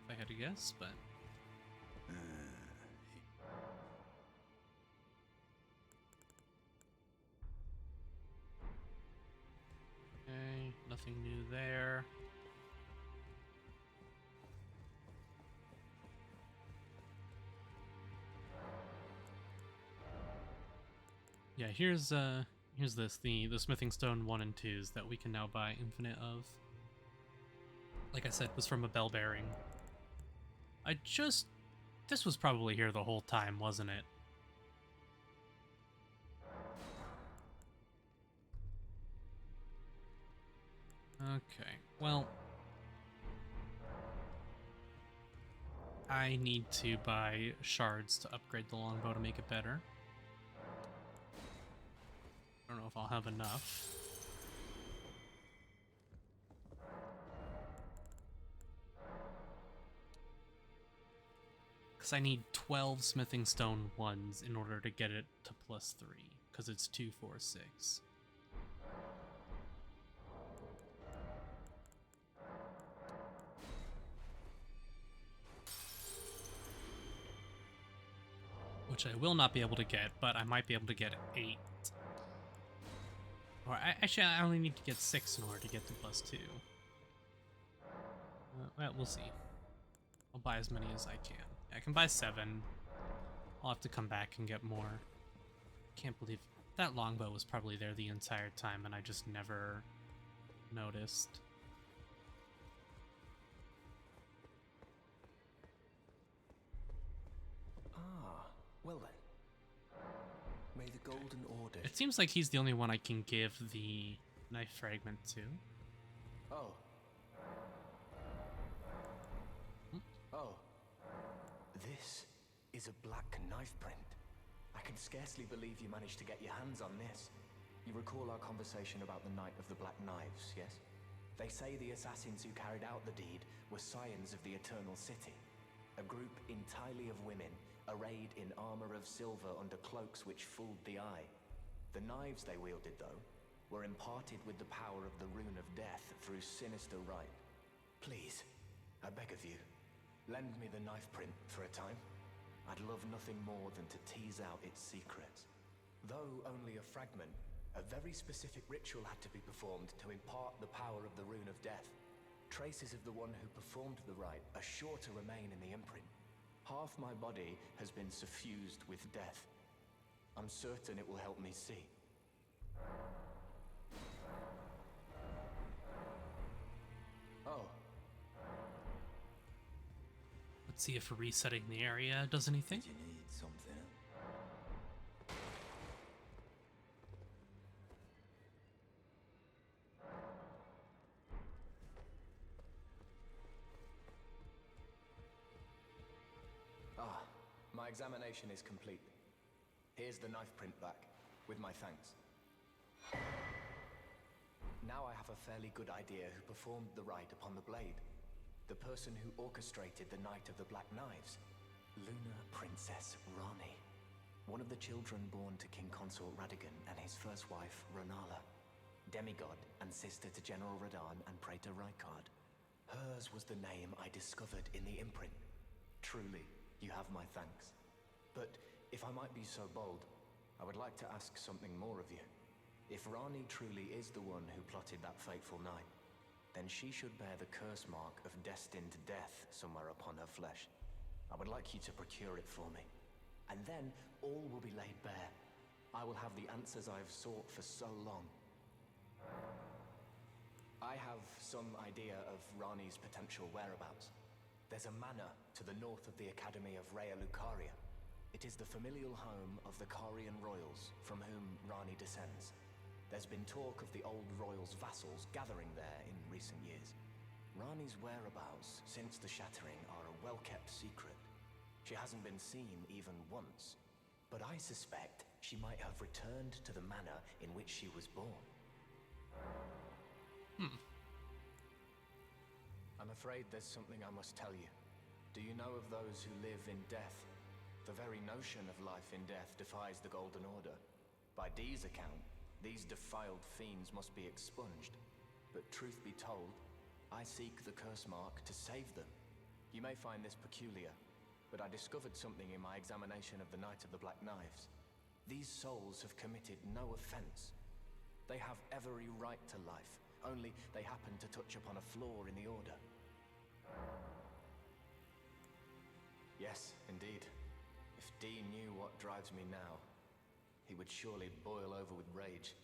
If I had to guess, but... Okay, nothing new there. Yeah, here's this, the smithing stone 1 and 2s that we can now buy infinite of. Like I said, was from a bell bearing. This was probably here the whole time, wasn't it? Okay, well, I need to buy shards to upgrade the longbow to make it better. I don't know if I'll have enough. Because I need 12 smithing stone 1s in order to get it to +3, because it's 2, 4, 6. Which I will not be able to get, but I might be able to get 8. Or actually, I only need to get 6 in order to get to +2. Well, we'll see. I'll buy as many as I can. I can buy 7. I'll have to come back and get more. Can't believe that longbow was probably there the entire time and I just never noticed. Ah, well then. May the Golden Order... It seems like he's the only one I can give the knife fragment to. Oh. Oh. This is a black knife print. I can scarcely believe you managed to get your hands on this. You recall our conversation about the Knight of the Black Knives, yes? They say the assassins who carried out the deed were scions of the Eternal City. A group entirely of women, arrayed in armor of silver under cloaks which fooled the eye. The knives they wielded, though, were imparted with the power of the Rune of Death through sinister rite. Please, I beg of you, lend me the knife print for a time. I'd love nothing more than to tease out its secrets. Though only a fragment, a very specific ritual had to be performed to impart the power of the Rune of Death. Traces of the one who performed the rite are sure to remain in the imprint. Half my body has been suffused with death. I'm certain it will help me see. Oh. Let's see if resetting the area does anything. Did you need something? Ah, my examination is complete. Here's the knife print back, with my thanks. Now I have a fairly good idea who performed the rite upon the blade. The person who orchestrated the Night of the Black Knives. Lunar Princess Rani. One of the children born to King Consort Radigan and his first wife, Ranala. Demigod and sister to General Radahn and Praetor Rykard. Hers was the name I discovered in the imprint. Truly, you have my thanks. But if I might be so bold, I would like to ask something more of you. If Rani truly is the one who plotted that fateful night, then she should bear the curse mark of destined death somewhere upon her flesh. I would like you to procure it for me. And then all will be laid bare. I will have the answers I have sought for so long. I have some idea of Rani's potential whereabouts. There's a manor to the north of the Academy of Raya Lucaria. It is the familial home of the Carian royals from whom Rani descends. There's been talk of the old royals' vassals gathering there in recent years. Rani's whereabouts since the shattering are a well-kept secret. She hasn't been seen even once, but I suspect she might have returned to the manor in which she was born. I'm afraid there's something I must tell you. Do you know of those who live in death? The very notion of life in death defies the Golden Order. By Dee's account, these defiled fiends must be expunged. But truth be told, I seek the curse mark to save them. You may find this peculiar, but I discovered something in my examination of the Night of the Black Knives. These souls have committed no offense. They have every right to life, only they happen to touch upon a flaw in the Order. Yes, indeed. If Dee knew what drives me now, he would surely boil over with rage.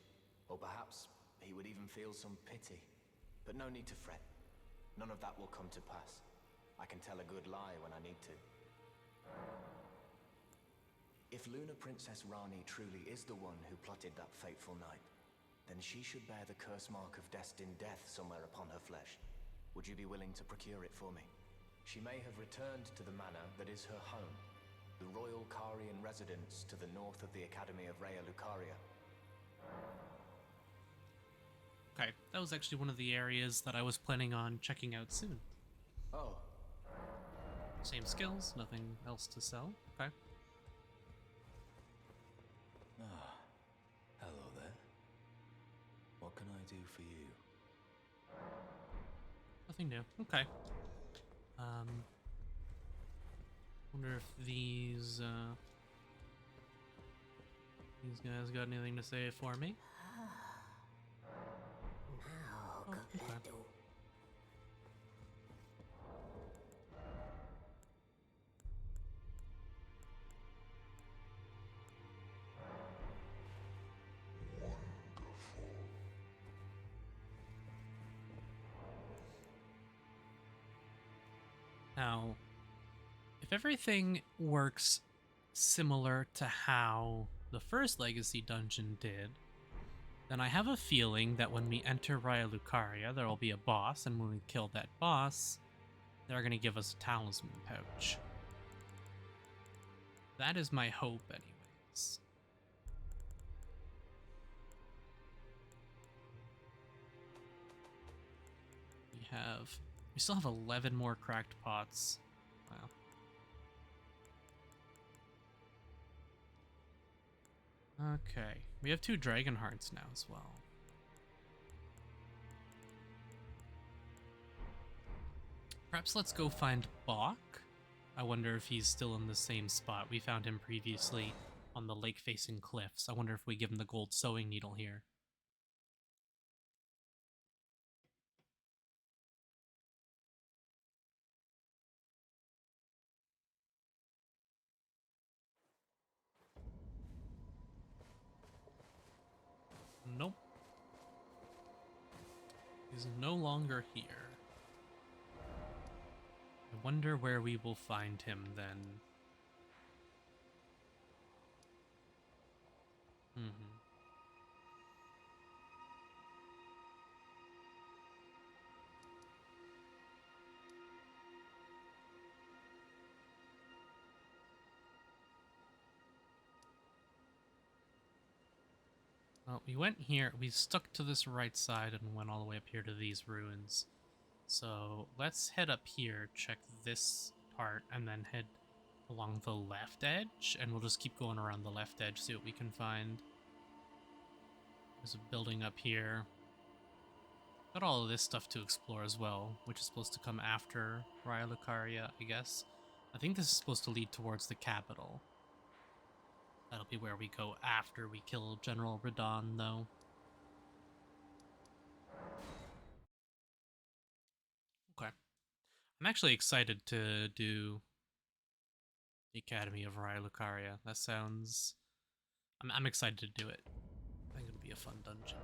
Or perhaps he would even feel some pity. But no need to fret. None of that will come to pass. I can tell a good lie when I need to. If Lunar Princess Rani truly is the one who plotted that fateful night, then she should bear the curse mark of destined death somewhere upon her flesh. Would you be willing to procure it for me? She may have returned to the manor that is her home, the royal Carian residence to the north of the Academy of Raya Lucaria. Okay, that was actually one of the areas that I was planning on checking out soon. Oh, Same skills, nothing else to sell. Okay. Hello there. What can I do for you? Nothing new. Okay. Wonder if these guys got anything to say for me. Oh, okay. Now, if everything works similar to how the first Legacy dungeon did, then I have a feeling that when we enter Raya Lucaria, there will be a boss, and when we kill that boss, they're going to give us a talisman pouch. That is my hope, anyways. We still have 11 more cracked pots. Wow. Okay, we have 2 dragon hearts now as well. Perhaps let's go find Bach. I wonder if he's still in the same spot. We found him previously on the lake-facing cliffs. I wonder if we give him the gold sewing needle here. Nope. He's no longer here. I wonder where we will find him then. Well, we went here, we stuck to this right side and went all the way up here to these ruins. So let's head up here, check this part, and then head along the left edge, and we'll just keep going around the left edge, see what we can find. There's a building up here. Got all of this stuff to explore as well, which is supposed to come after Raya Lucaria, I guess. I think this is supposed to lead towards the capital. That'll be where we go after we kill General Radahn, though. Okay. I'm actually excited to do the Academy of Raya Lucaria. That sounds... I'm excited to do it. I think it'll be a fun dungeon.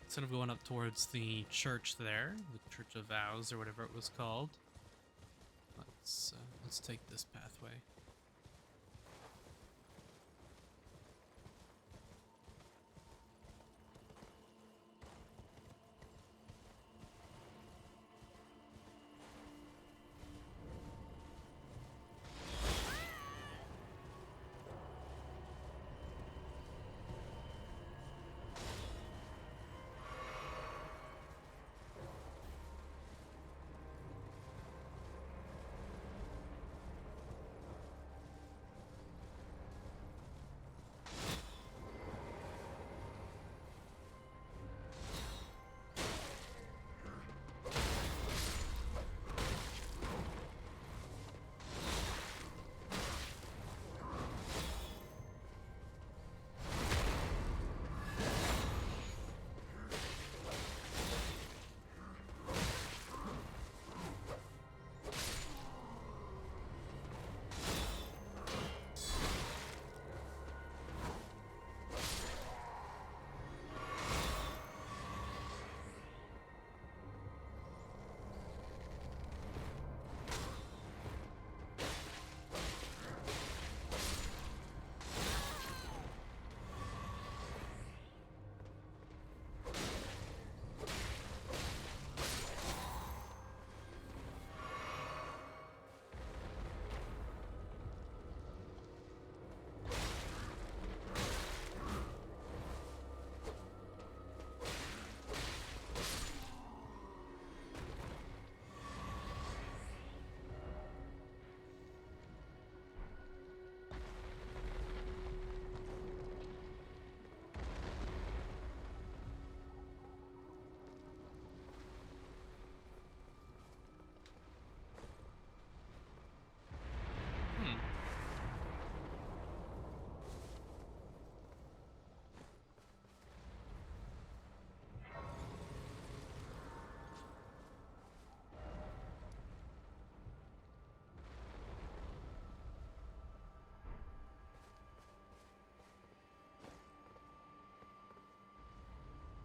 Instead of going up towards the church there, the Church of Vows or whatever it was called, let's take this pathway.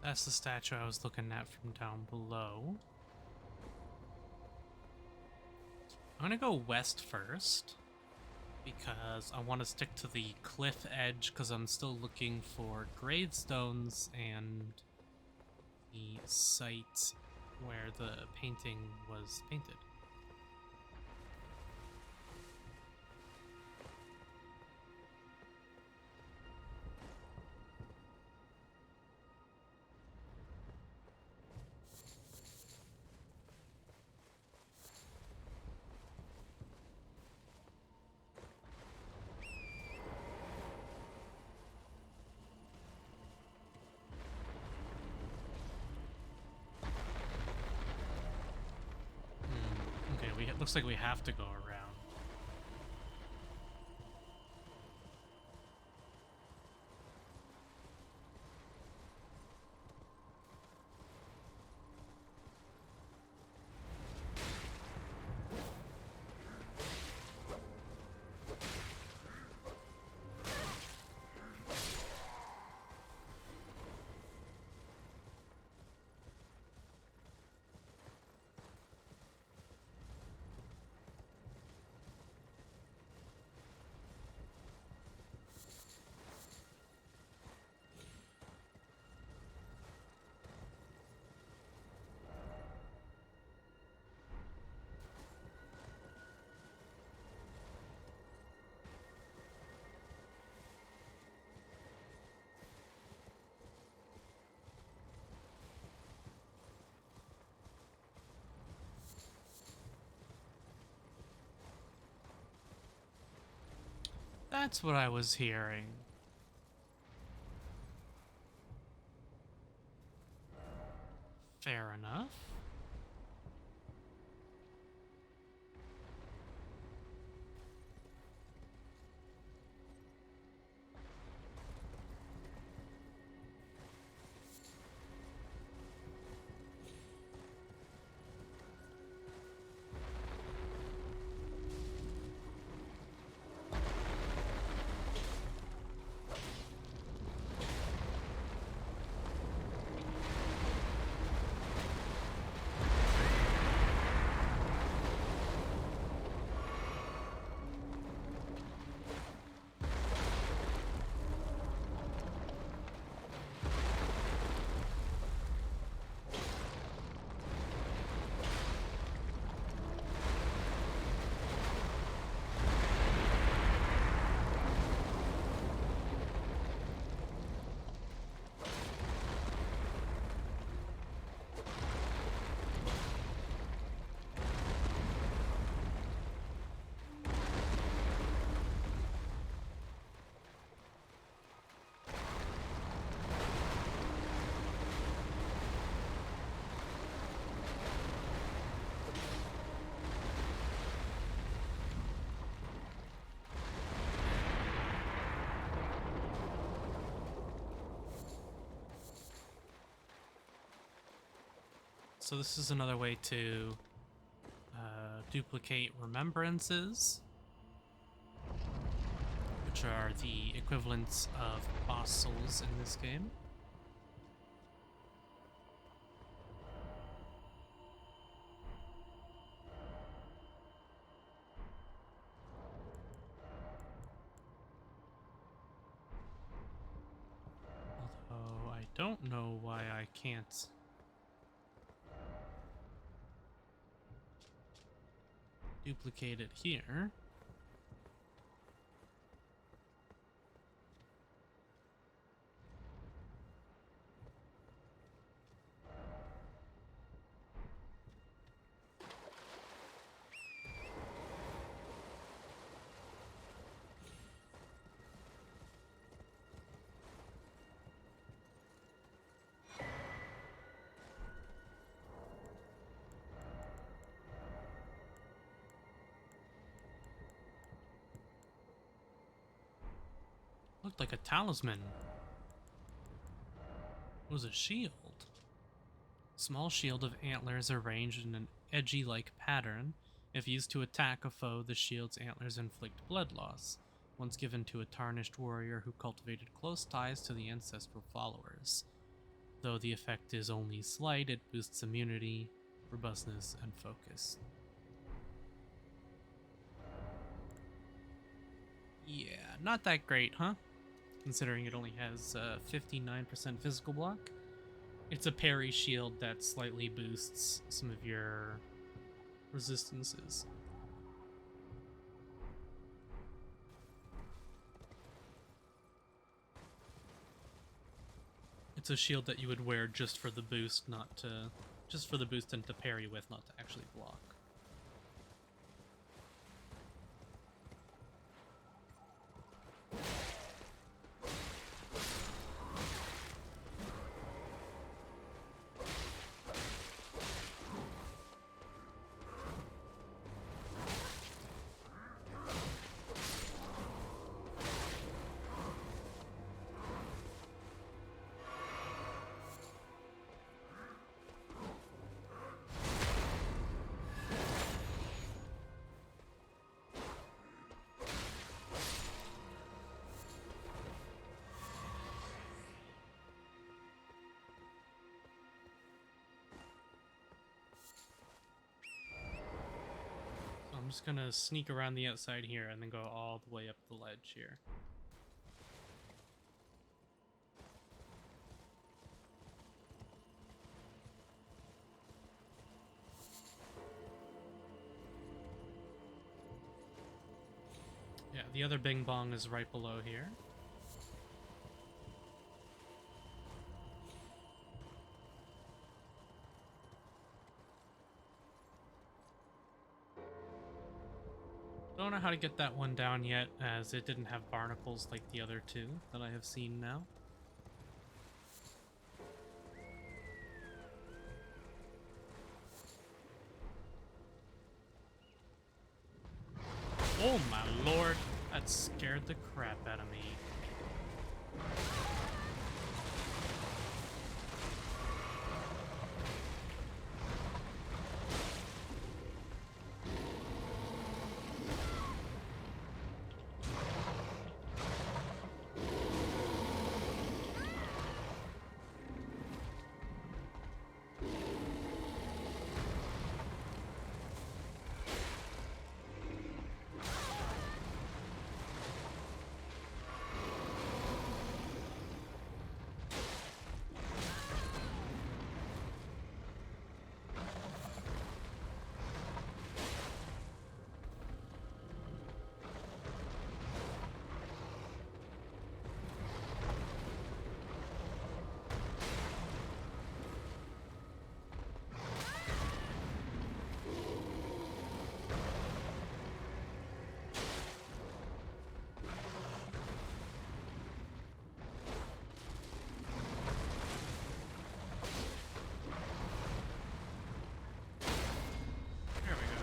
That's the statue I was looking at from down below. I'm gonna go west first, because I want to stick to the cliff edge, because I'm still looking for gravestones and the site where the painting was painted. Looks like we have to go around. That's what I was hearing. Fair enough. So this is another way to duplicate remembrances, which are the equivalents of boss souls in this game. Although I don't know why I can't duplicate it here. Looked like a talisman. It was a shield. Small shield of antlers arranged in an edgy-like pattern. If used to attack a foe, the shield's antlers inflict blood loss. Once given to a tarnished warrior who cultivated close ties to the ancestral followers. Though the effect is only slight, it boosts immunity, robustness, and focus. Yeah, not that great, huh? Considering it only has 59% physical block. It's a parry shield that slightly boosts some of your resistances. It's a shield that you would wear just for the boost, not to... just for the boost and to parry with, not to actually block. I'm just gonna sneak around the outside here and then go all the way up the ledge here. Yeah, the other Bing Bong is right below here. Don't know how to get that one down yet, as it didn't have barnacles like the other two that I have seen now. Oh my lord, that scared the crap out of me. There we go.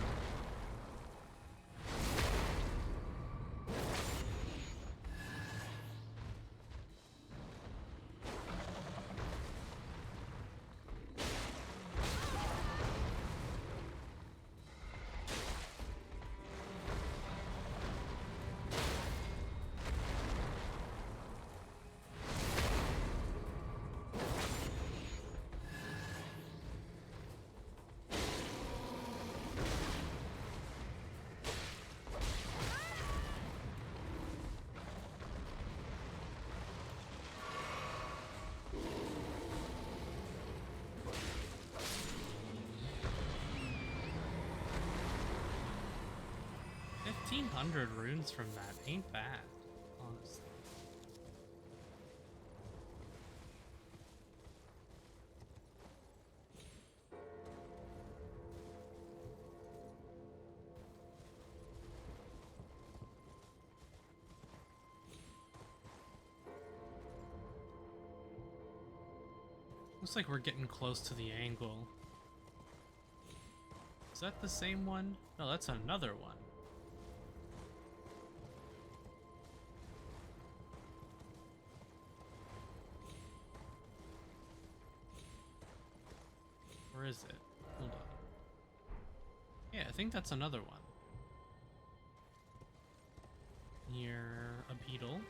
$1,500 runes from that ain't bad, honestly. Looks like we're getting close to the angle. Is that the same one? No, that's another one. Where is it? Hold on. Yeah, I think that's another one. Near a beetle.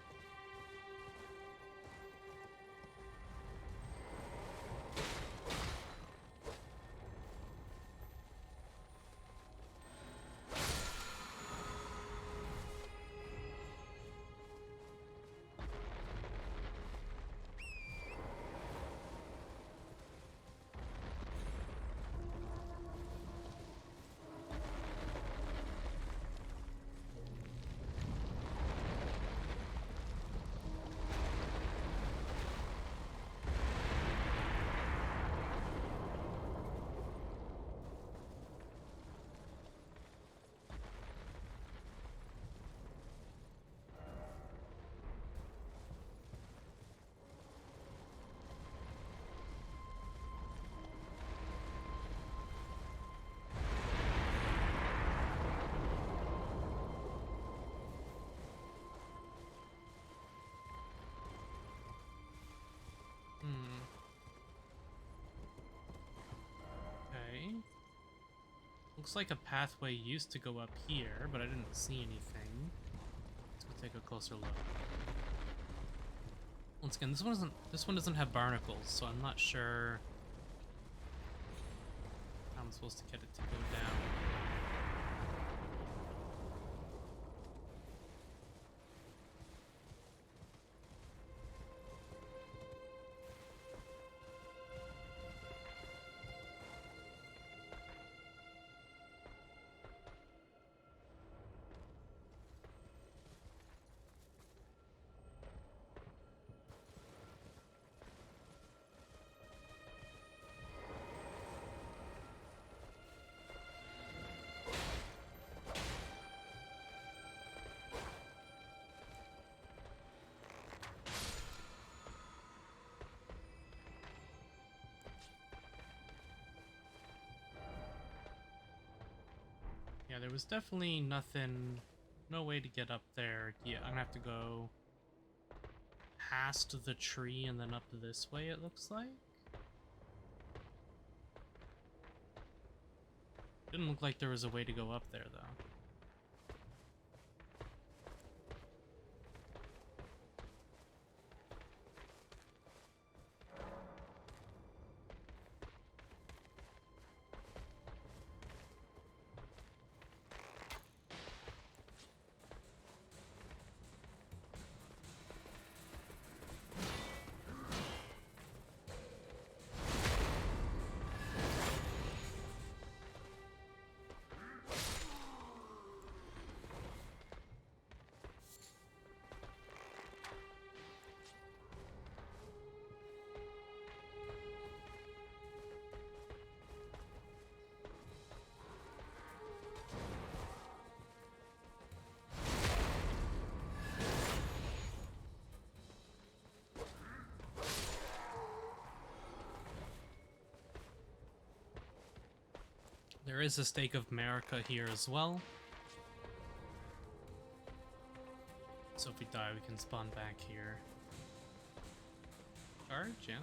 Okay. Looks like a pathway used to go up here, but I didn't see anything. Let's go take a closer look. Once again, this one doesn't have barnacles, so I'm not sure how I'm supposed to get it to go down. Yeah, there was definitely nothing, no way to get up there. Yeah, I'm gonna have to go past the tree and then up this way, it looks like. Didn't look like there was a way to go up there, though. There is a stake of America here as well. So if we die, we can spawn back here. Charge, yeah.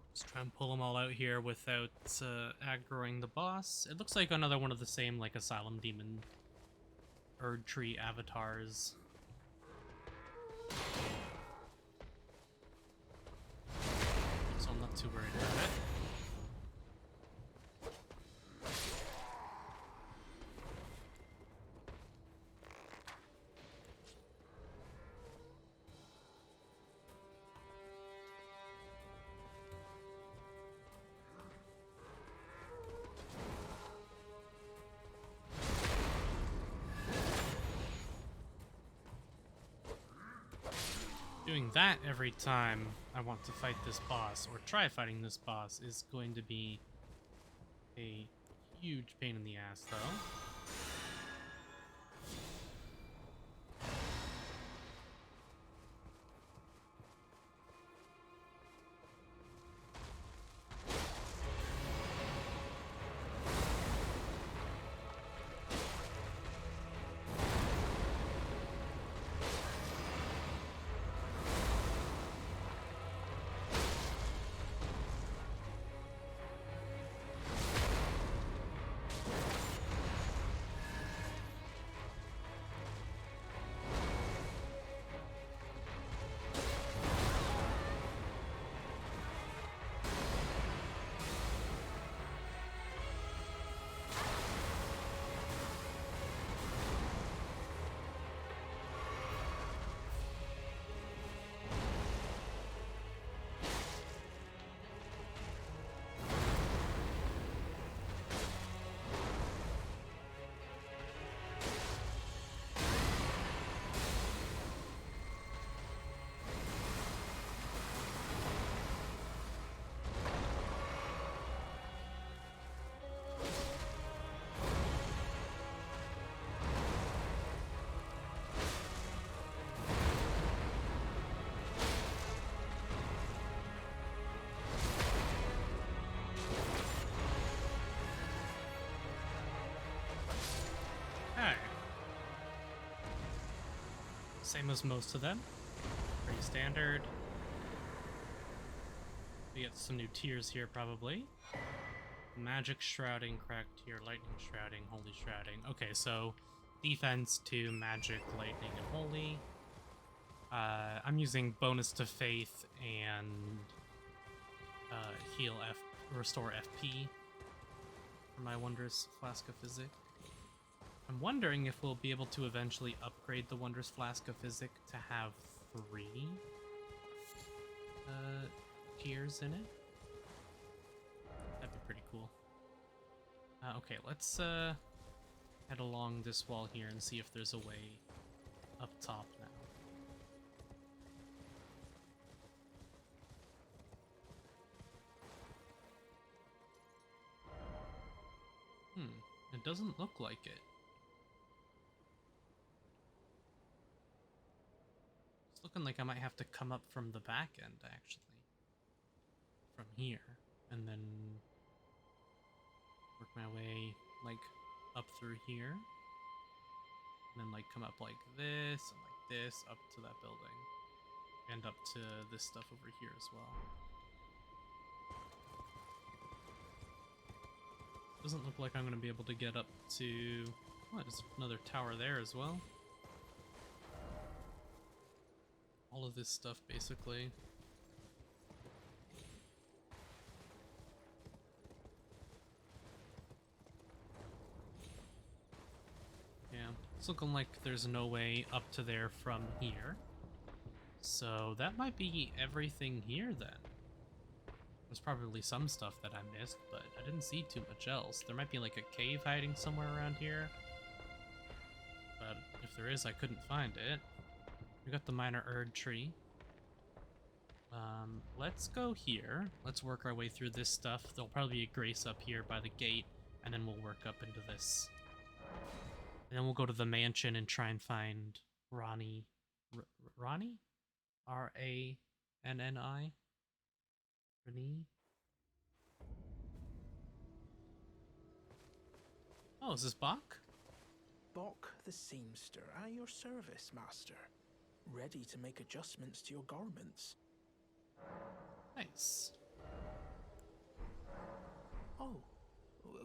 Let's try and pull them all out here without aggroing the boss. It looks like another one of the same, like, Asylum Demon Erd Tree avatars. So I'm not too worried about it. Doing that every time I want to fight this boss, or try fighting this boss, is going to be a huge pain in the ass, though. Same as most of them. Pretty standard. We get some new tiers here, probably. Magic Shrouding, Cracked Tier, Lightning Shrouding, Holy Shrouding. Okay, so defense to Magic, Lightning, and Holy. I'm using bonus to Faith and Restore FP for my Wondrous Flask of Physic. I'm wondering if we'll be able to eventually upgrade the Wondrous Flask of Physic to have 3 tiers in it. That'd be pretty cool. Okay, let's head along this wall here and see if there's a way up top now. It doesn't look like it. looking like I might have to come up from the back end, actually. From here. And then work my way, like, up through here. And then, like, come up like this, and like this, up to that building. And up to this stuff over here as well. Doesn't look like I'm going to be able to get up to... Oh, there's another tower there as well. All of this stuff, basically. Yeah, it's looking like there's no way up to there from here. So that might be everything here then. There's probably some stuff that I missed, but I didn't see too much else. There might be like a cave hiding somewhere around here. But if there is, I couldn't find it. We got the minor Erd tree. Let's go here. Let's work our way through this stuff. There'll probably be a grace up here by the gate, and then we'll work up into this. And then we'll go to the mansion and try and find Ronnie. Ronnie? R-A-N-N-I? Renee? Oh, is this Bach? Bok the seamster, at your service, master. Ready to make adjustments to your garments. Nice. Oh,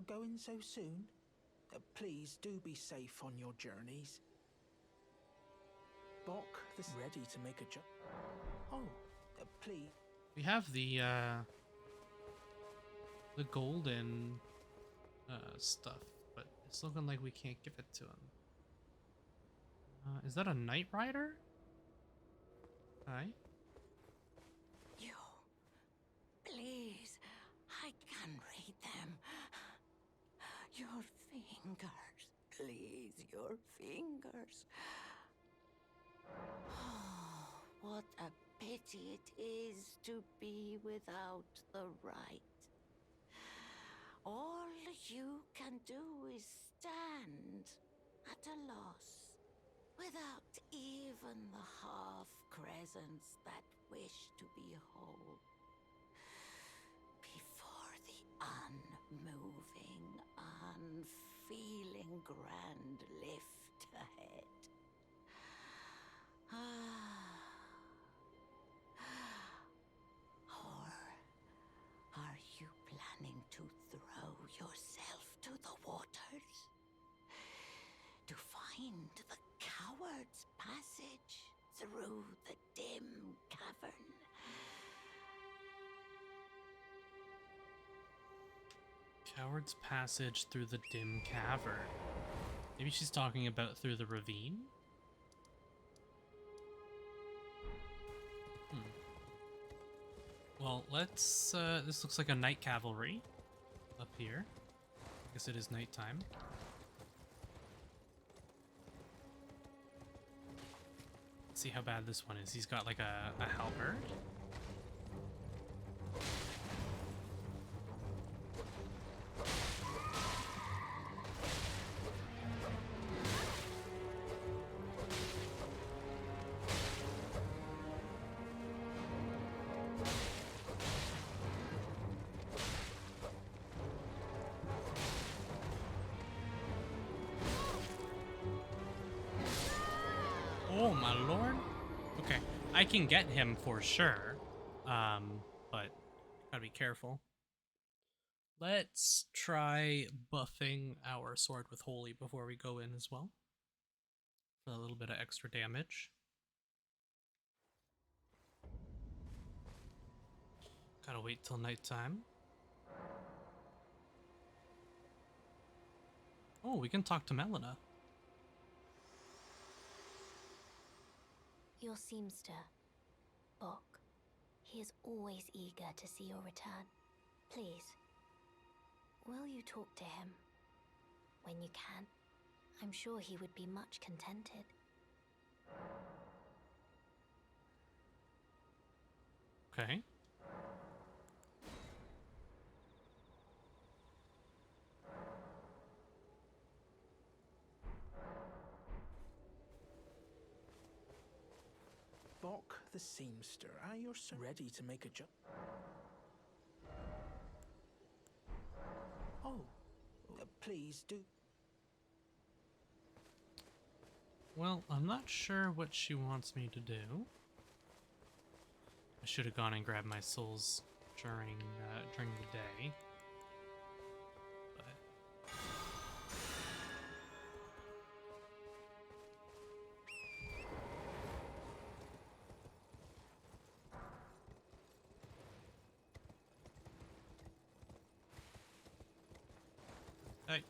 going so soon? Please do be safe on your journeys. Bok the ready to make Oh, please. We have the golden stuff, but it's looking like we can't give it to him. Is that a Knight Rider? Hi. You. Please. I can read them. Your fingers. Please, your fingers. Oh, what a pity it is to be without the right. All you can do is stand at a loss, without even the half-crescents that wish to be whole. Before the unmoving, unfeeling grand lift ahead. Or are you planning to throw yourself to the waters? To find the coward's passage through the dim cavern? Coward's passage through the dim cavern. Maybe she's talking about through the ravine? Well, let's, this looks like a night cavalry up here. I guess it is nighttime. Let's see how bad this one is. He's got like a halberd. Oh my lord. Okay, I can get him for sure, but gotta be careful. Let's try buffing our sword with holy before we go in as well, for a little bit of extra damage. Gotta wait till nighttime. Oh, we can talk to Melina. Your seamster, Bok. He is always eager to see your return. Please, will you talk to him? When you can. I'm sure he would be much contented. Okay. Bok the seamster. You're so ready to make a Oh, please do. Well, I'm not sure what she wants me to do. I should have gone and grabbed my souls during the day. But hey.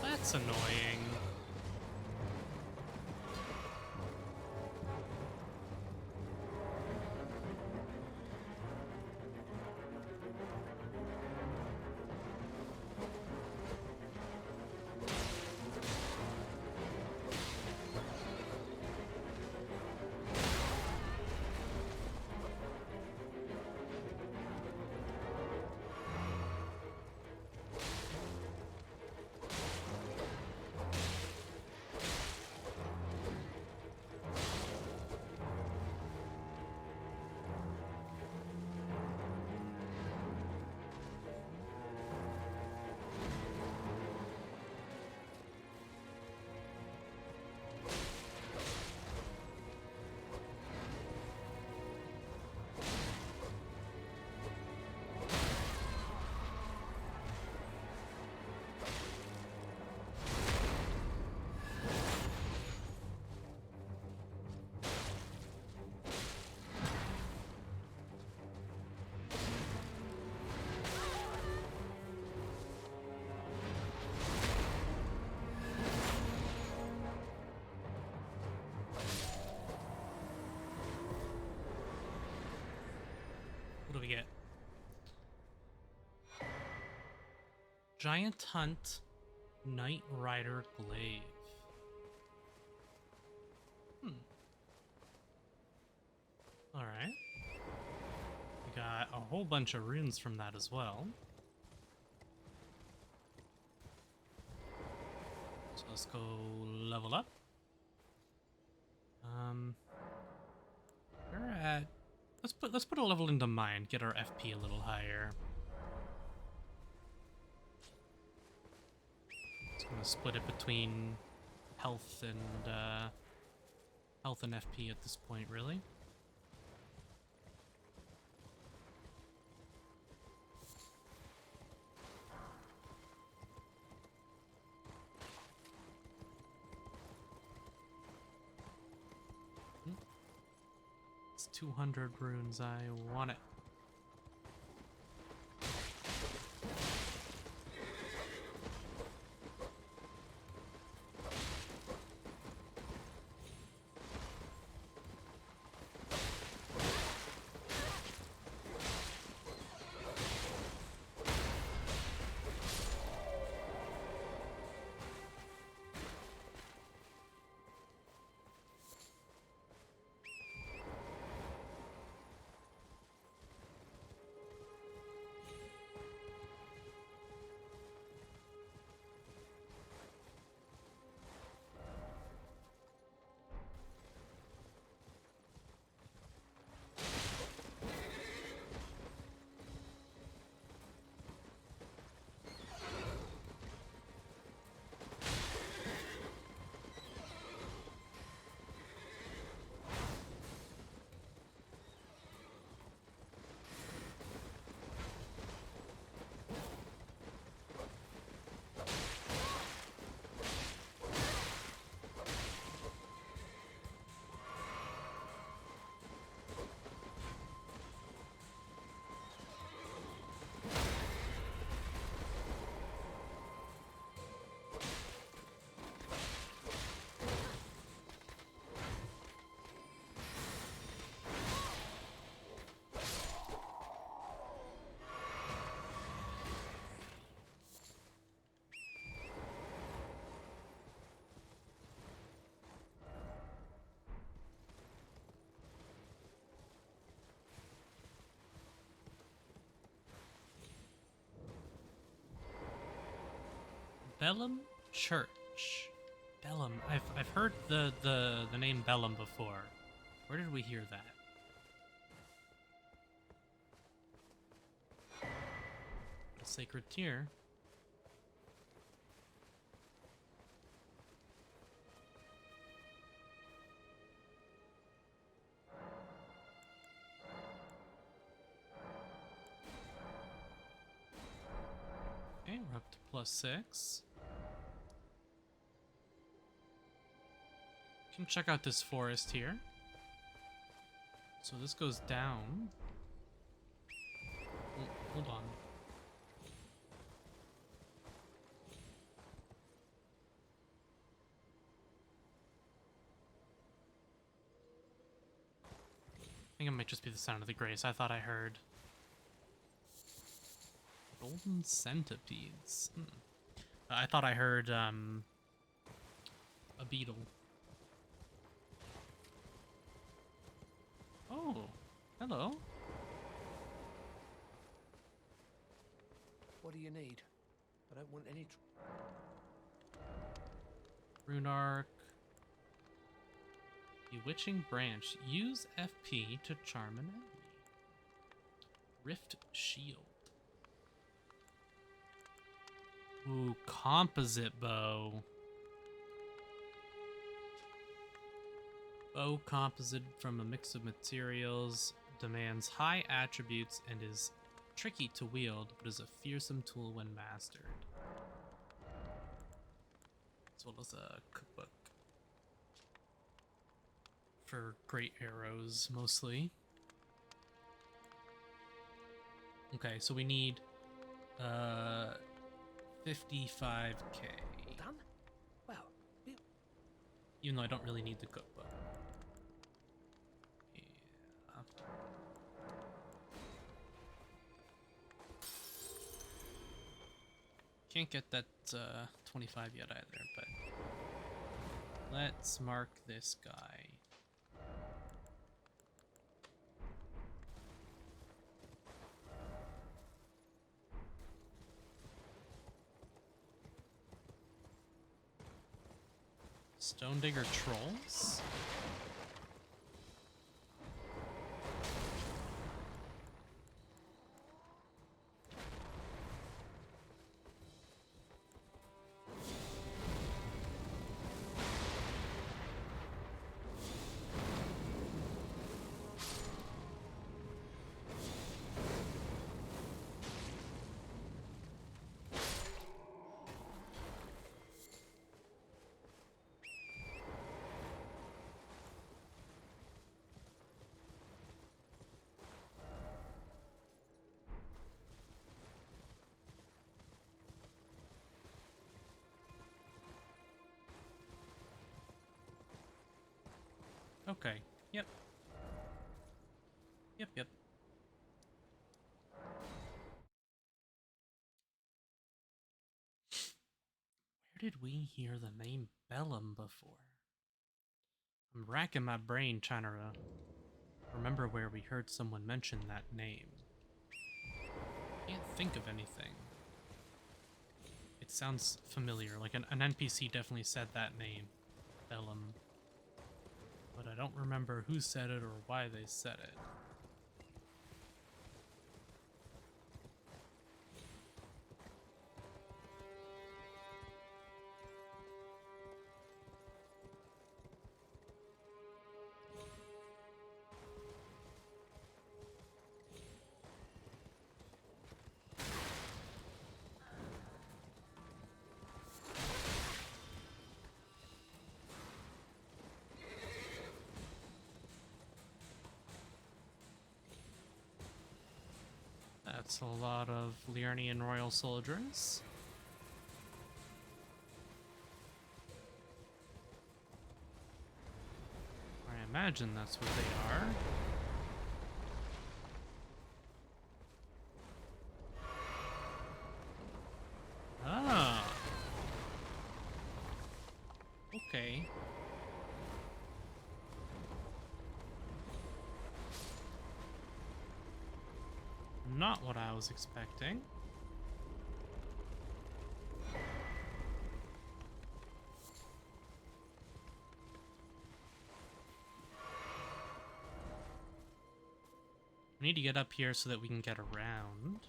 That's annoying. What do we get? Giant Hunt, Knight Rider Glaive. Alright. We got a whole bunch of runes from that as well. So let's go level up. We're at let's put a level into mind, get our FP a little higher. Just gonna split it between health and FP at this point, really. It's 200 runes. I want it. Bellum Church. Bellum. I've heard the name Bellum before. Where did we hear that? A sacred tier. Okay, we're up to +6. Can check out this forest here. So this goes down. Hold on. I think it might just be the sound of the grace. I thought I heard golden centipedes. I thought I heard a beetle. Oh, hello. What do you need? I don't want any. Rune Arc. Bewitching Branch. Use FP to charm an enemy. Rift Shield. Ooh, Composite Bow. Bow composite from a mix of materials, demands high attributes, and is tricky to wield, but is a fearsome tool when mastered. As well as a cookbook. For great arrows, mostly. Okay, so we need 55k. All done? Well, Even though I don't really need the cookbook. Yeah. Can't get that 25 yet either, but let's mark this guy. Stone Digger Trolls? Okay. Yep. Yep. Where did we hear the name Bellum before? I'm racking my brain trying to remember where we heard someone mention that name. Can't think of anything. It sounds familiar, like an NPC definitely said that name, Bellum. But I don't remember who said it or why they said it. That's a lot of Liurnian royal soldiers. I imagine that's what they are. Ah. Okay. Not what I was expecting. We need to get up here so that we can get around.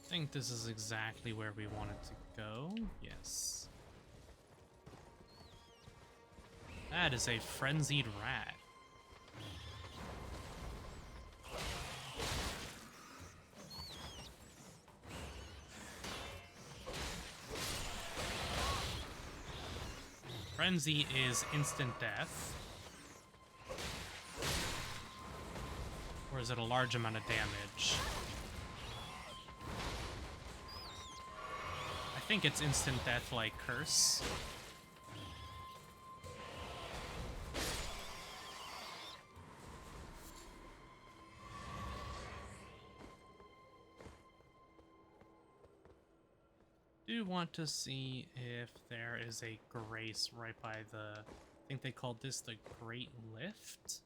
I think this is exactly where we wanted to go. Yes. That is a frenzied rat. Frenzy is instant death. Or is it a large amount of damage? I think it's instant death like Curse. Do want to see if there is a grace right by the... I think they called this the Great Lift?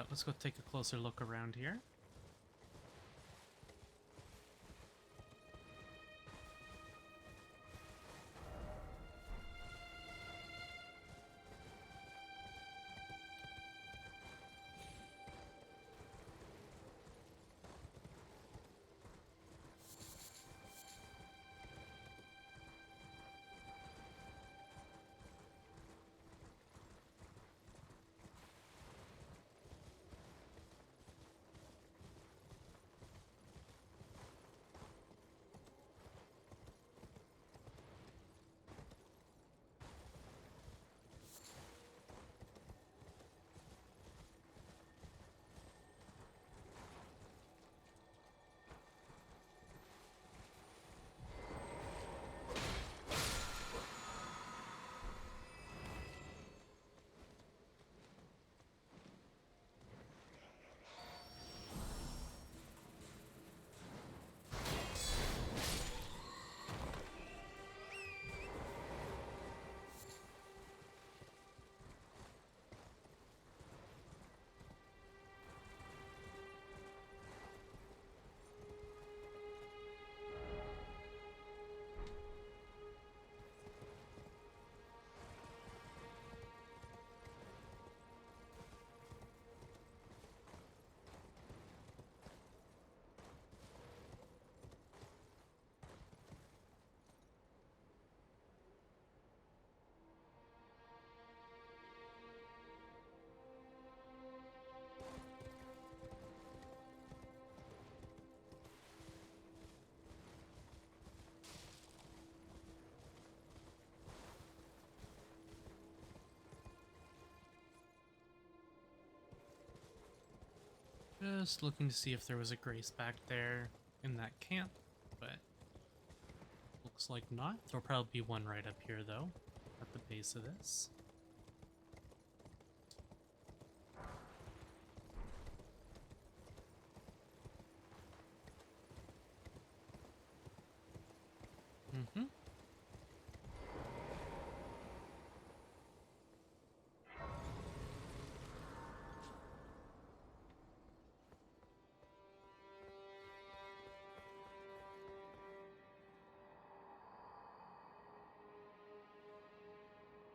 Let's go take a closer look around here. Just looking to see if there was a grace back there in that camp, but looks like not. There'll probably be one right up here, though, at the base of this. Mm-hmm.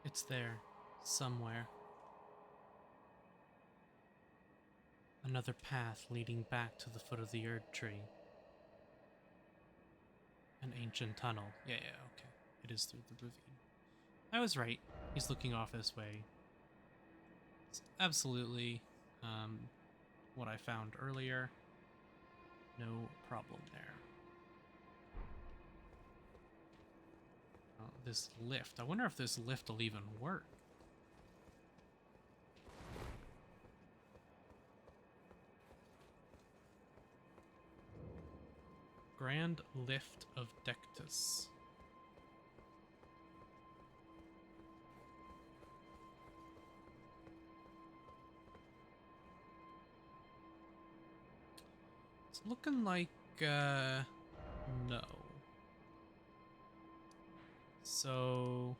It's there, somewhere. Another path leading back to the foot of the Erd tree. An ancient tunnel. Yeah, okay. It is through the ravine. I was right. He's looking off this way. It's absolutely what I found earlier. No problem there. this lift. I wonder if this lift will even work. Grand Lift of Dectus. It's looking like, no. So,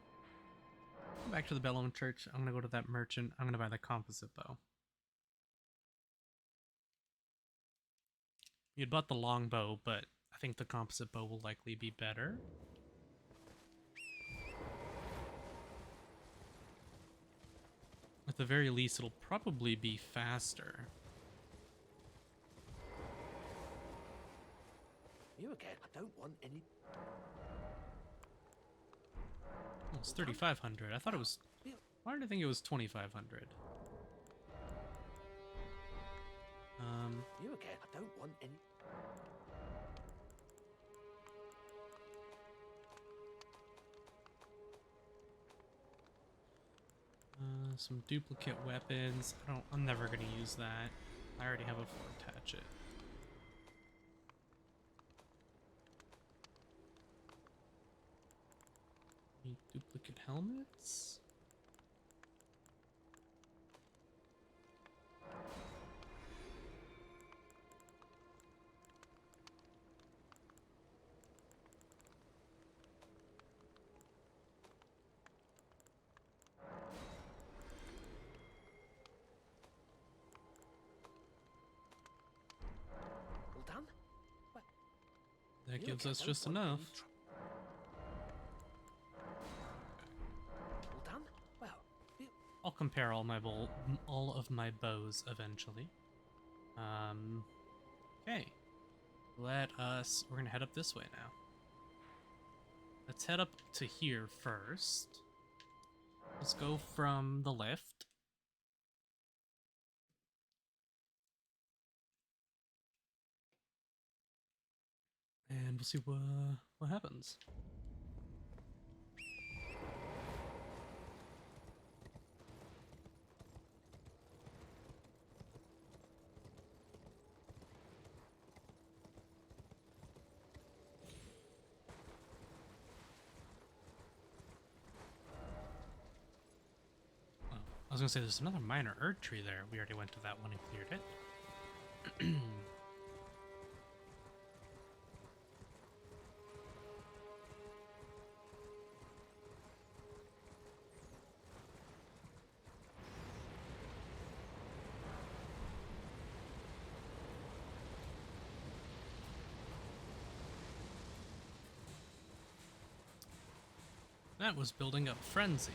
go back to the Bellone Church. I'm gonna go to that merchant. I'm gonna buy the Composite Bow. You'd bought the longbow, but I think the Composite Bow will likely be better. At the very least, it'll probably be faster. You again. I don't want any. Oh, it's 3,500. I thought it was... Why did I think it was 2,500? You again. I don't want any. Some duplicate weapons. I'm never gonna use that. I already have a forked hatchet. Any duplicate helmets? All done? Well, That you gives again. us Don't just want any enough. All done? Well, I'll compare all of my bows eventually. Okay. We're gonna head up this way now. Let's head up to here first. Let's go from the left. And we'll see what happens. I was gonna say there's another minor Erd tree there. We already went to that one and cleared it. That was building up frenzy.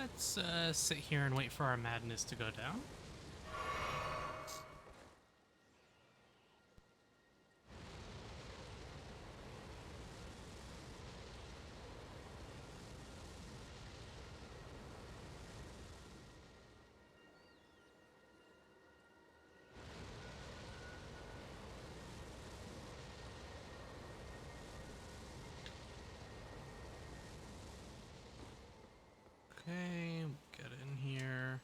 Let's sit here and wait for our madness to go down. Okay, get in here.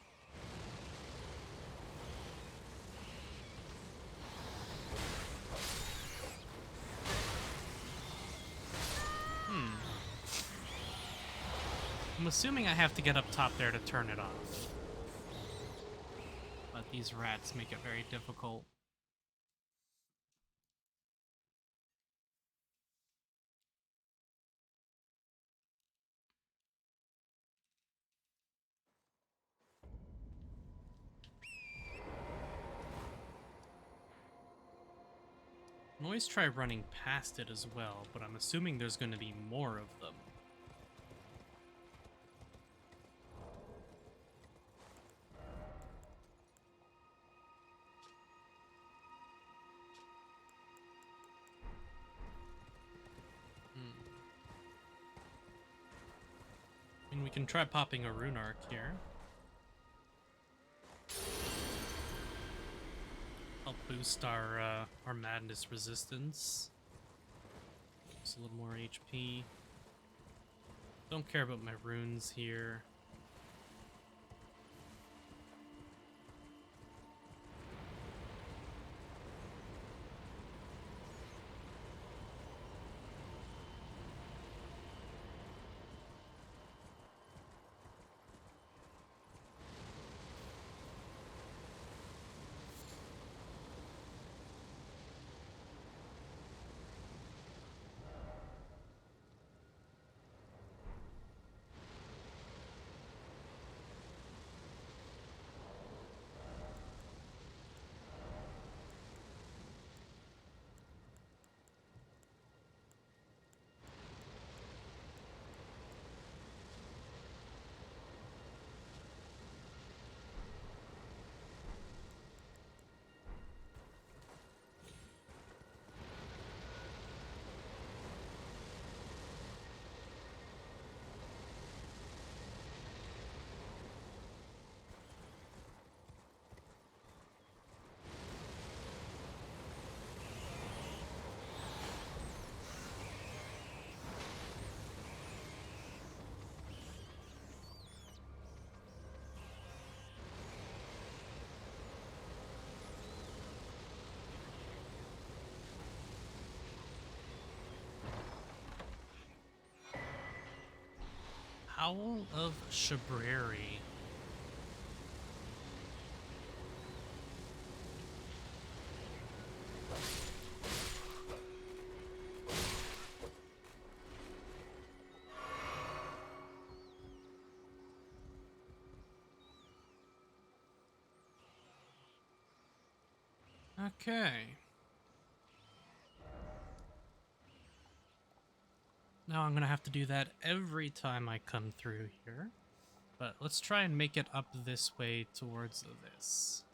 I'm assuming I have to get up top there to turn it off. But these rats make it very difficult. I can always try running past it as well, but I'm assuming there's going to be more of them. And we can try popping a rune arc here. Help boost our madness resistance. Just a little more HP. Don't care about my runes here. Howl of Shabrari. Okay. Now I'm gonna have to do that every time I come through here. But let's try and make it up this way towards this.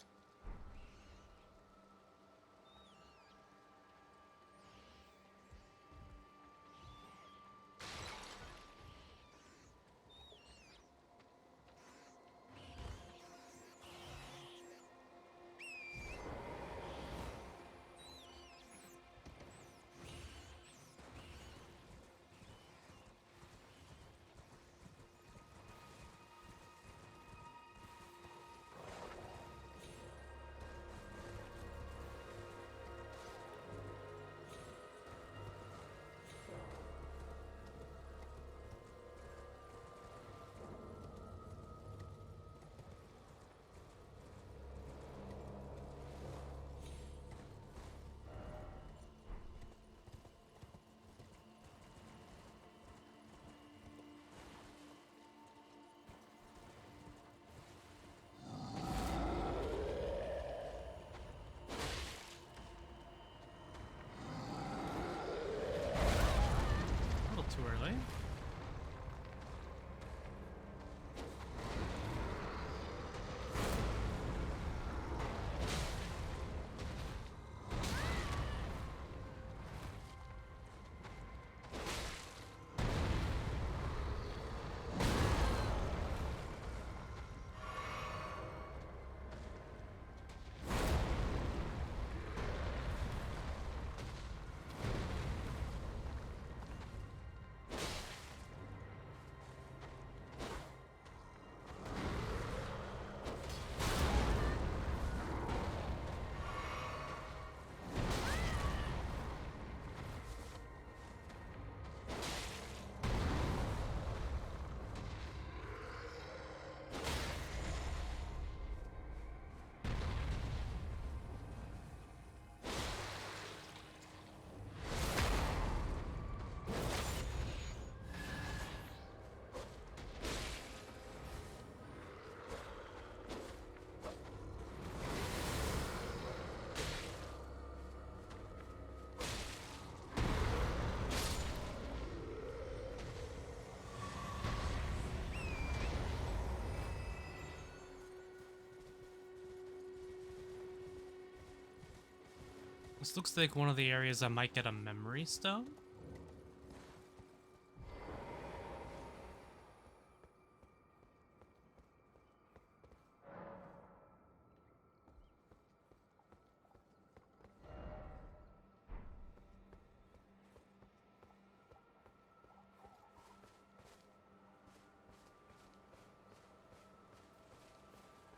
This looks like one of the areas I might get a memory stone.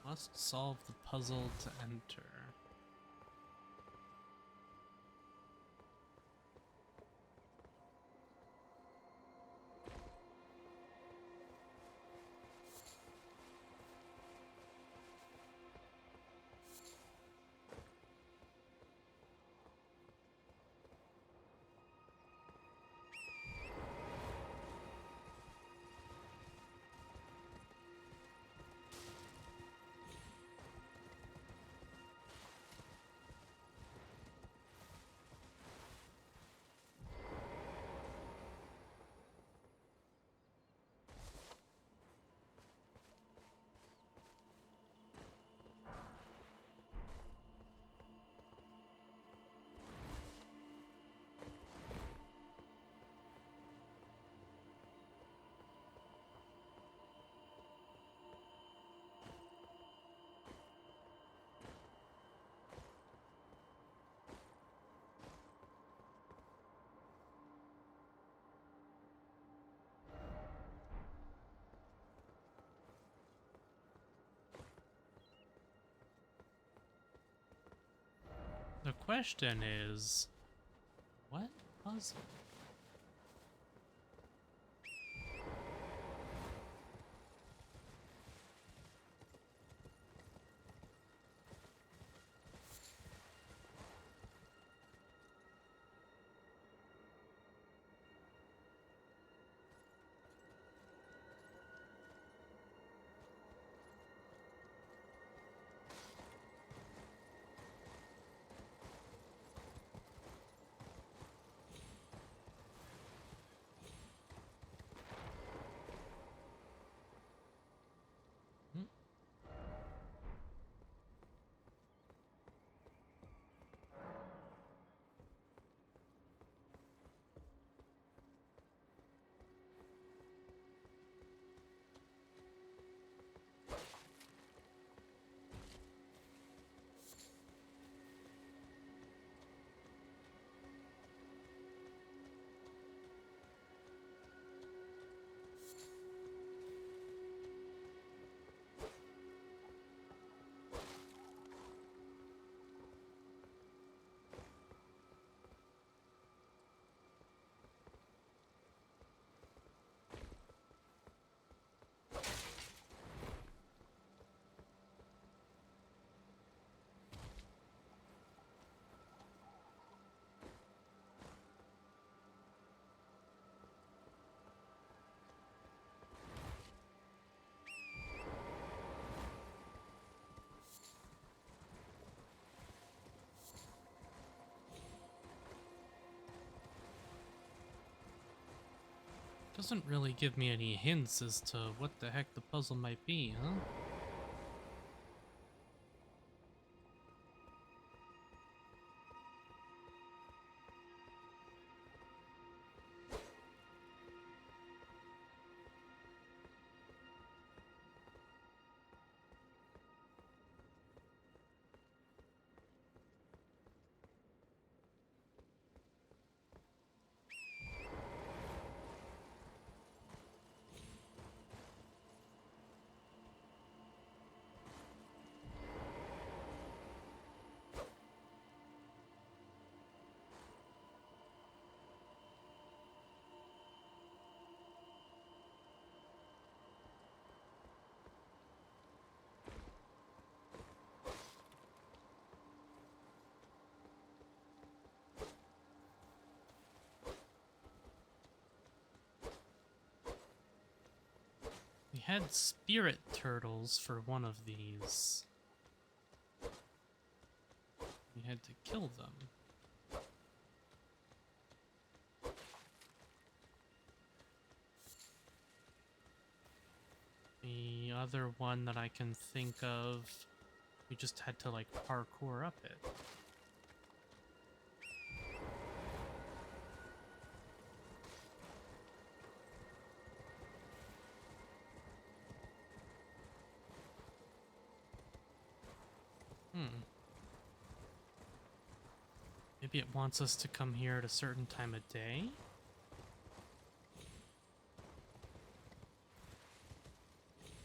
Must solve the puzzle to enter. The question is, what puzzle? Doesn't really give me any hints as to what the heck the puzzle might be, huh? We had spirit turtles for one of these. We had to kill them. The other one that I can think of, we just had to like parkour up it. Hmm. Maybe it wants us to come here at a certain time of day?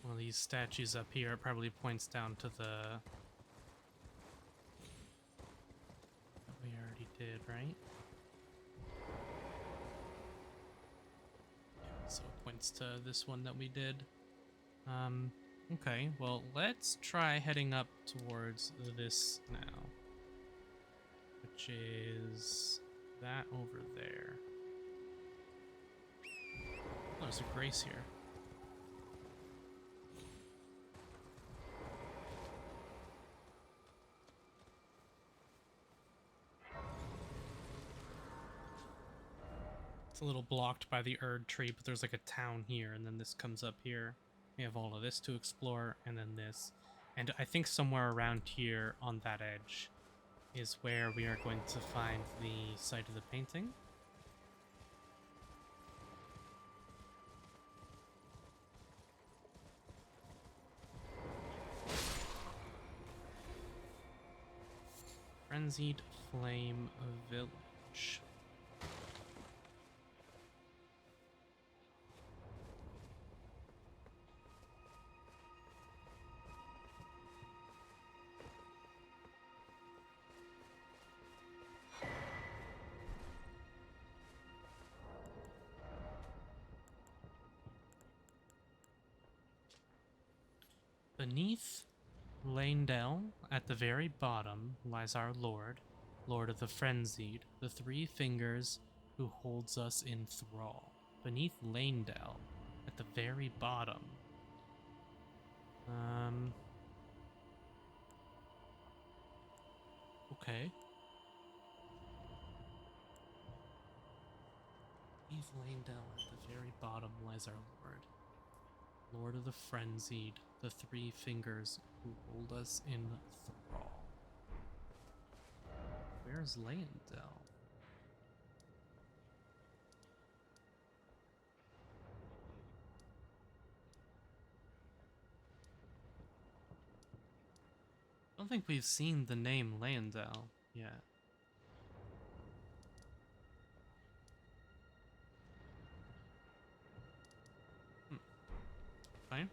One of these statues up here probably points down to the... that we already did, right? Yeah, so it points to this one that we did. Okay, well, let's try heading up towards this now. Which is that over there. Oh, there's a grace here. It's a little blocked by the Erd tree, but there's like a town here, and then this comes up here. We have all of this to explore, and then this. And I think somewhere around here on that edge is where we are going to find the site of the painting. Frenzied Flame Village. Beneath Lanedell, at the very bottom, lies our Lord, Lord of the Frenzied, the Three Fingers, who holds us in thrall. Beneath Lanedell, at the very bottom. Okay. Beneath Lanedell, at the very bottom, lies our Lord. Lord of the Frenzied, the Three Fingers who hold us in thrall. Where's Lanedell? I don't think we've seen the name Lanedell yet. Fine.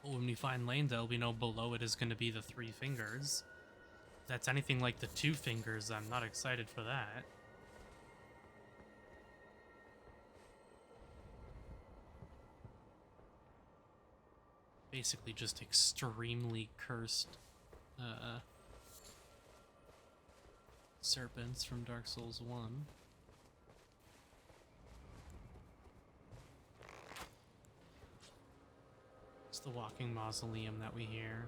Well, when we find Lanedell, we know below it is going to be the Three Fingers. If that's anything like the Two Fingers, I'm not excited for that. Basically just extremely cursed serpents from Dark Souls 1. It's the walking mausoleum that we hear.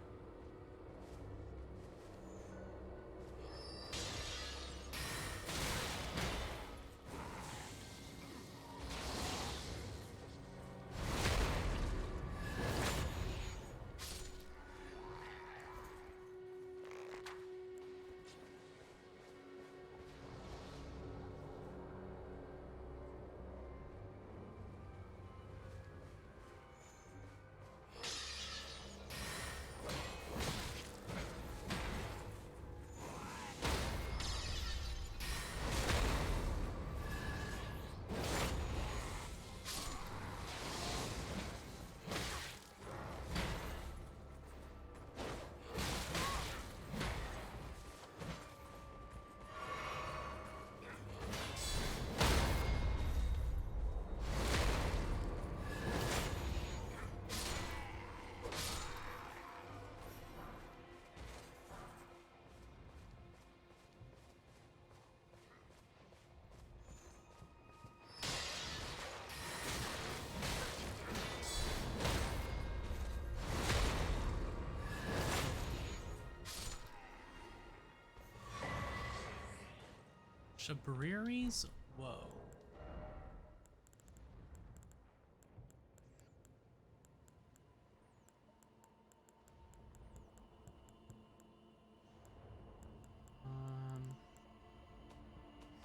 Shabriri's Woe.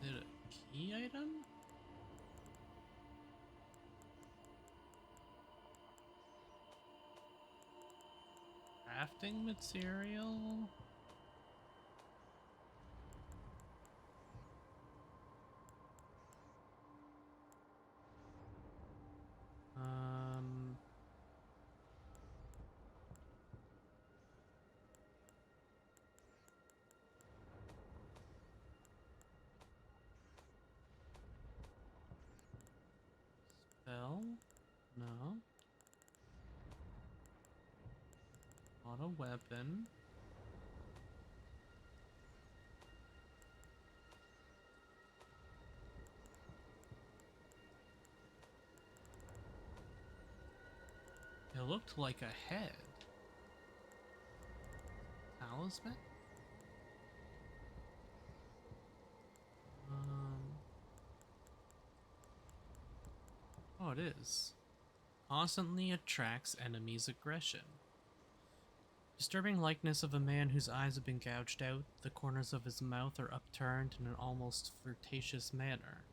Is it a key item? crafting material? Spell? No. Not a weapon. It looked like a head. Talisman? Oh, it is. Constantly attracts enemies' aggression. Disturbing likeness of a man whose eyes have been gouged out, the corners of his mouth are upturned in an almost flirtatious manner.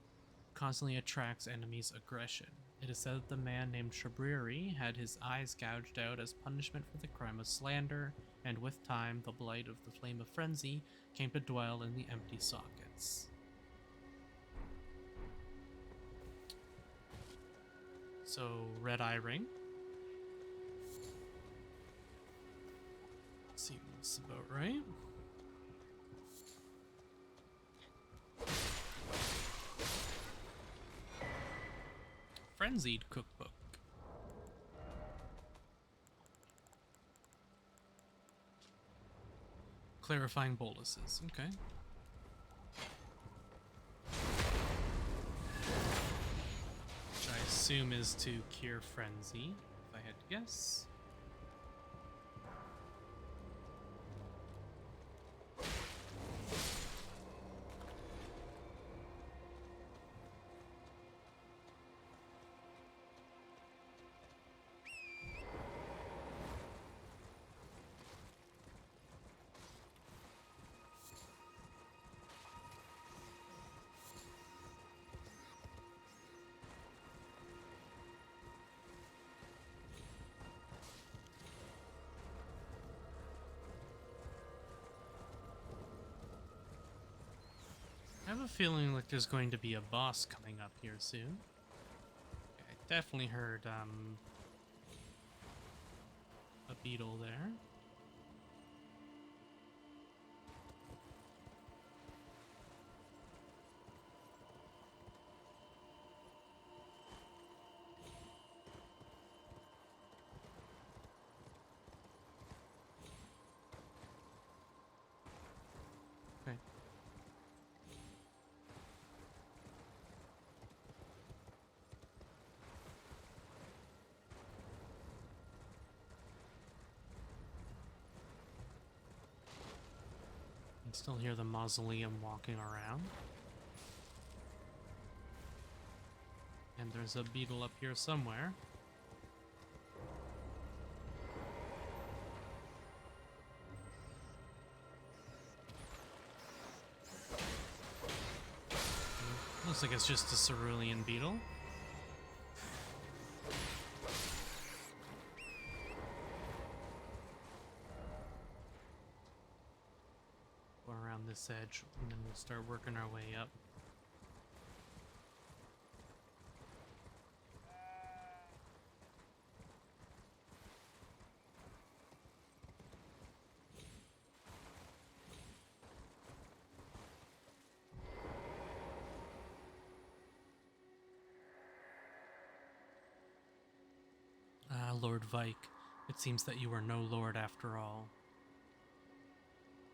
Constantly attracts enemies' aggression. It is said that the man named Shabriri had his eyes gouged out as punishment for the crime of slander, and with time, the blight of the flame of frenzy came to dwell in the empty sockets. So, red eye ring. Seems about right. Frenzied cookbook. Clarifying boluses. Okay. Which I assume is to cure frenzy, if I had to guess. I have a feeling like there's going to be a boss coming up here soon. I definitely heard a beetle there. Okay. I can still hear the mausoleum walking around. And there's a beetle up here somewhere. Looks like it's just a cerulean beetle. Go around this edge, and then we'll start working our way up. Lord Vike, it seems that you are no lord after all.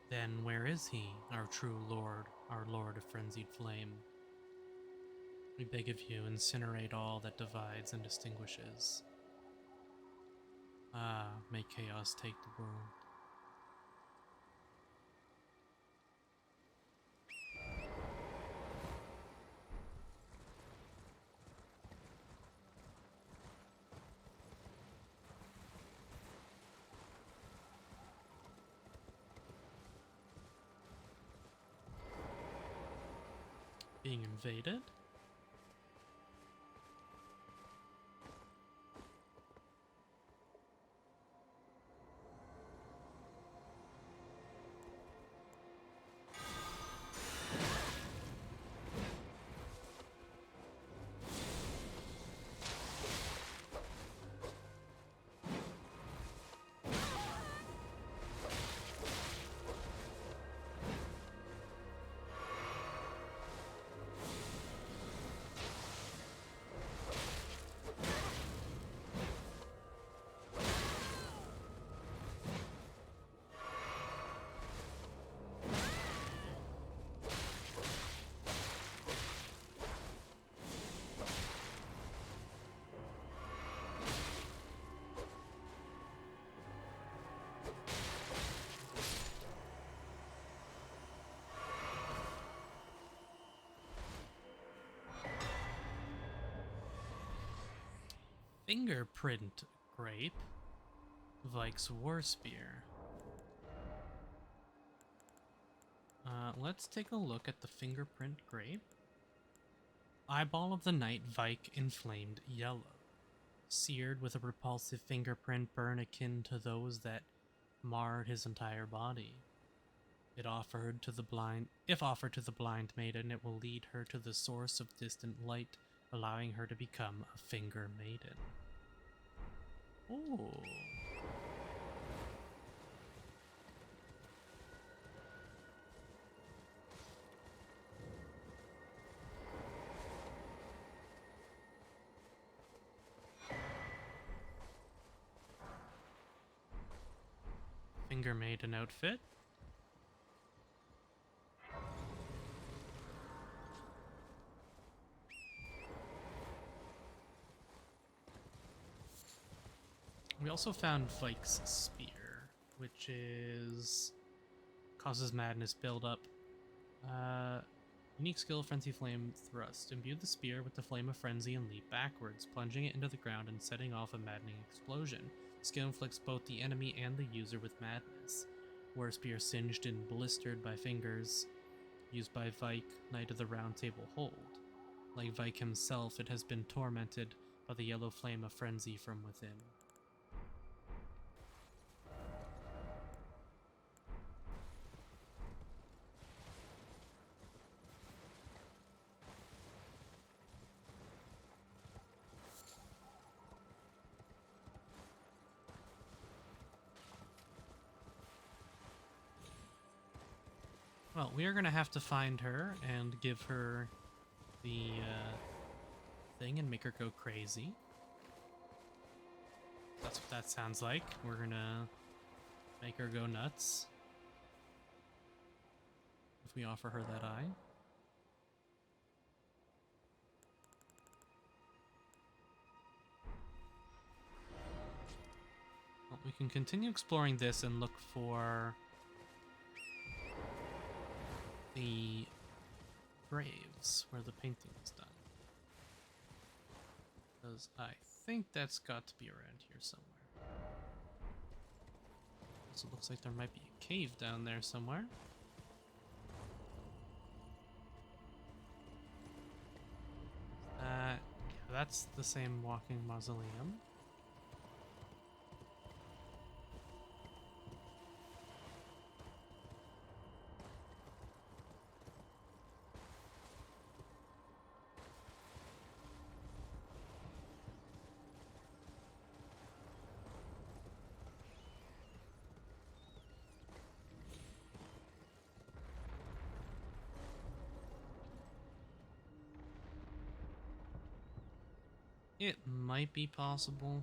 Then where is he, our true lord, our lord of frenzied flame? We beg of you, incinerate all that divides and distinguishes. Ah, may chaos take the world. Being invaded? fingerprint grape. Vike's War Spear. Let's take a look at the fingerprint grape. Eyeball of the night, Vike inflamed yellow. Seared with a repulsive fingerprint burn akin to those that marred his entire body. If offered to the blind maiden, it will lead her to the source of distant light, allowing her to become a finger maiden. Ooh. Finger maiden outfit. We also found Vike's Spear, which causes madness buildup. Unique skill, Frenzy Flame Thrust. Imbue the spear with the flame of frenzy and leap backwards, plunging it into the ground and setting off a maddening explosion. Skill inflicts both the enemy and the user with madness. War Spear singed and blistered by fingers, used by Vike, Knight of the Round Table Hold. Like Vike himself, it has been tormented by the yellow flame of frenzy from within. Well, we are going to have to find her and give her the thing and make her go crazy. That's what that sounds like. We're going to make her go nuts if we offer her that eye. Well, we can continue exploring this and look for the graves where the painting is done. Because I think that's got to be around here somewhere. Also looks like there might be a cave down there somewhere. Yeah, that's the same walking mausoleum. It might be possible.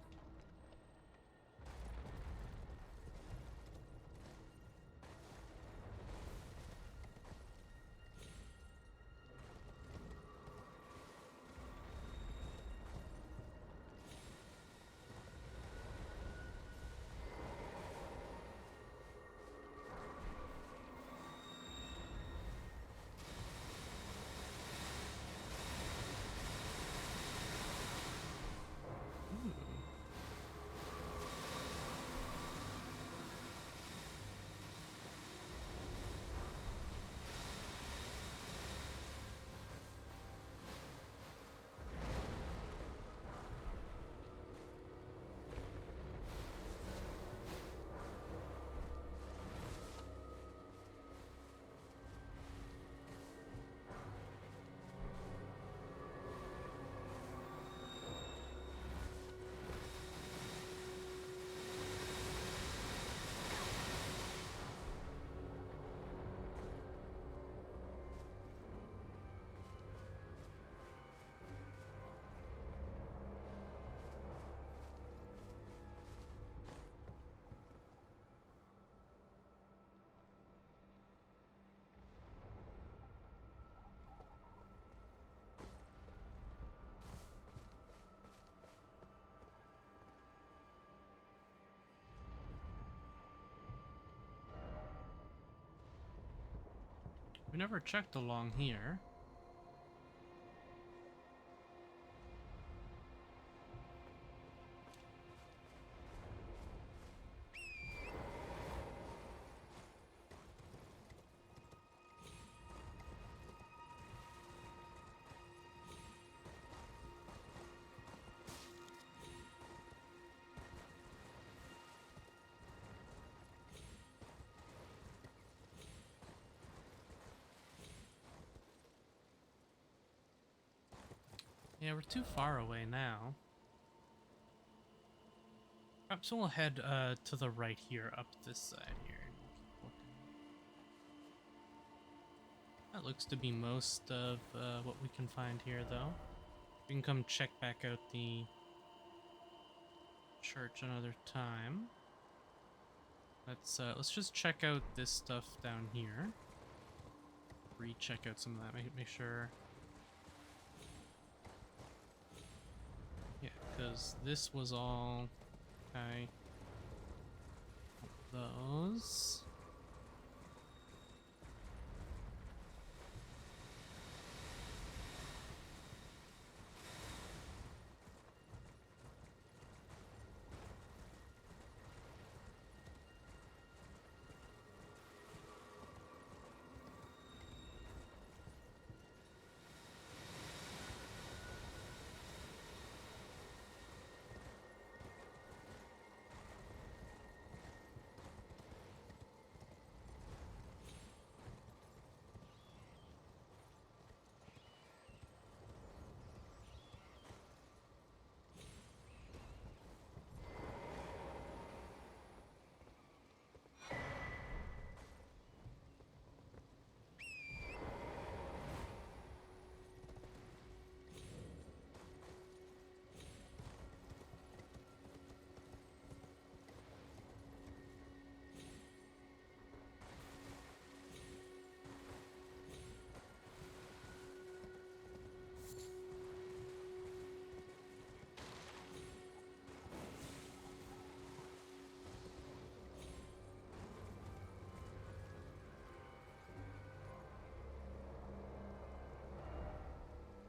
We never checked along here. Yeah, we're too far away now. Perhaps we'll head to the right here, up this side here. And we'll keep looking. That looks to be most of what we can find here, though. We can come check back out the church another time. Let's just check out this stuff down here. Recheck out some of that. Make sure. Yeah, because this was all okay. Those.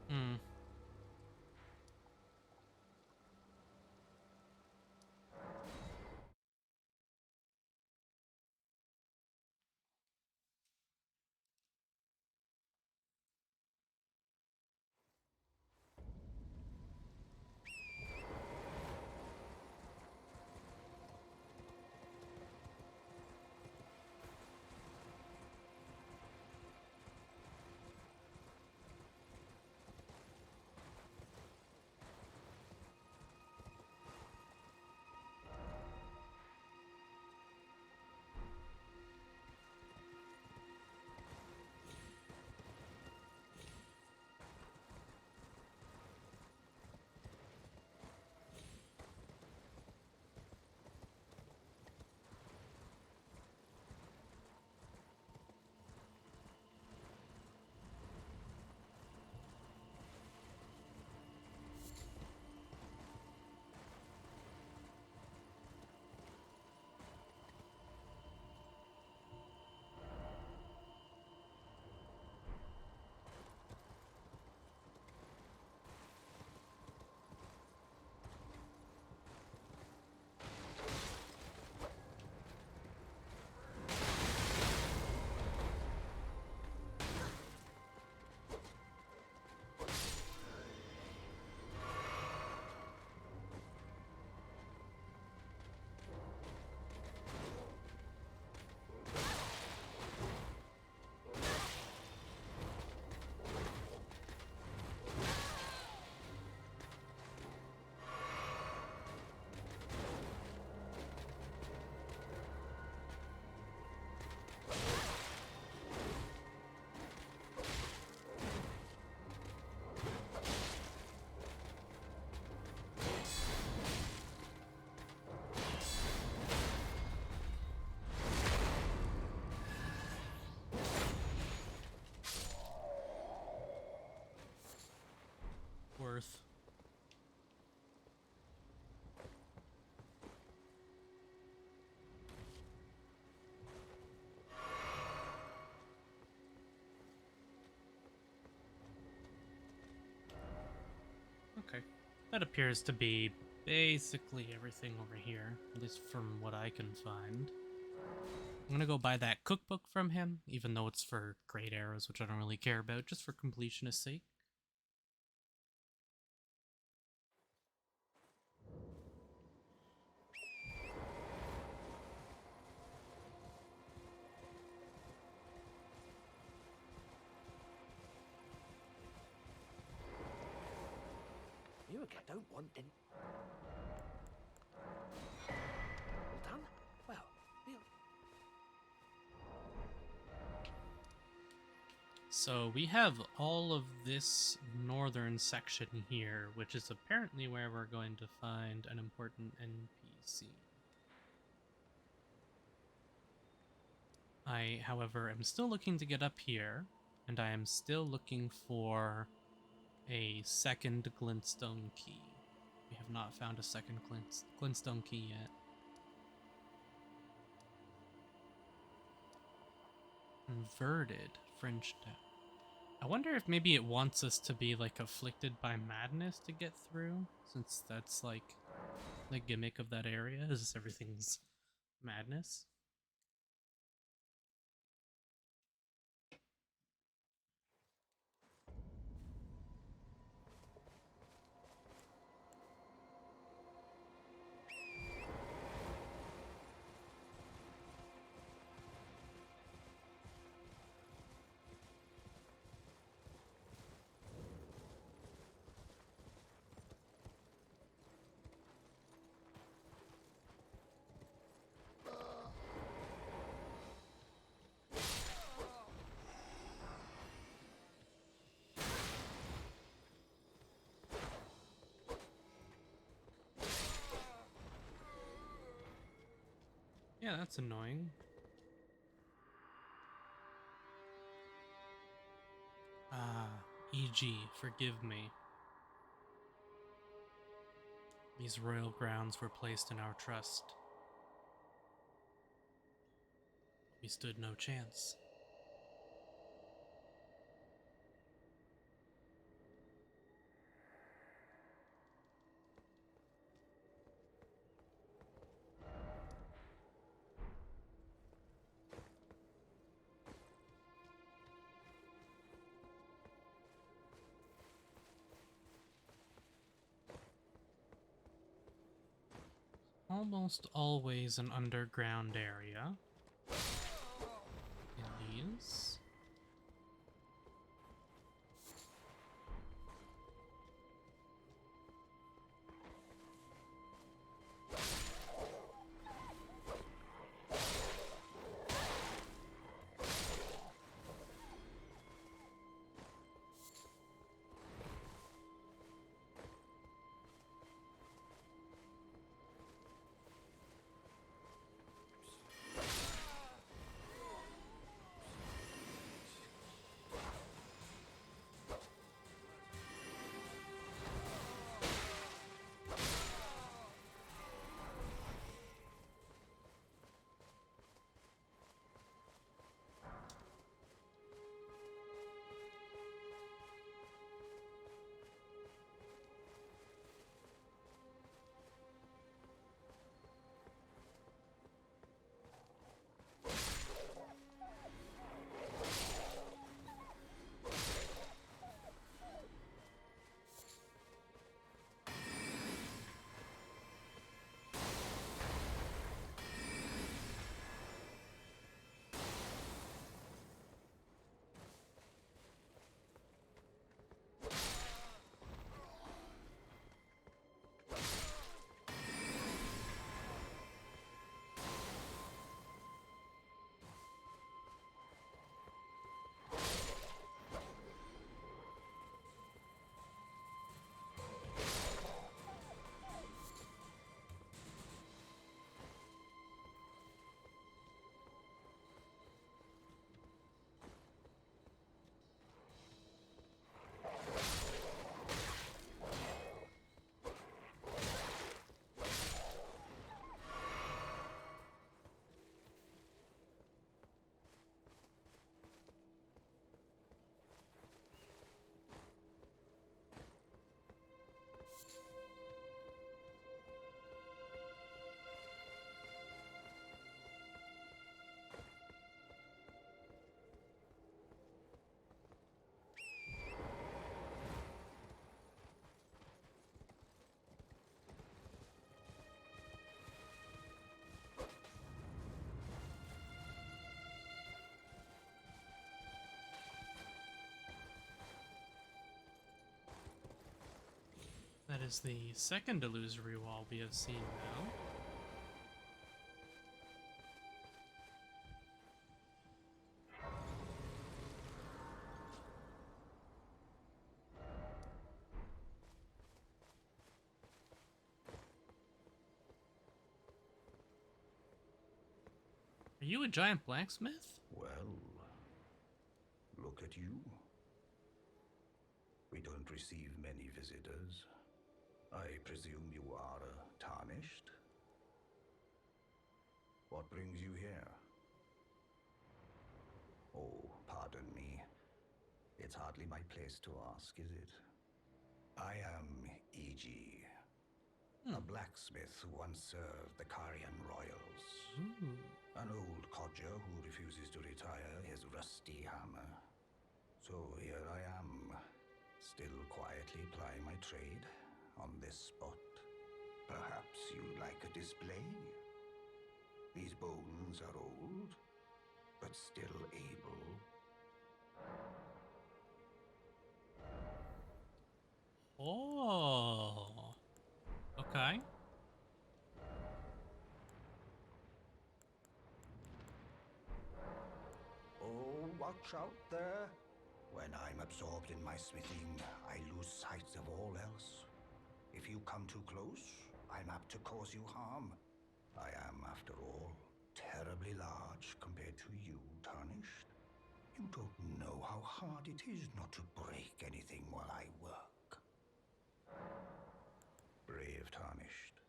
Hmm. Worth. Okay. That appears to be basically everything over here, at least from what I can find. I'm gonna go buy that cookbook from him, even though it's for great arrows, which I don't really care about, just for completionist sake. again. I don't want any... All done? Well, we'll... So we have all of this northern section here, which is apparently where we're going to find an important NPC. I, however, am still looking to get up here, and I am still looking for a second glintstone key. We have not found a second glintstone key yet. Inverted French death. I wonder if maybe it wants us to be like afflicted by madness to get through, since that's like the gimmick of that area, is everything's madness. Yeah, that's annoying. E.g., forgive me. These royal grounds were placed in our trust. We stood no chance. Almost always an underground area. In these. There's the second illusory wall we have seen now. Are you a giant blacksmith? Well, look at you. We don't receive many visitors. I presume you are tarnished? What brings you here? Oh, pardon me. It's hardly my place to ask, is it? I am E.G., a blacksmith who once served the Carian royals. Ooh. An old codger who refuses to retire his rusty hammer. So here I am, still quietly plying my trade on this spot. Perhaps you'd like a display? These bones are old, but still able. Oh. Okay. Oh, watch out there. When I'm absorbed in my smithing, I lose sight of all else. If you come too close, I'm apt to cause you harm. I am, after all, terribly large compared to you, Tarnished. You don't know how hard it is not to break anything while I work. Brave Tarnished.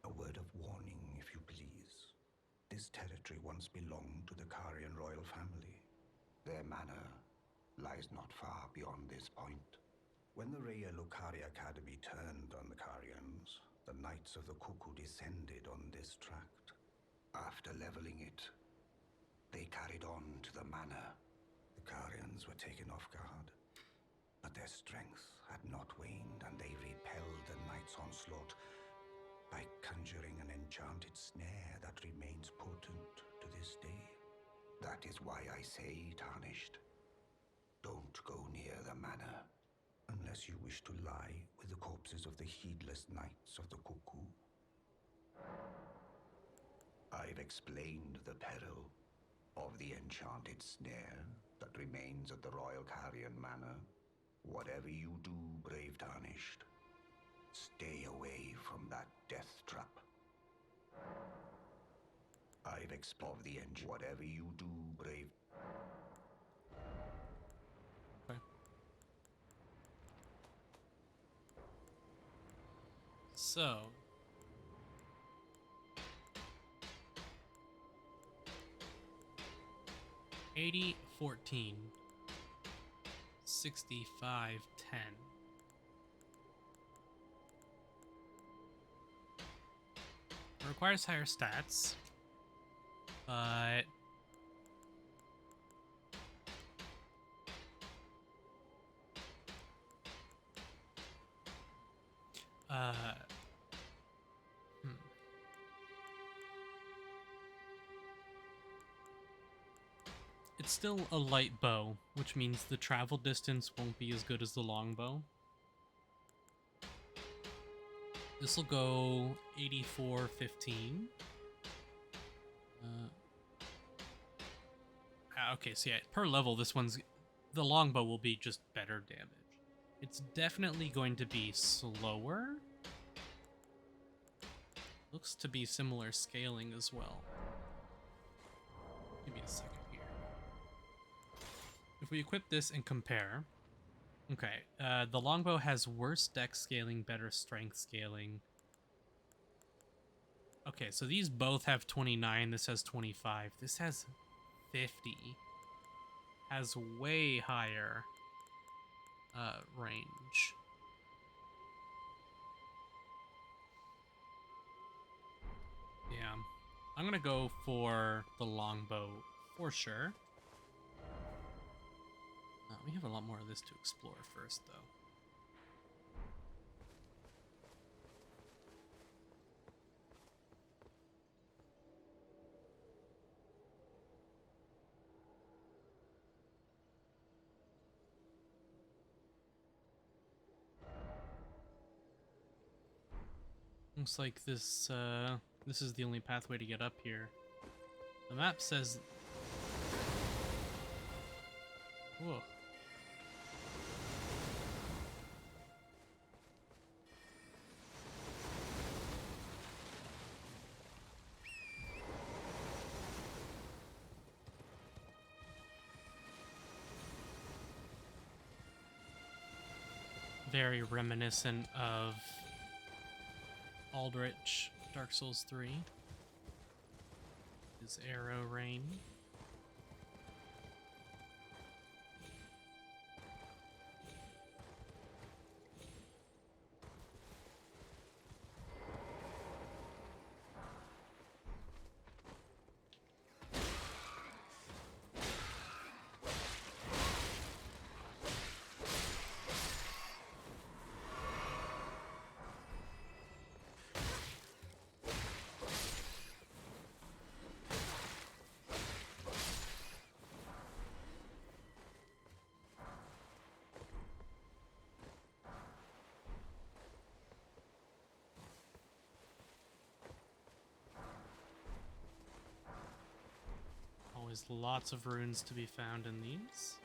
A word of warning, if you please. This territory once belonged to the Carian royal family. Their manor lies not far beyond this point. When the Raya Lucaria Academy turned on the Carians, the Knights of the Cuckoo descended on this tract. After leveling it, they carried on to the manor. The Carians were taken off guard, but their strength had not waned, and they repelled the Knights' onslaught by conjuring an enchanted snare that remains potent to this day. That is why I say, Tarnished, don't go near the manor, unless you wish to lie with the corpses of the heedless Knights of the Cuckoo. I've explained the peril of the enchanted snare that remains at the Royal Carian Manor. Whatever you do, brave Tarnished, stay away from that death trap. I've explored the engine. Whatever you do, brave. Okay. So. $80-14. 65-10. It requires higher stats, but it's still a light bow, which means the travel distance won't be as good as the longbow. This will go 84-15. Okay, so yeah, per level, the longbow will be just better damage. It's definitely going to be slower. Looks to be similar scaling as well. Give me a second here. If we equip this and compare, okay, the longbow has worse dex scaling, better strength scaling. Okay, so these both have 29, this has 25, this has 50. Has way higher range. Yeah, I'm gonna go for the longbow for sure. We have a lot more of this to explore first, though. Looks like this is the only pathway to get up here. The map says... Whoa. Very reminiscent of Aldrich, Dark Souls 3. His arrow rain. Always lots of runes to be found in these.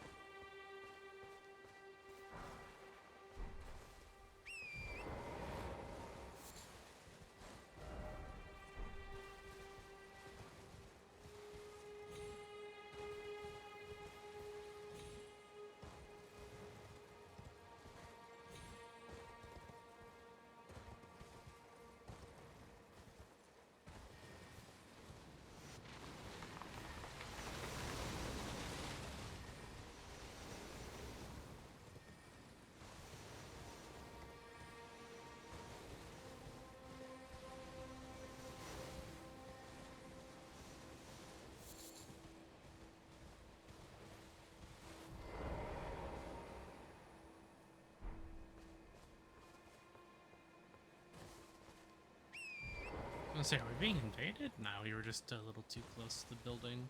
I was gonna say, are we being invaded? No, we were just a little too close to the building.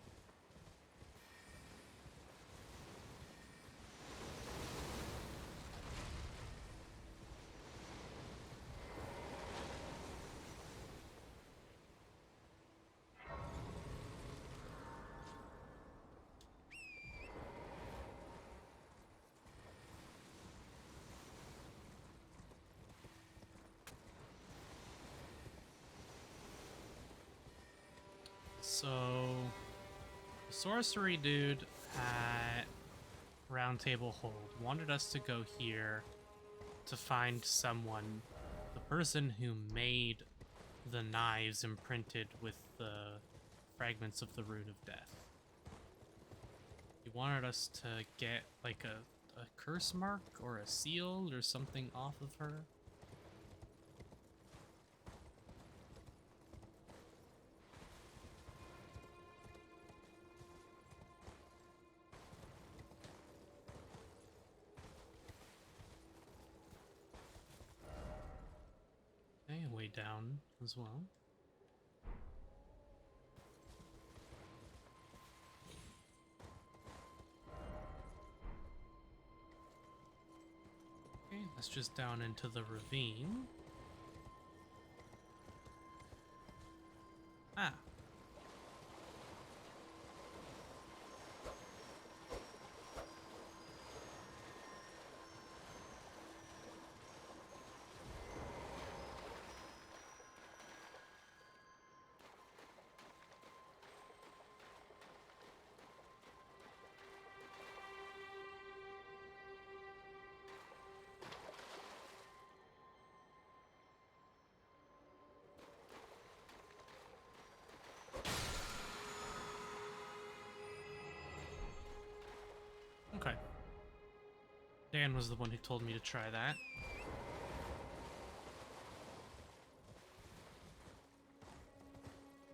So, the sorcery dude at Round Table Hold wanted us to go here to find someone, the person who made the knives imprinted with the fragments of the Rune of Death. He wanted us to get like a curse mark or a seal or something off of her. Okay, way down as well. Okay, that's just down into the ravine. Ah. Okay. Dan was the one who told me to try that.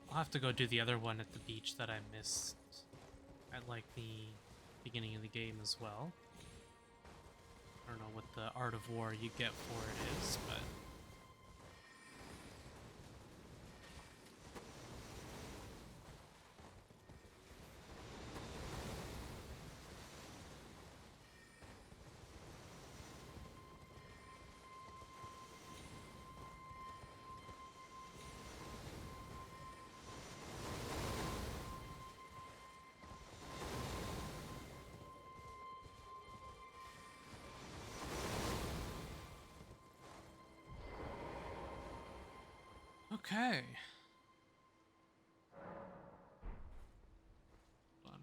I'll have to go do the other one at the beach that I missed at like the beginning of the game as well. I don't know what the Art of War you get for it is, but... Okay. Hold on.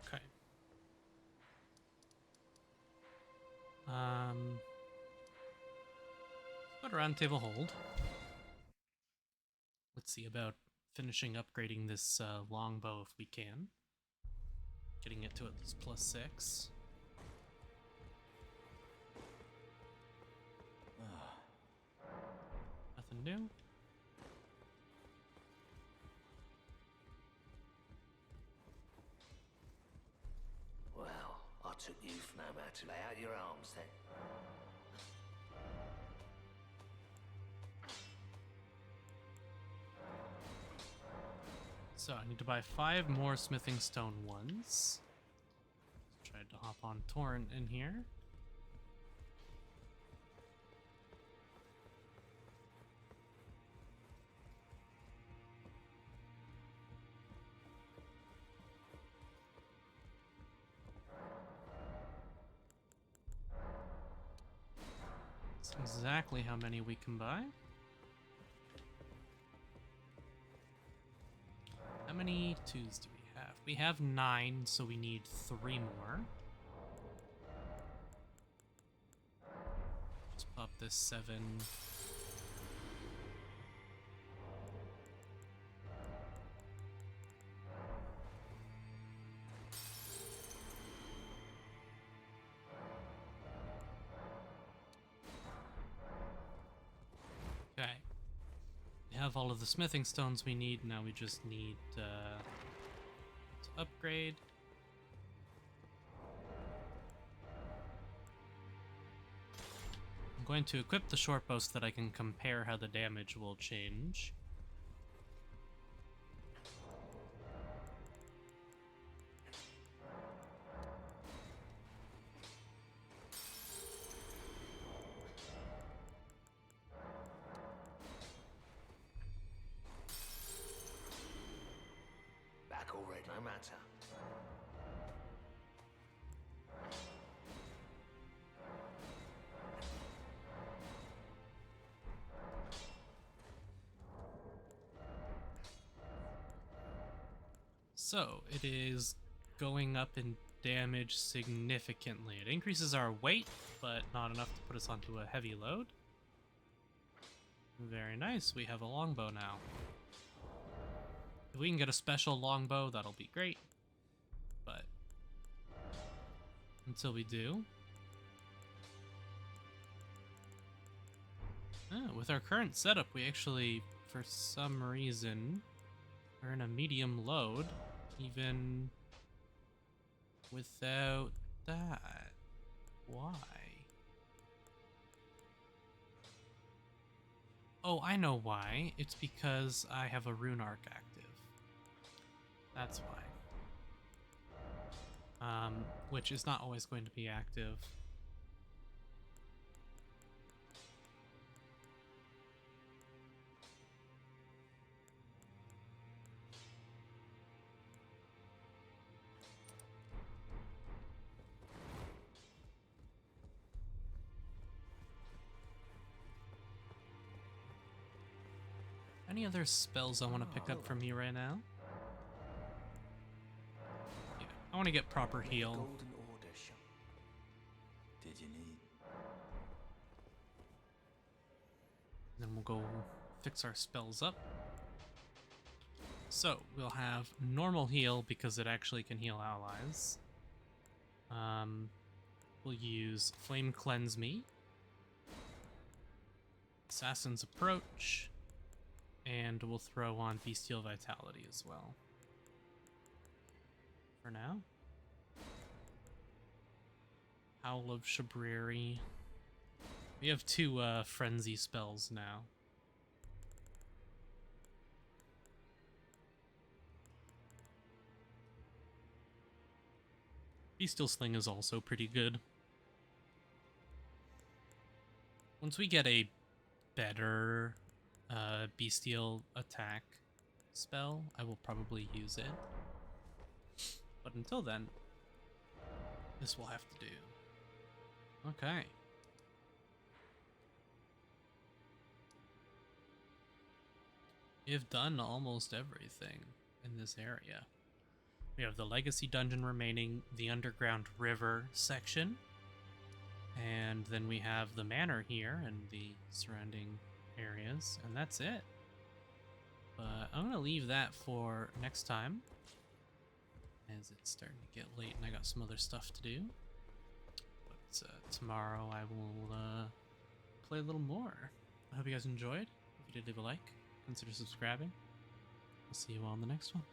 Okay. Put a round table hold. Let's see about finishing upgrading this longbow if we can. Getting it to at least +6. Nothing new. Well, I took you for no man to lay out your arms then. So I need to buy 5 more smithing stone ones. Tried to hop on Torrent in here. That's exactly how many we can buy. How many 2s do we have? We have 9, so we need 3 more. Just pop this 7. Okay. We have all of the smithing stones we need. Now we just need to upgrade. I'm going to equip the short bow so that I can compare how the damage will change. Back already, no matter. So, it is going up in damage significantly. It increases our weight, but not enough to put us onto a heavy load. Very nice, we have a longbow now. If we can get a special longbow, that'll be great. But until we do... with our current setup, we actually, for some reason, are in a medium load, even without that. Why? Oh, I know why. It's because I have a rune arc active. That's why. Which is not always going to be active. Any other spells I want to pick up from you right now? Yeah, I want to get proper heal. Golden Order shop. Did you need? Then we'll go fix our spells up. So, we'll have normal heal because it actually can heal allies. We'll use Flame Cleanse Me, Assassin's Approach, and we'll throw on Bestial Vitality as well. For now. Howl of Shabriri. We have 2 Frenzy spells now. Bestial Sling is also pretty good. Once we get a better bestial attack spell, I will probably use it. But until then, this will have to do. Okay. We've done almost everything in this area. We have the Legacy Dungeon remaining, the Underground River section, and then we have the Manor here and the surrounding areas, and that's it. But I'm going to leave that for next time, as it's starting to get late and I got some other stuff to do. But tomorrow I will play a little more. I hope you guys enjoyed. If you did, leave a like. Consider subscribing. I'll see you all in the next one.